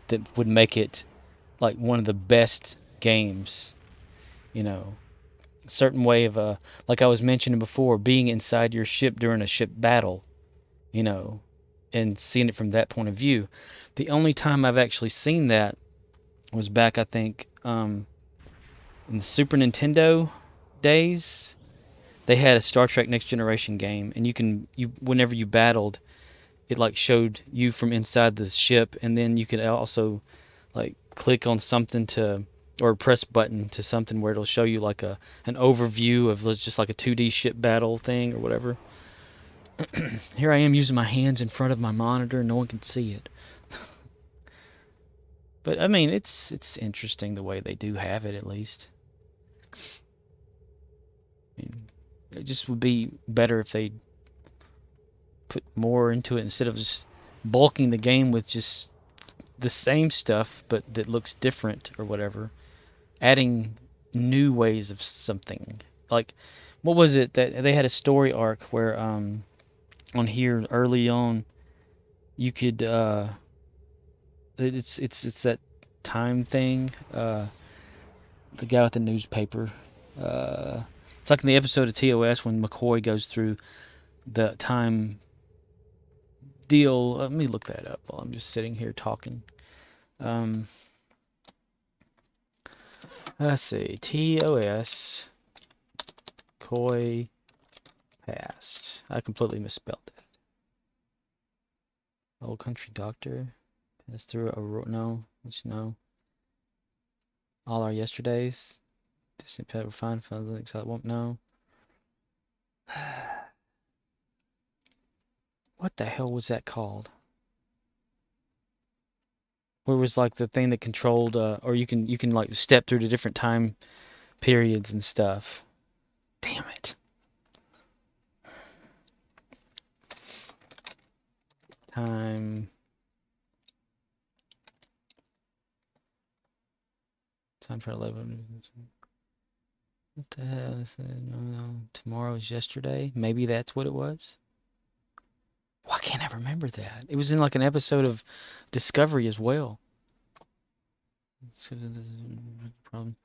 that would make it like one of the best games. You know, a certain way of like I was mentioning before, being inside your ship during a ship battle, you know, and seeing it from that point of view. The only time I've actually seen that was back, I think, in the Super Nintendo days. They had a Star Trek Next Generation game, and whenever you battled, it like showed you from inside the ship, and then you could also like click on something or press button to something where it'll show you like an overview of just like a 2D ship battle thing or whatever. Here I am using my hands in front of my monitor, and no one can see it. But I mean, it's interesting the way they do have it, at least. I mean, it just would be better if they put more into it instead of just bulking the game with just the same stuff but that looks different or whatever. Adding new ways of something. Like, what was it that they had a story arc where on here early on you could it's that time thing, the guy with the newspaper, it's like in the episode of TOS when McCoy goes through the time deal. Let me look that up while I'm just sitting here talking. Let's see, TOS Coy Past. I completely misspelled that. Old Country Doctor. Pass through no. All Our Yesterdays. Distant Pet Refined Fun Links I won't know. What the hell was that called? where it was like the thing that controlled, or you can like step through to different time periods and stuff. Damn it. Time for 11. What the hell is that? No. Tomorrow is yesterday. Maybe that's what it was. Why can't I remember that? It was in like an episode of Discovery as well. Problem.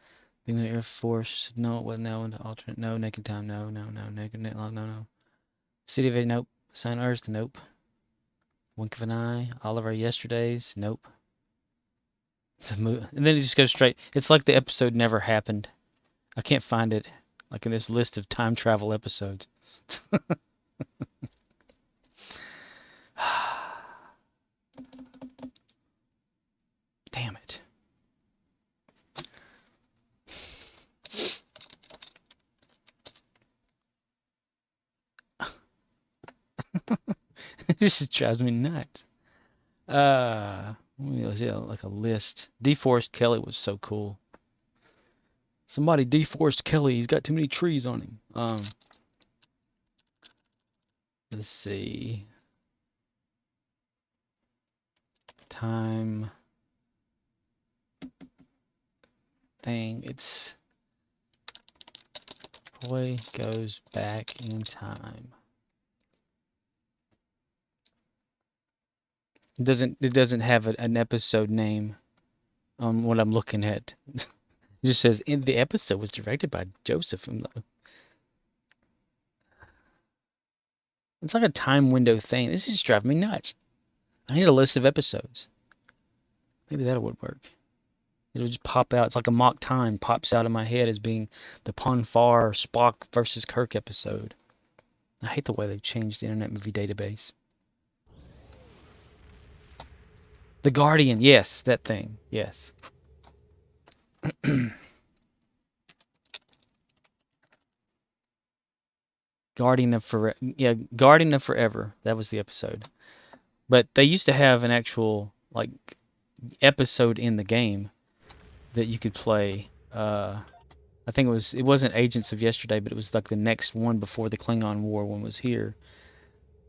Being the Air Force. No, it wasn't. No, alternate. No, naked time. No. Naked. No. City of A. Nope. Sign Earth. Nope. Wink of an eye. All of our yesterdays. Nope. And then it just goes straight. It's like the episode never happened. I can't find it. Like in this list of time travel episodes. Damn it. This just drives me nuts. Let's see, like a list. Deforest Kelly was so cool. Somebody deforest Kelly. He's got too many trees on him. Let's see. Time thing. It's boy goes back in time. It doesn't have an episode name on what I'm looking at. It just says the episode was directed by Joseph. It's like a time window thing. This is driving me nuts. I need a list of episodes. Maybe that would work. It'll just pop out. It's like a mock time pops out of my head as being the Ponfar Spock versus Kirk episode. I hate the way they've changed the Internet Movie Database. The Guardian, yes, that thing, yes. Guardian of Forever. That was the episode. But they used to have an actual like episode in the game that you could play. I think it wasn't Agents of Yesterday, but it was like the next one before the Klingon War one was here.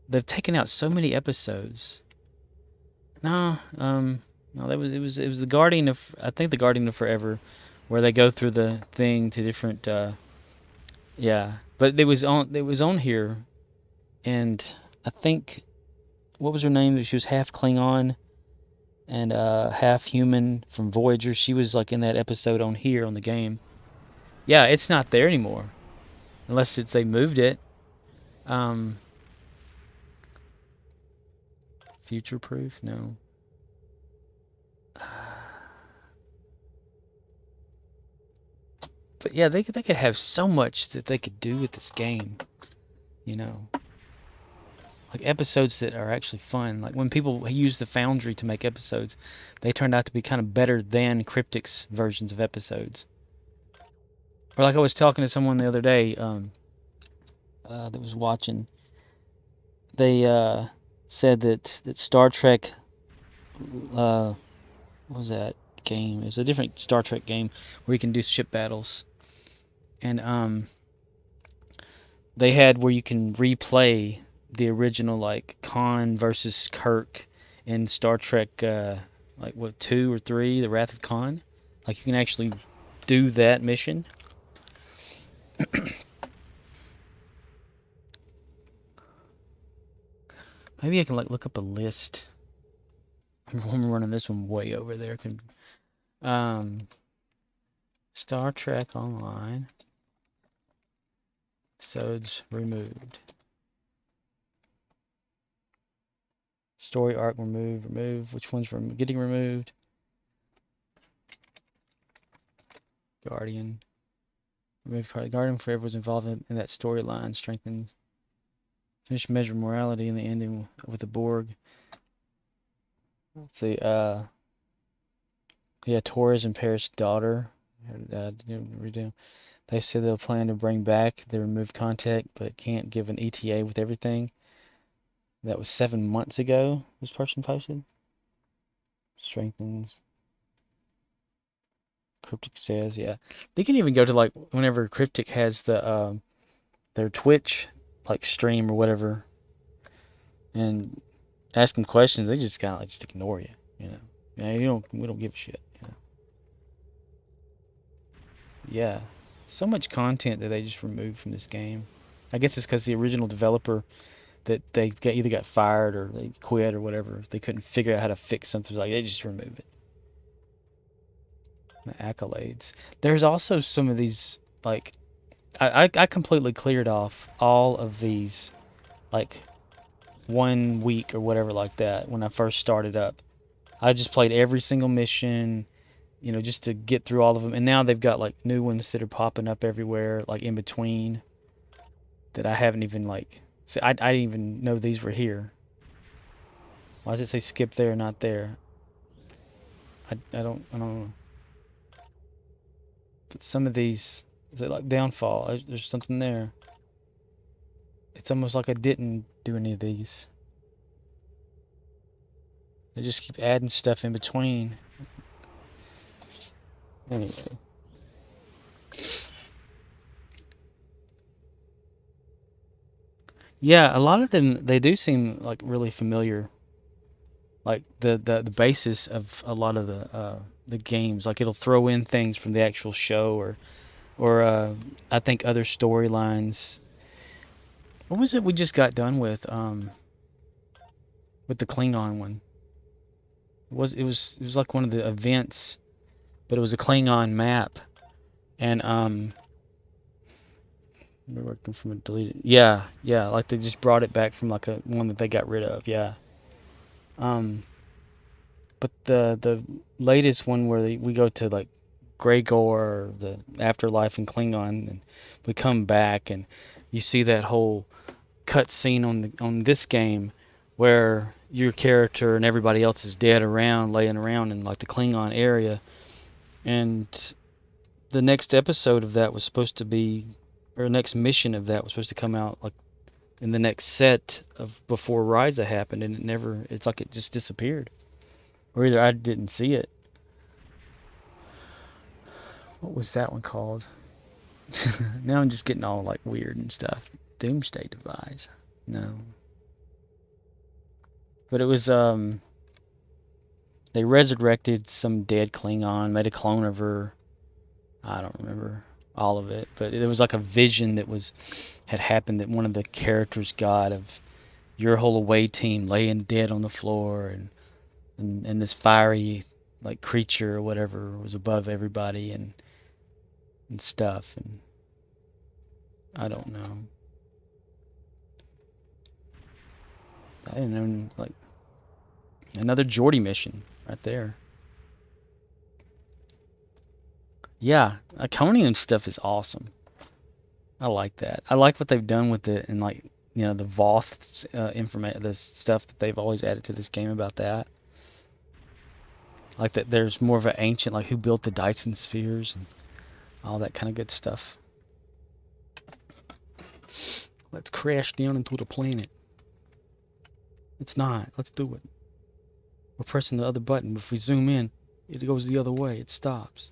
They've taken out so many episodes. No, it was the Guardian of, I think the Guardian of Forever, where they go through the thing to different yeah. But it was on here, and I think, what was her name? She was half Klingon and half human from Voyager. She was like in that episode on here on the game. Yeah, it's not there anymore, unless they moved it. Future proof? No. But yeah, they could have so much that they could do with this game, you know. Like episodes that are actually fun. Like when people use the Foundry to make episodes, they turned out to be kind of better than Cryptic's versions of episodes. Or like I was talking to someone the other day that was watching. They said that Star Trek, what was that game? It was a different Star Trek game where you can do ship battles. And they had where you can replay the original, like Khan versus Kirk in Star Trek, like what, 2 or 3, The Wrath of Khan. Like you can actually do that mission. Maybe I can like look up a list. I'm running this one way over there. Star Trek Online. Episodes removed. Story arc remove. Which one's getting removed? Guardian. Remove Guardian Forever was involved in that storyline. Strengthened. Finish measure morality in the ending with the Borg. Let's see. Yeah, Torres and Paris' daughter. Redo. They said they'll plan to bring back the removed contact, but can't give an ETA with everything. That was 7 months ago, this person posted. Strengthens. Cryptic says, yeah. They can even go to like whenever Cryptic has the their Twitch like stream or whatever, and ask them questions. They just kind of like just ignore you, you know. Yeah, we don't give a shit. You know? Yeah, so much content that they just removed from this game. I guess it's because the original developer that they either got fired or they quit or whatever. They couldn't figure out how to fix something. Like they just remove it. The accolades. There's also some of these like I completely cleared off all of these like 1 week or whatever like that when I first started up. I just played every single mission, you know, just to get through all of them. And now they've got like new ones that are popping up everywhere, like in between, that I haven't even like. See, I didn't even know these were here. Why does it say skip there, not there? I don't know. But some of these, is it like downfall? There's something there. It's almost like I didn't do any of these. They just keep adding stuff in between. Anyway. Yeah, a lot of them, they do seem like really familiar. Like the basis of a lot of the games. Like it'll throw in things from the actual show or I think other storylines. What was it we just got done with the Klingon one? It was like one of the events, but it was a Klingon map, and we're working from a deleted. Yeah, like they just brought it back from like a one that they got rid of. Yeah. But the latest one where we go to like Gregor, or the afterlife in Klingon, and we come back and you see that whole cut scene on this game where your character and everybody else is dead around, laying around in like the Klingon area, and the next episode of that was supposed to be, or next mission of that was supposed to come out like in the next set of before Risa happened, and it's like it just disappeared. Or either I didn't see it. What was that one called? Now I'm just getting all like weird and stuff. Doomsday Device. No. But it was they resurrected some dead Klingon, made a clone of her. I don't remember all of it, but it was like a vision that had happened that one of the characters got of your whole away team laying dead on the floor, and this fiery like creature or whatever was above everybody and stuff, and I don't know. I didn't know, like another Geordie mission right there. Yeah, Iconium stuff is awesome. I like that. I like what they've done with it, and like, you know, the Voth information, the stuff that they've always added to this game about that. Like that, there's more of an ancient, like who built the Dyson spheres and all that kind of good stuff. Let's crash down into the planet. It's not. Let's do it. We're pressing the other button, but if we zoom in, it goes the other way. It stops.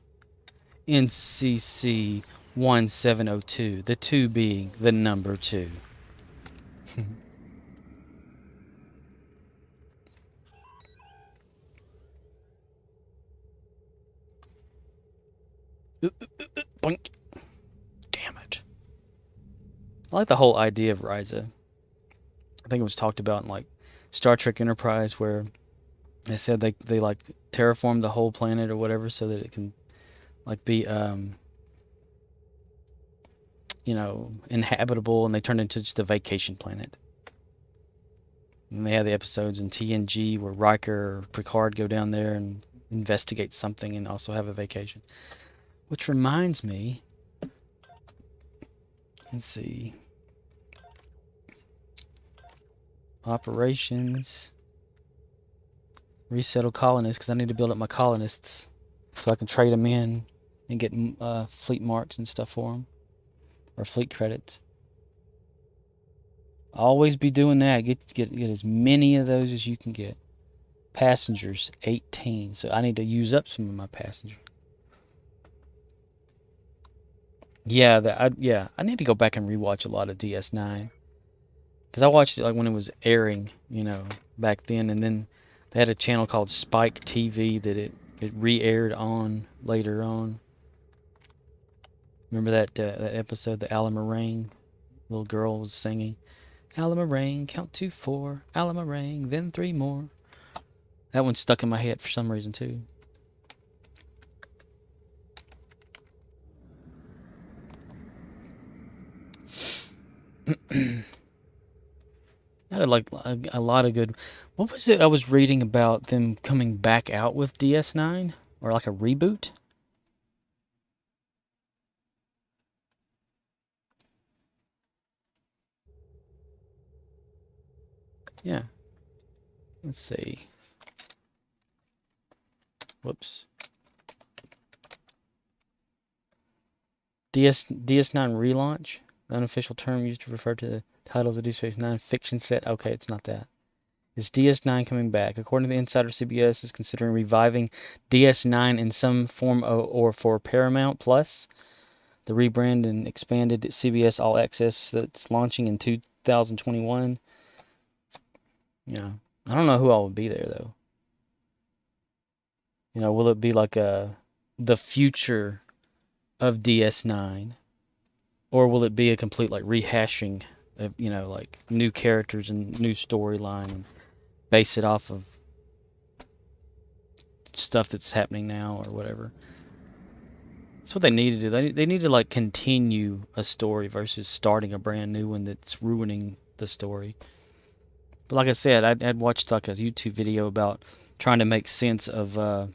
NCC 1702. The 2 being the number 2. Boink. Damn it. I like the whole idea of Risa. I think it was talked about in like Star Trek Enterprise, where they said they like terraformed the whole planet or whatever so that it can like be you know, inhabitable, and they turned into just a vacation planet. And they had the episodes in TNG where Riker or Picard go down there and investigate something and also have a vacation. Which reminds me, let's see, operations, resettle colonists, because I need to build up my colonists so I can trade them in and get fleet marks and stuff for them, or fleet credits. Always be doing that. Get as many of those as you can get. Passengers 18. So I need to use up some of my passengers. Yeah, I need to go back and rewatch a lot of DS9. Because I watched it like when it was airing, you know, back then. And then they had a channel called Spike TV that it re-aired on later on. Remember that episode, the Alamarang? Little girl was singing, Alamarang, count to 4, Alamarang, then 3 more. That one stuck in my head for some reason too. I had like a lot of good. What was it I was reading about them coming back out with DS9 or like a reboot? Yeah. Let's see. Whoops. DS9 relaunch, the unofficial term used to refer to the titles of DS9 fiction set. Okay, it's not that. Is DS9 coming back? According to the insider, CBS is considering reviving DS9 in some form or for Paramount Plus. The rebrand and expanded CBS All Access that's launching in 2021. You know, I don't know who all would be there though. You know, will it be like the future of DS9, or will it be a complete like rehashing of, you know, like new characters and new storyline and base it off of stuff that's happening now or whatever? That's what they need to do. They need to like continue a story versus starting a brand new one that's ruining the story. But like I said, I'd watched like a YouTube video about trying to make sense of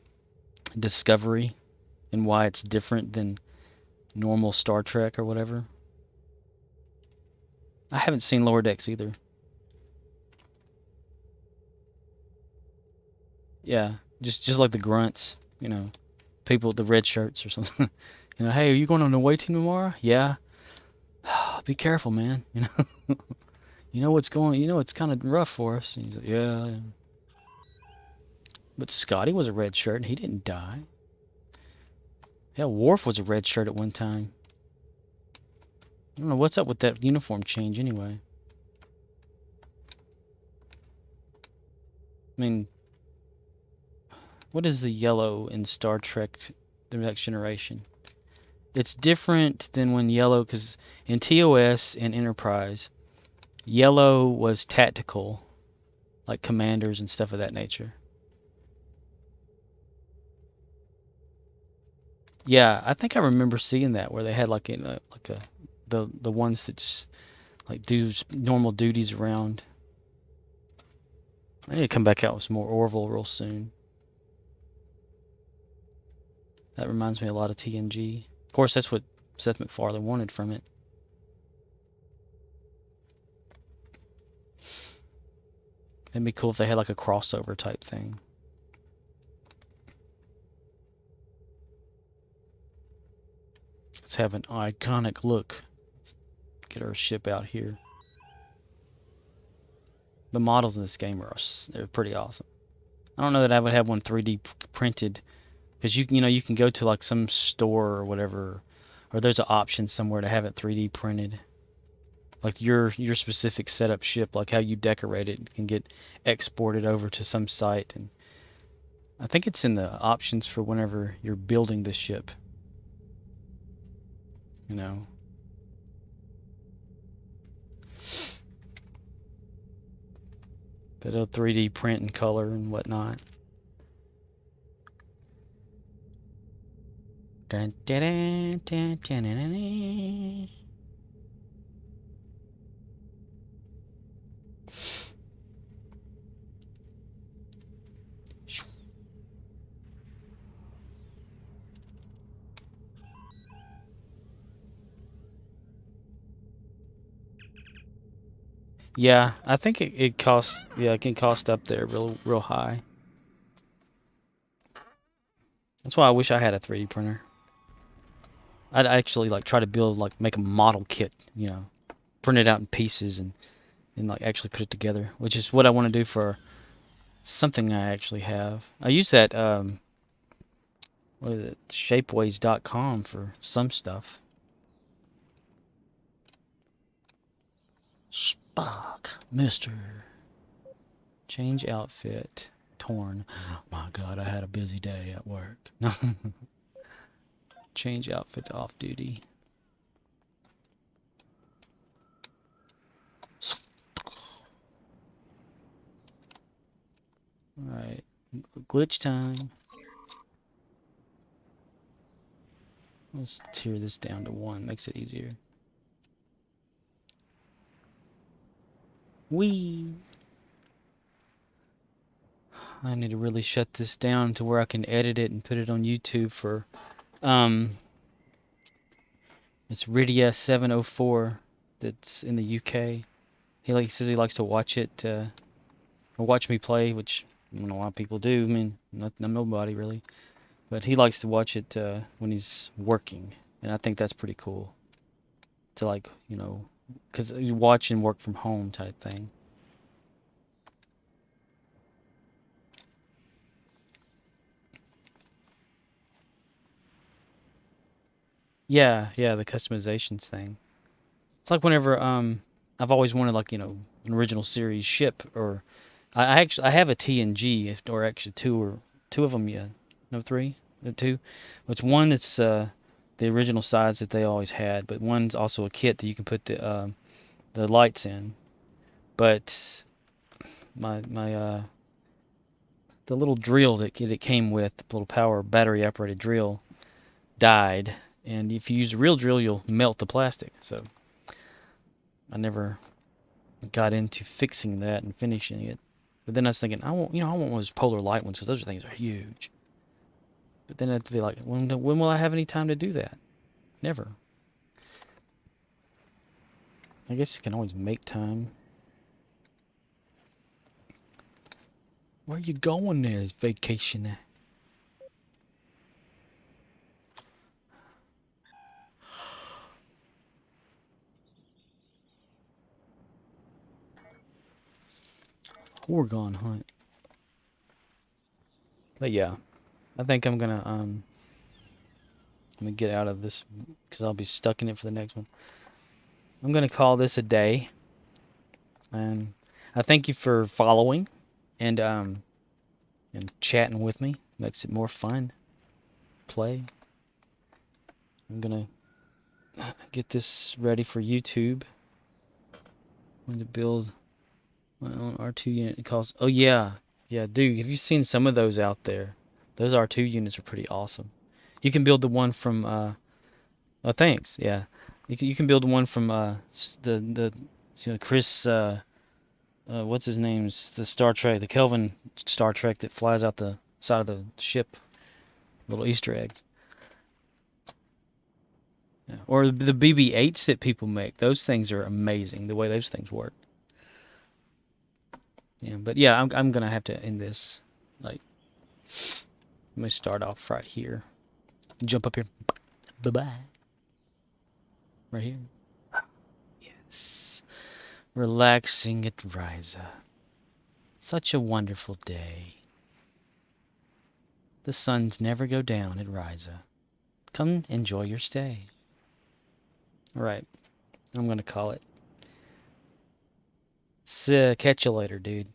Discovery and why it's different than normal Star Trek or whatever. I haven't seen Lower Decks either. Yeah, just like the grunts, you know, people with the red shirts or something. You know, hey, are you going on the away team tomorrow? Yeah. Be careful, man. You know, you know what's going. You know it's kind of rough for us. And he's like, yeah. But Scotty was a red shirt and he didn't die. Hell, Worf was a red shirt at one time. I don't know what's up with that uniform change anyway. I mean, what is the yellow in Star Trek The Next Generation? It's different than when yellow, because in TOS and Enterprise, yellow was tactical, like commanders and stuff of that nature. Yeah, I think I remember seeing that where they had like the ones that just like do normal duties around. I need to come back out with some more Orville real soon. That reminds me a lot of TNG. Of course, that's what Seth MacFarlane wanted from it. It'd be cool if they had like a crossover type thing. Let's have an iconic look. Let's get our ship out here. The models in this game they're pretty awesome. I don't know that I would have one 3D printed, because you know you can go to like some store or whatever, or there's an option somewhere to have it 3D printed. Like your specific setup ship, like how you decorate it, can get exported over to some site, and I think it's in the options for whenever you're building the ship. You know. But it'll 3D print and color and whatnot. Dun, dun, dun, dun, dun, dun, dun. Yeah, I think it costs. Yeah, it can cost up there real high. That's why I wish I had a 3D printer. I'd actually like try to build make a model kit, you know, print it out in pieces and like actually put it together, which is what I want to do for Something I actually have. I use that, what is it, shapeways.com for some stuff. Spock, Mister. Change outfit. Torn. My God, I had a busy day at work. No. Change outfit to off duty. Alright. Glitch time. Let's tear this down to 1. Makes it easier. Whee! I need to really shut this down to where I can edit it and put it on YouTube for, it's Rydia 704 that's in the UK. He says he likes to watch it, or watch me play, which I don't know why people do. I mean, nobody really. But he likes to watch it when he's working, and I think that's pretty cool. To like, you know, because you watch and work from home type thing. Yeah, the customizations thing. It's like whenever I've always wanted like, you know, an original series ship, or I have a TNG, or actually two of them, yeah. No, 3? The 2. It's one that's the original size that they always had, but one's also a kit that you can put the lights in. But my the little drill that it came with, the little power battery operated drill, died. And if you use a real drill, you'll melt the plastic. So I never got into fixing that and finishing it. But then I was thinking, I want one of those polar light ones, because those things are huge. But then I have to be like, when will I have any time to do that? Never. I guess you can always make time. Where you going there? Is vacation? Horga'hn Hunt. But yeah, I think I'm gonna get out of this because I'll be stuck in it for the next one. I'm gonna call this a day, and I thank you for following and chatting with me. Makes it more fun. Play. I'm gonna get this ready for YouTube. I'm going to build my own R2 unit. It costs. Oh yeah, dude. Have you seen some of those out there? Those R2 units are pretty awesome. You can build the one from. Oh, thanks. Yeah, you can build one from the Chris. What's his name's the Star Trek, the Kelvin Star Trek that flies out the side of the ship. Little Easter eggs. Yeah. Or the BB-8s that people make. Those things are amazing, the way those things work. Yeah, but yeah, I'm gonna have to end this. Like, let me start off right here. Jump up here. Bye-bye. Right here. Yes. Relaxing at Risa. Such a wonderful day. The suns never go down at Risa. Come enjoy your stay. Alright. I'm gonna call it. Catch you later, dude.